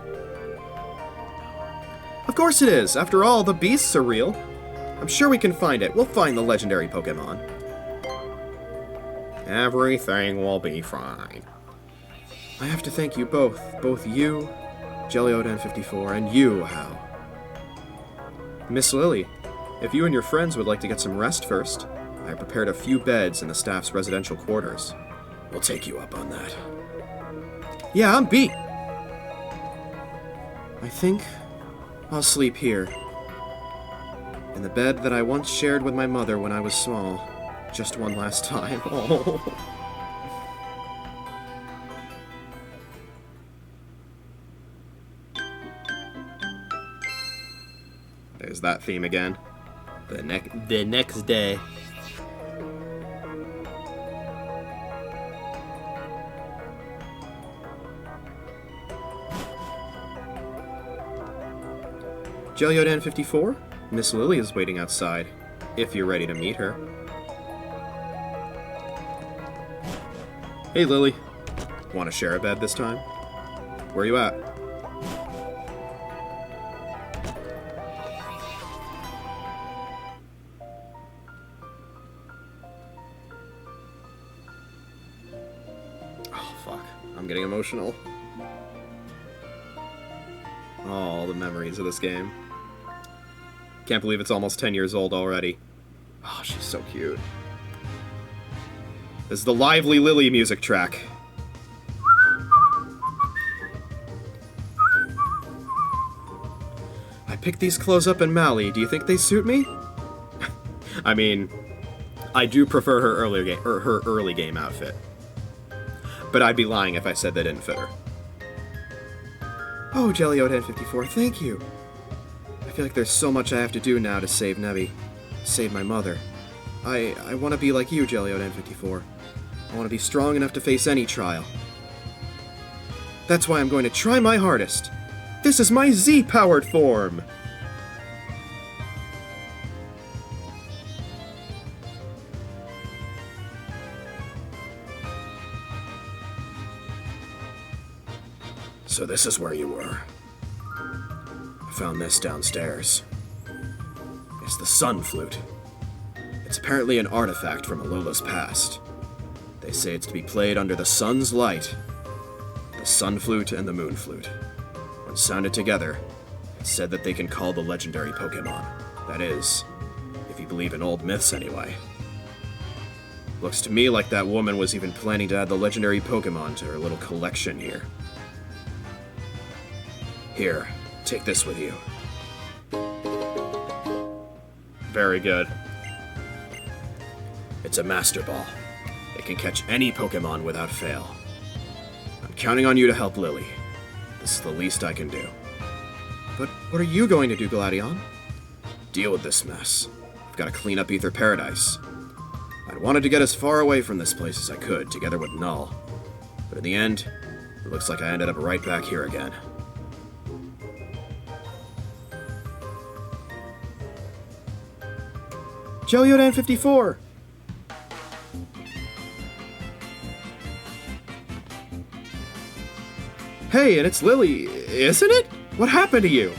Of course it is. After all, the beasts are real. I'm sure we can find it. We'll find the legendary Pokémon. Everything will be fine. I have to thank you both. Both you, JoeDan54, and you, Hal. Miss Lily, if you and your friends would like to get some rest first, I have prepared a few beds in the staff's residential quarters. We'll take you up on that. Yeah, I'm beat. I think I'll sleep here. In the bed that I once shared with my mother when I was small. Just one last time. Oh. There's that theme again. The next day. JoeDan54, Miss Lily is waiting outside, if you're ready to meet her. Hey, Lily. Want to share a bed this time? Where are you at? Oh, fuck. I'm getting emotional. All the memories of this game. Can't believe it's almost 10 years old already. Oh, she's so cute. This is the Lively Lily music track. I picked these clothes up in Mali. Do you think they suit me? I mean, I do prefer her early game outfit. But I'd be lying if I said they didn't fit her. Oh, JoeDan54, thank you. I feel like there's so much I have to do now to save Nebby. Save my mother. I want to be like you, JoeDan54. I want to be strong enough to face any trial. That's why I'm going to try my hardest. This is my Z-powered form! So this is where you were. I found this downstairs. It's the Sun Flute. It's apparently an artifact from Alola's past. They say it's to be played under the sun's light. The Sun Flute and the Moon Flute. When sounded together, it's said that they can call the legendary Pokémon. That is, if you believe in old myths anyway. Looks to me like that woman was even planning to add the legendary Pokémon to her little collection here. Here, take this with you. Very good. It's a Master Ball. It can catch any Pokémon without fail. I'm counting on you to help Lily. This is the least I can do. But what are you going to do, Gladion? Deal with this mess. I've got to clean up Ether Paradise. I'd wanted to get as far away from this place as I could, together with Null. But in the end, it looks like I ended up right back here again. JoeDan54! Hey, and it's Lily, isn't it? What happened to you?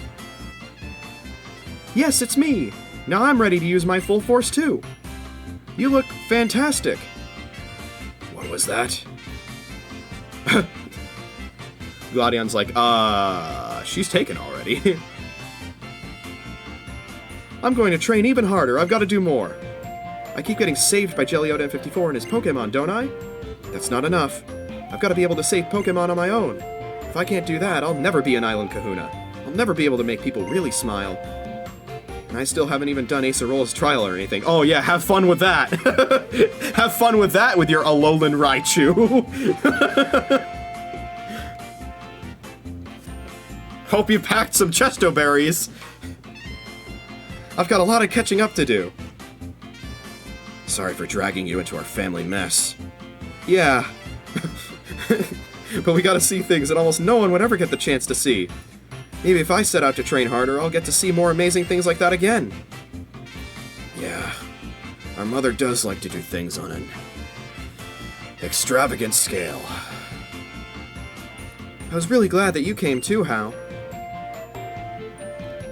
Yes, it's me. Now I'm ready to use my full force too. You look fantastic. What was that? Gladion's like, she's taken already. I'm going to train even harder. I've got to do more. I keep getting saved by JoeDan54 and his Pokémon, don't I? That's not enough. I've got to be able to save Pokémon on my own. If I can't do that, I'll never be an island kahuna. I'll never be able to make people really smile. And I still haven't even done Acerolla's trial or anything. Oh yeah, have fun with that! Have fun with that with your Alolan Raichu! Hope you packed some Chesto Berries! I've got a lot of catching up to do. Sorry for dragging you into our family mess. Yeah. But we gotta see things that almost no one would ever get the chance to see. Maybe if I set out to train harder, I'll get to see more amazing things like that again. Yeah, our mother does like to do things on an extravagant scale. I was really glad that you came too, Hal.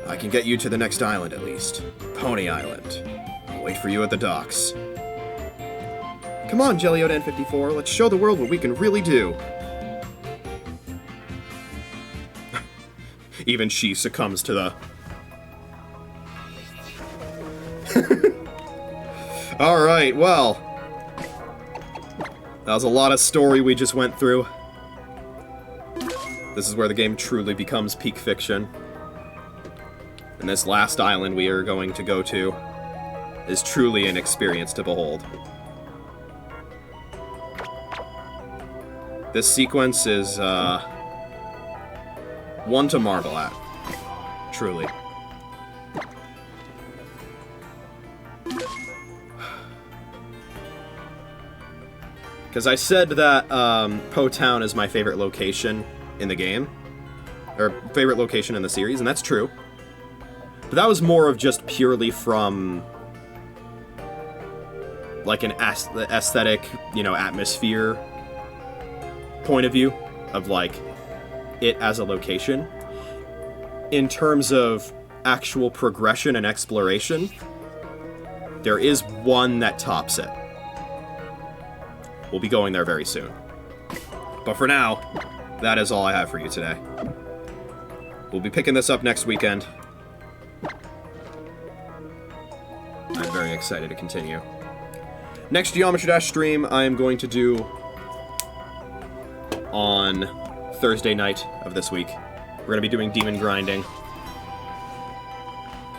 I can get you to the next island at least. Pony Island. I'll wait for you at the docks. Come on, JoeDan54, let's show the world what we can really do. Even she succumbs to the... Alright, well. That was a lot of story we just went through. This is where the game truly becomes peak fiction. And this last island we are going to go to is truly an experience to behold. This sequence is, one to marvel at. Truly. Because I said that Po Town is my favorite location in the game. Or favorite location in the series, and that's true. But that was more of just purely from like an aesthetic, you know, atmosphere point of view of like it as a location. In terms of actual progression and exploration, there is one that tops it. We'll be going there very soon. But for now, that is all I have for you today. We'll be picking this up next weekend. I'm very excited to continue. Next Geometry Dash stream I am going to do on Thursday night of this week. We're going to be doing demon grinding.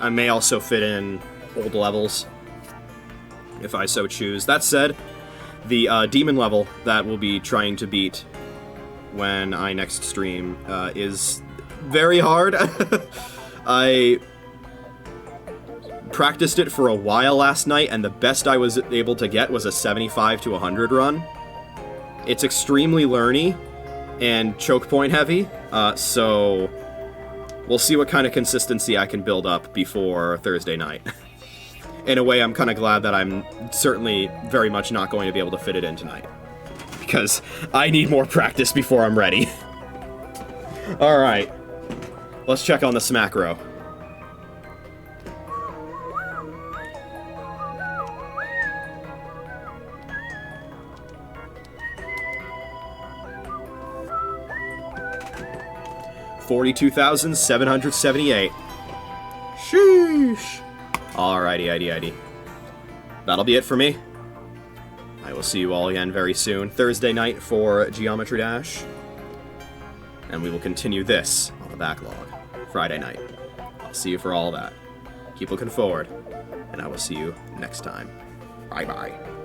I may also fit in old levels, if I so choose. That said, the demon level that we'll be trying to beat when I next stream is very hard. I practiced it for a while last night, and the best I was able to get was a 75 to 100 run. It's extremely learny and choke point heavy, so we'll see what kind of consistency I can build up before Thursday night. In a way, I'm kind of glad that I'm certainly very much not going to be able to fit it in tonight, because I need more practice before I'm ready. Alright, let's check on the Smackro. $42,778. Sheesh. Alrighty. That'll be it for me. I will see you all again very soon, Thursday night for Geometry Dash. And we will continue this on the backlog, Friday night. I'll see you for all that. Keep looking forward, and I will see you next time. Bye-bye.